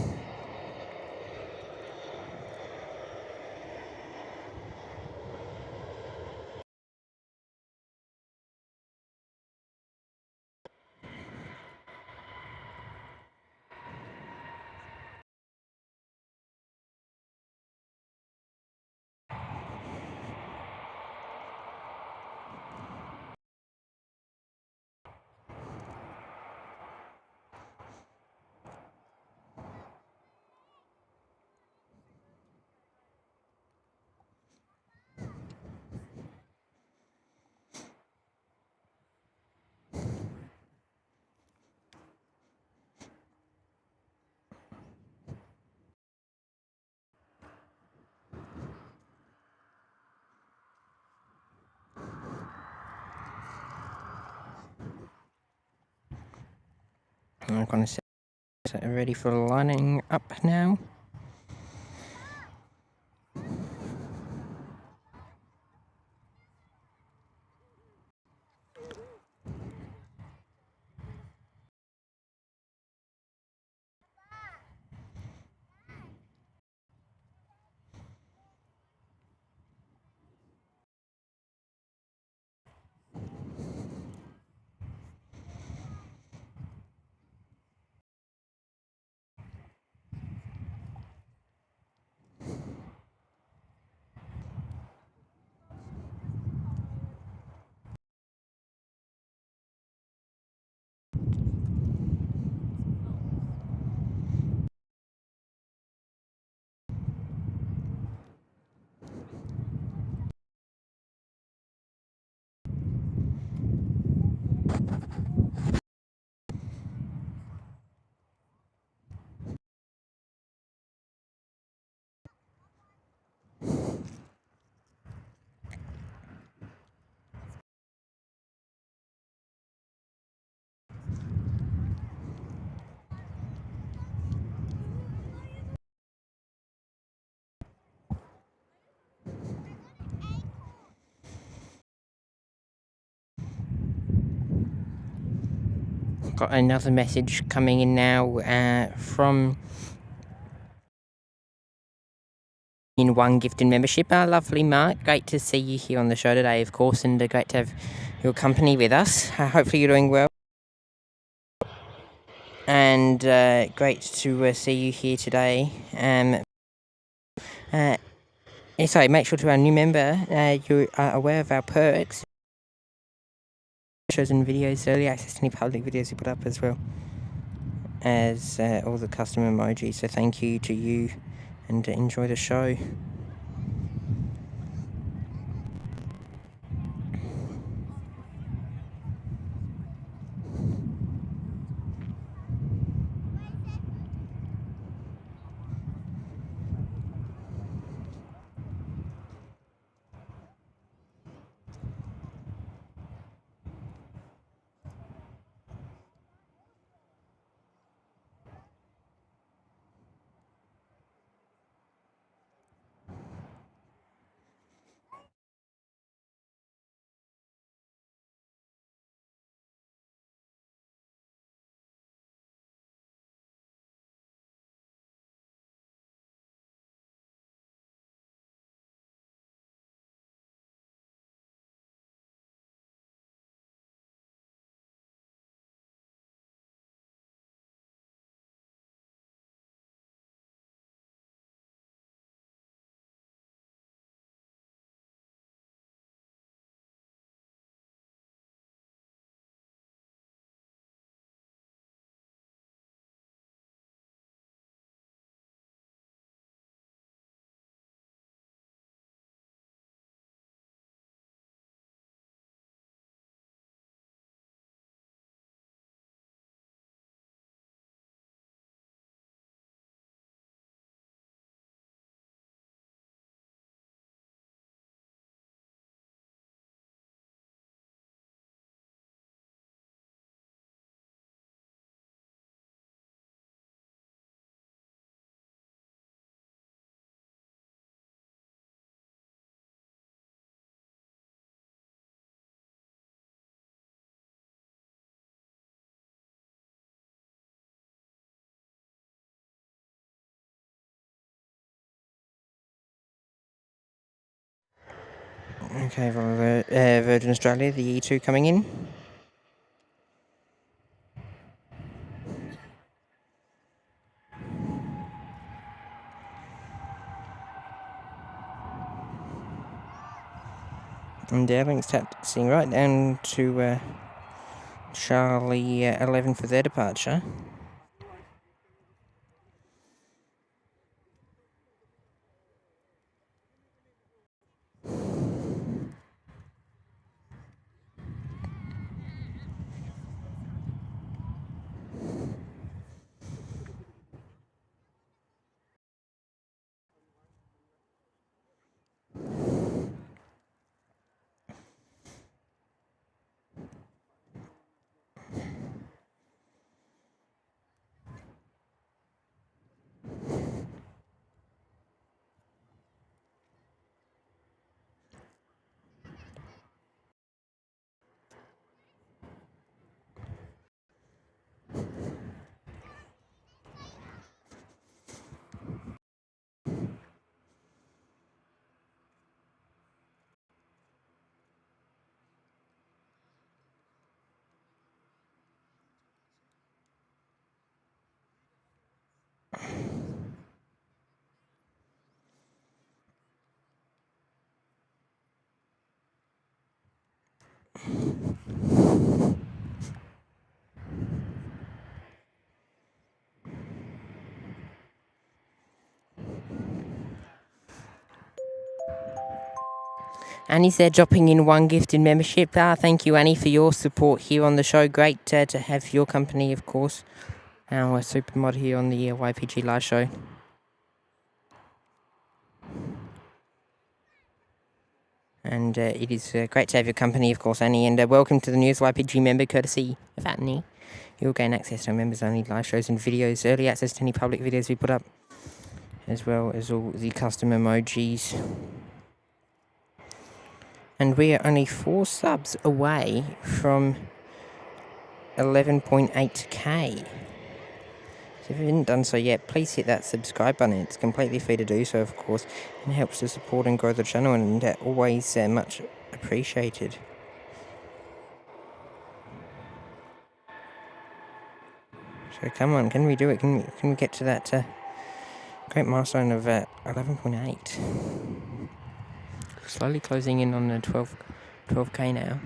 I'm going to set it ready for lining up now. Got another message coming in now from in one gifted membership. Lovely, Mark. Great to see you here on the show today, of course, and great to have your company with us. Hopefully you're doing well. And great to see you here today. Sorry, make sure to our new member, you are aware of our perks. Shows and videos, early access to any public videos we put up, as well as all the custom emojis. So thank you to you, and enjoy the show. Okay, Virgin Australia, the E2 coming in. And Airlink's taxiing right down to Charlie 11 for their departure. Annie's there dropping in one gifted membership. Thank you, Annie, for your support here on the show. Great to have your company, of course. Our super mod here on the YPG live show. And it is great to have your company, of course, Annie. And welcome to the newest YPG member, courtesy of Annie. You'll gain access to our members-only live shows and videos, early access to any public videos we put up, as well as all the custom emojis. And we are only 4 subs away from 11.8k. So if you haven't done so yet, please hit that subscribe button. It's completely free to do so, of course, and helps to support and grow the channel, and always much appreciated. So come on, can we do it? Can we get to that great milestone of 11.8? Slowly closing in on the 12k now.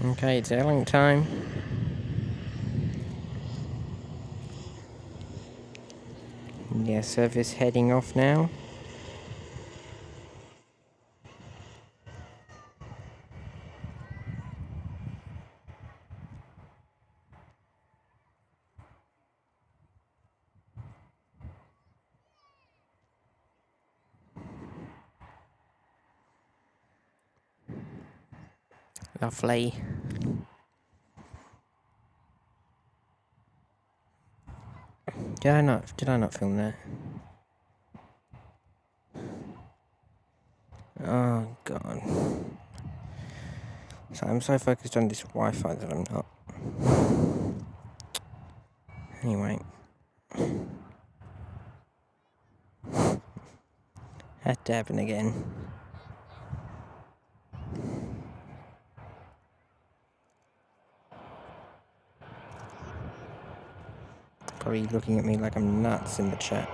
Okay, it's airline time. Yeah, service heading off now. Lovely. Did I not film that? Oh god. So I'm so focused on this Wi-Fi that I'm not. Anyway. Had to happen again. Probably looking at me like I'm nuts in the chat.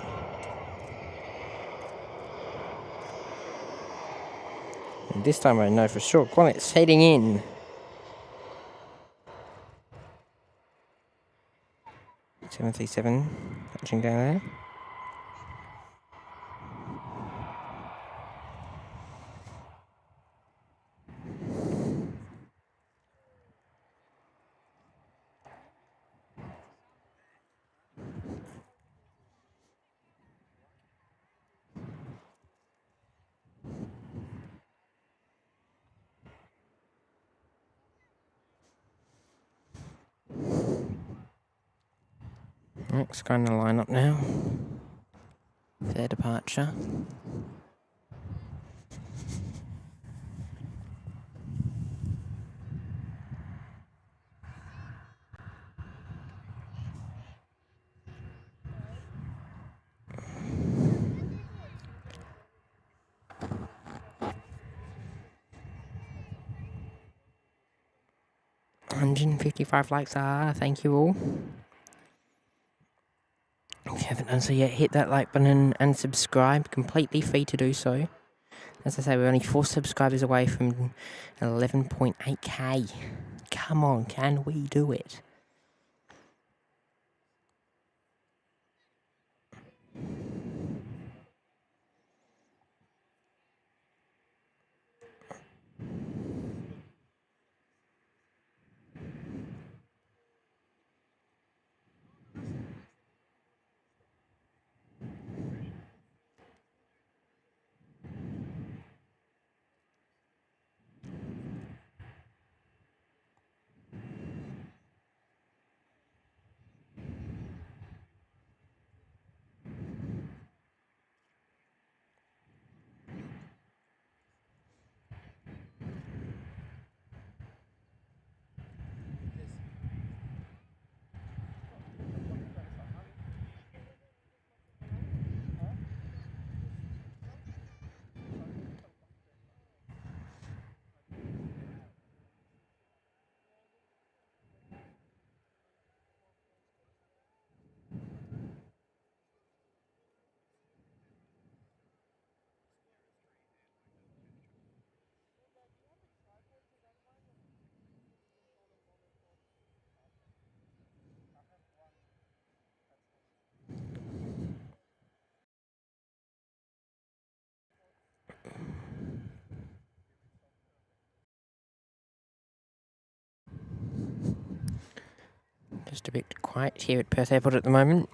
And this time I know for sure. Go on, it's heading in. 737, touching down there. Next kind of line up now. Their departure. $155 likes. Thank you all. If you haven't done so yet, hit that like button and subscribe. Completely free to do so. As I say, we're only 4 subscribers away from 11.8k. Come on, can we do it? Just a bit quiet here at Perth Airport at the moment.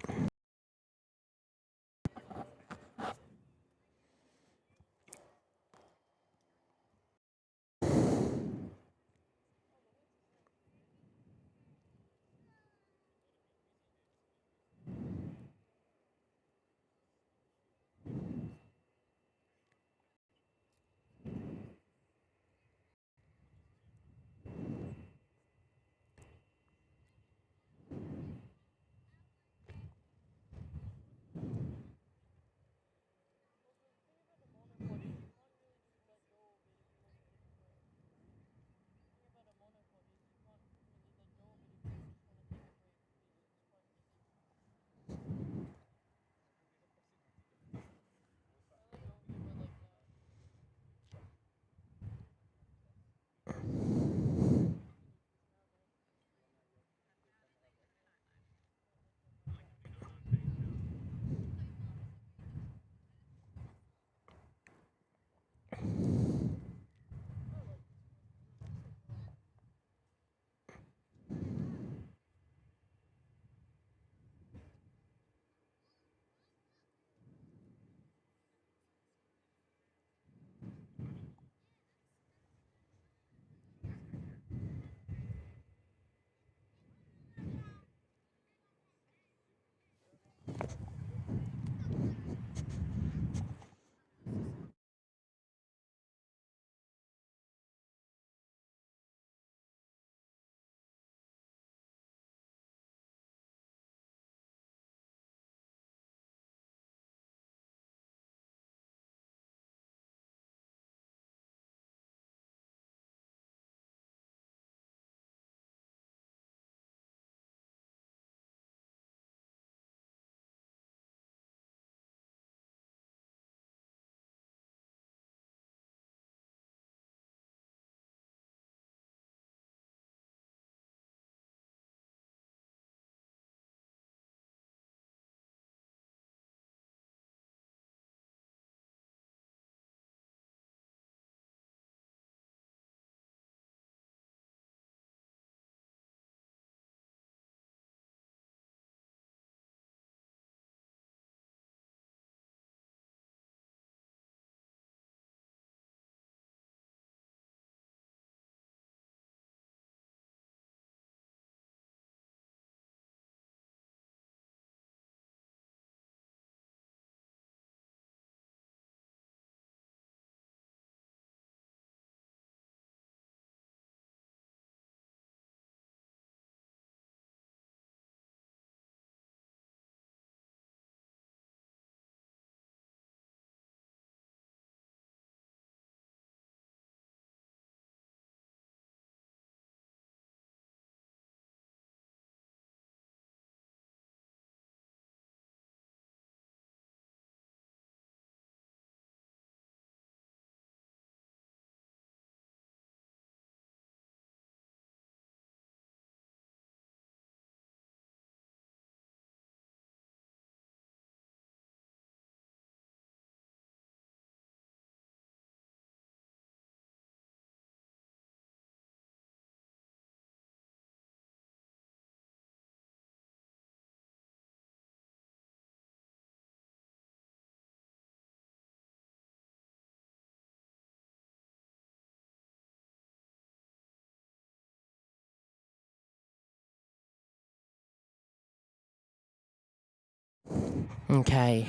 Okay.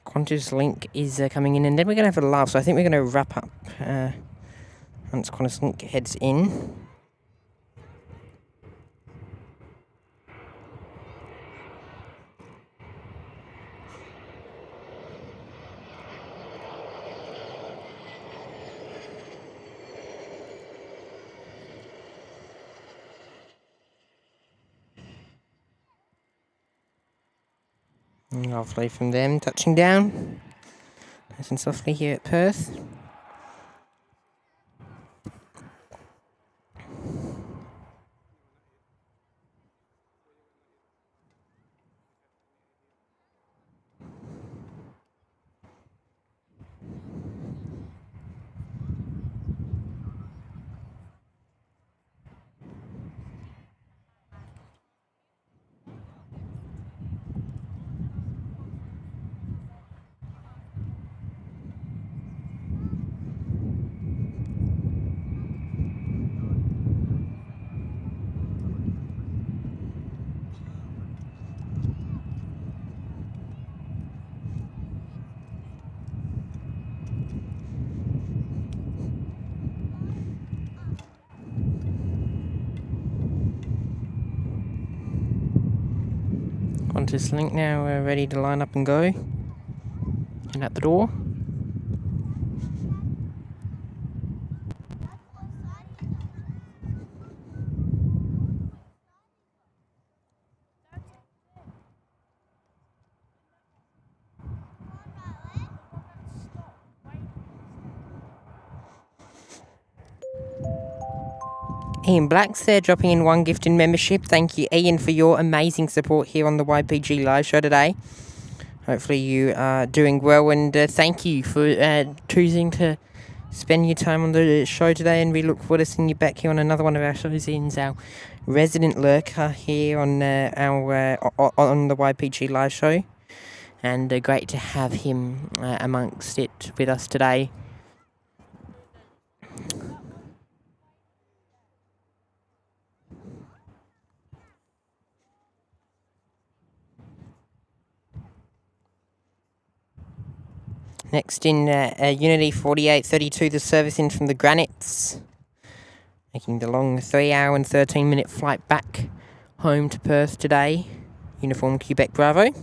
Qantas Link is coming in, and then we're going to have a laugh. So I think we're going to wrap up once Qantas Link heads in. Lovely from them, touching down nice and softly here at Perth. Qantas link now. We're ready to line up and go. And out the door. Ian Black's there, dropping in 1 gift in membership. Thank you, Ian, for your amazing support here on the YPG live show today. Hopefully you are doing well, and thank you for choosing to spend your time on the show today, and we look forward to seeing you back here on another one of our shows. Ian's our resident lurker here on on the YPG live show, and great to have him amongst it with us today. Next in Unity 4832, the service in from the Granites, making the long 3-hour and 13-minute flight back home to Perth today. Uniform Quebec Bravo.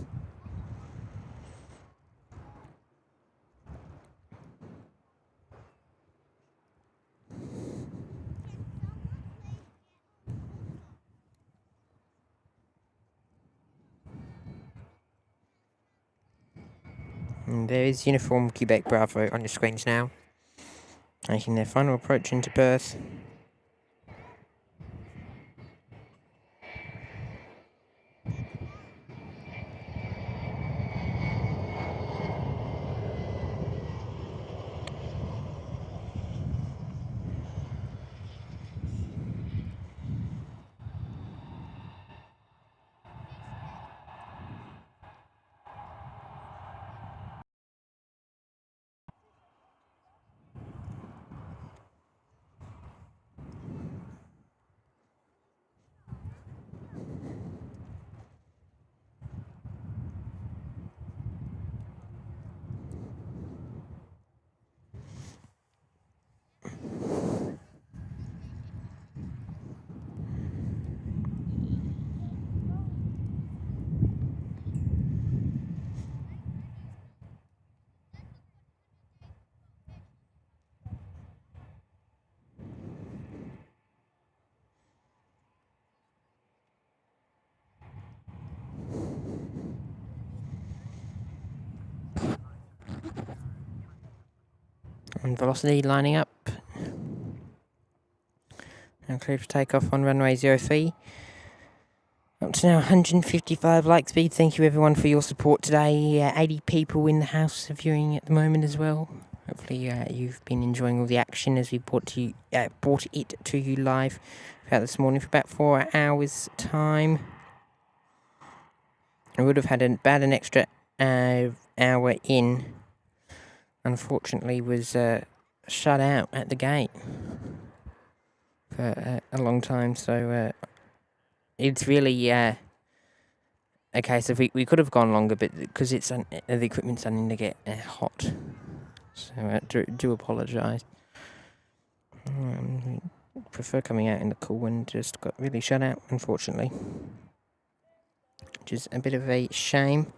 And there is Uniform Quebec Bravo on your screens now, making their final approach into Perth. And Velocity lining up. Now clear for takeoff on runway 03. Up to now 155 light speed. Thank you everyone for your support today. 80 people in the house viewing at the moment as well. Hopefully you've been enjoying all the action as we brought it to you live throughout this morning for about 4 hours time. I would have had about an extra hour in. Unfortunately was shut out at the gate for a long time, so it's really a case of we could have gone longer, but because it's the equipment's starting to get hot, so do apologise. Prefer coming out in the cool, and just got really shut out, unfortunately, which is a bit of a shame.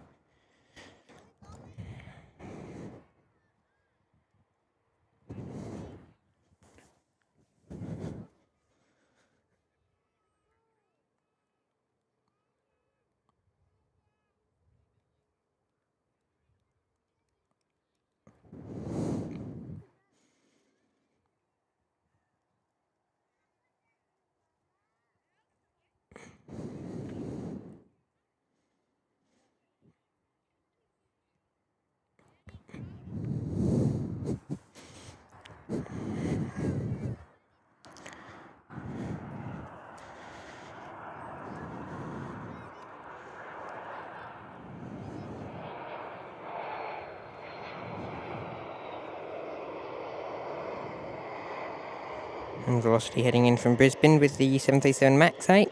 And Velocity heading in from Brisbane with the 737 MAX 8.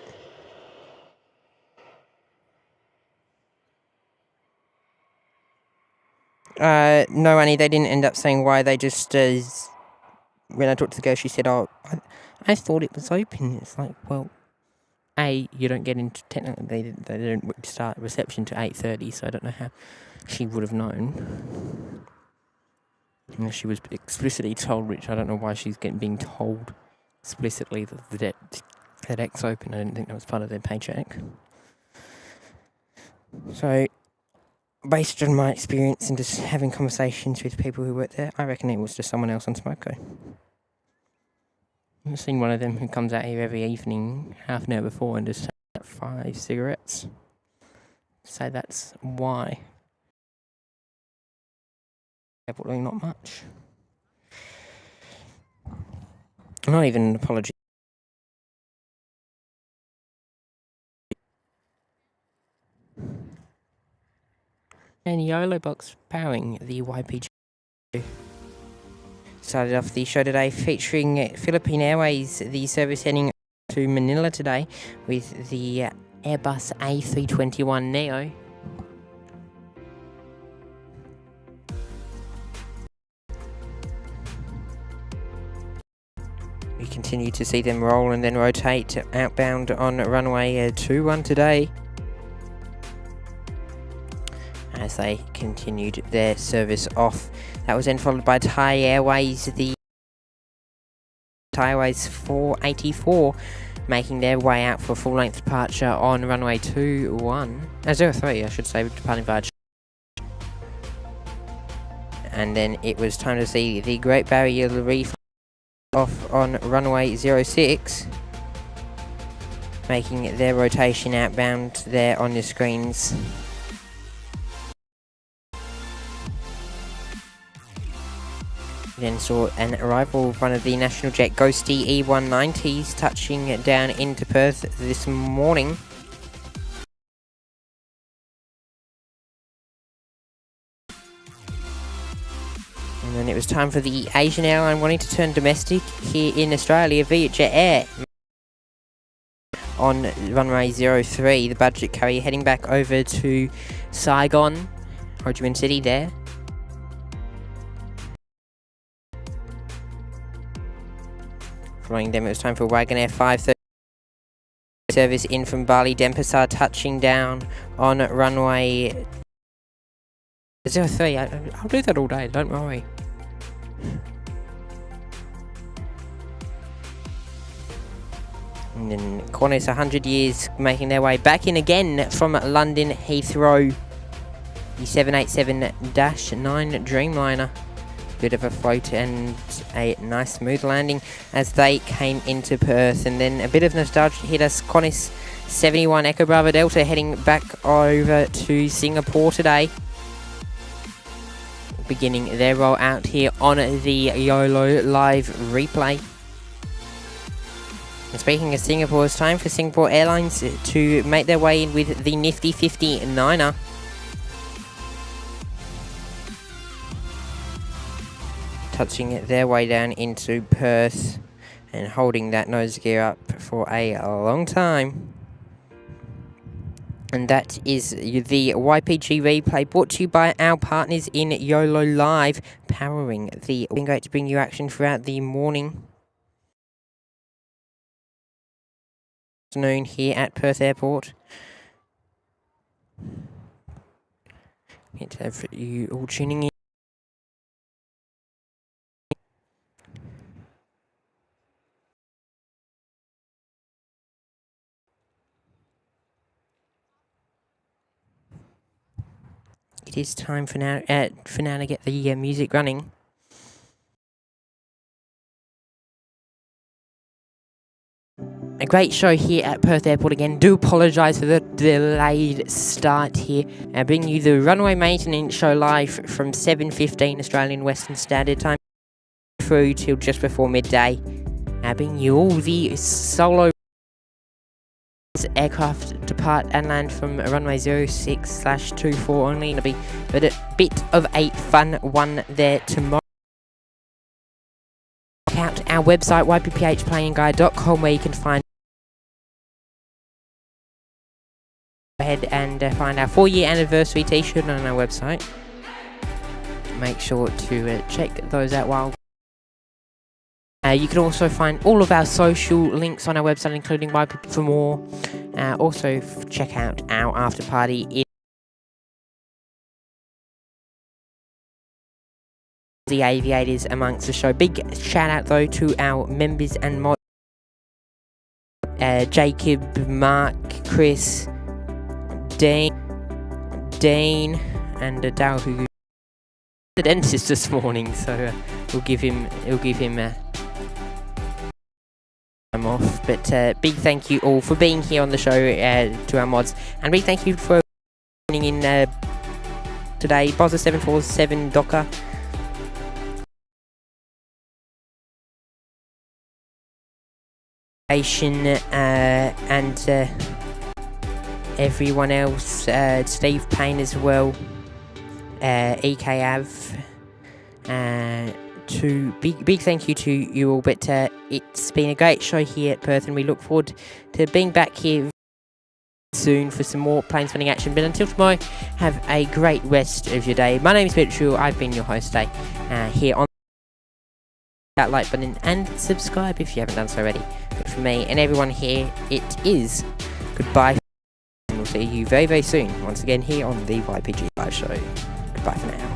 No, Annie, they didn't end up saying why. They just, when I talked to the girl, she said, oh, I thought it was open. It's like, well, You don't get into, technically they don't start reception to 8:30, so I don't know how she would have known. And she was explicitly told, which I don't know why she's being told explicitly that the deck's open. I didn't think that was part of their paycheck. So, based on my experience and just having conversations with people who work there, I reckon it was just someone else on Smoko. I've seen one of them who comes out here every evening, half an hour before, and just takes 5 cigarettes. So that's why. Probably not much. Not even an apology. And YOLO box powering the YPG. Started off the show today featuring Philippine Airways, the service heading to Manila today with the Airbus A321neo. We continue to see them roll and then rotate outbound on runway 21 today, as they continued their service off. That was then followed by Thai Airways, the Thai Airways 484, making their way out for full length departure on runway 03, I should say, departing via. And then it was time to see the Great Barrier Reef off on runway 06, making their rotation outbound there on your screens. Then saw an arrival of one of the National Jet Ghosty E190s touching down into Perth this morning. And then it was time for the Asian airline wanting to turn domestic here in Australia, Vietjet Air. On runway 03, the budget carrier heading back over to Saigon, Ho Chi Minh City there. Following them, it was time for Wagonair 530 service in from Bali Denpasar, touching down on runway 03. I'll do that all day, don't worry. And then Qantas 100 years making their way back in again from London Heathrow. The 787-9 Dreamliner. Bit of a float and a nice smooth landing as they came into Perth. And then a bit of nostalgia hit us. Qantas 71 Echo Bravo Delta heading back over to Singapore today, beginning their roll out here on the YOLO live replay. And speaking of Singapore, it's time for Singapore Airlines to make their way in with the nifty 59er. Touching their way down into Perth and holding that nose gear up for a long time. And that is the YPG replay, brought to you by our partners in YOLO Live, powering the... Been great to bring you action throughout the morning. Afternoon here at Perth Airport. Good to have you all tuning in. It is time for now to get the music running. A great show here at Perth Airport again. Do apologise for the delayed start here. I bring you the runway maintenance show live from 7:15 Australian Western Standard Time through till just before midday. I bring you all the solo aircraft depart and land from runway 06/24 only. It'll be a bit of a fun one there tomorrow. Check out our website ypphplaningguide.com, where you can find ahead and find our 4-year anniversary t-shirt on our website. Make sure to check those out while You can also find all of our social links on our website, including YPP for more. Also, check out our after party in the aviators amongst the show. Big shout out though to our members and mods, Jacob, Mark, Chris, Dean, and Daryl, who the dentist this morning, so we'll give him time off. But big thank you all for being here on the show, to our mods, and big thank you for joining in today. Boatshed 747 Docker, Aviation, and everyone else, Steve Payne as well, EKAV, to big thank you to you all. But it's been a great show here at Perth, and we look forward to being back here soon for some more planes running action. But until tomorrow, have a great rest of your day. My name is Mitchell. I've been your host today, here on that like button and subscribe if you haven't done so already. But for me and everyone here, it is goodbye, and we'll see you very, very soon once again here on the YPG Live Show. Goodbye for now.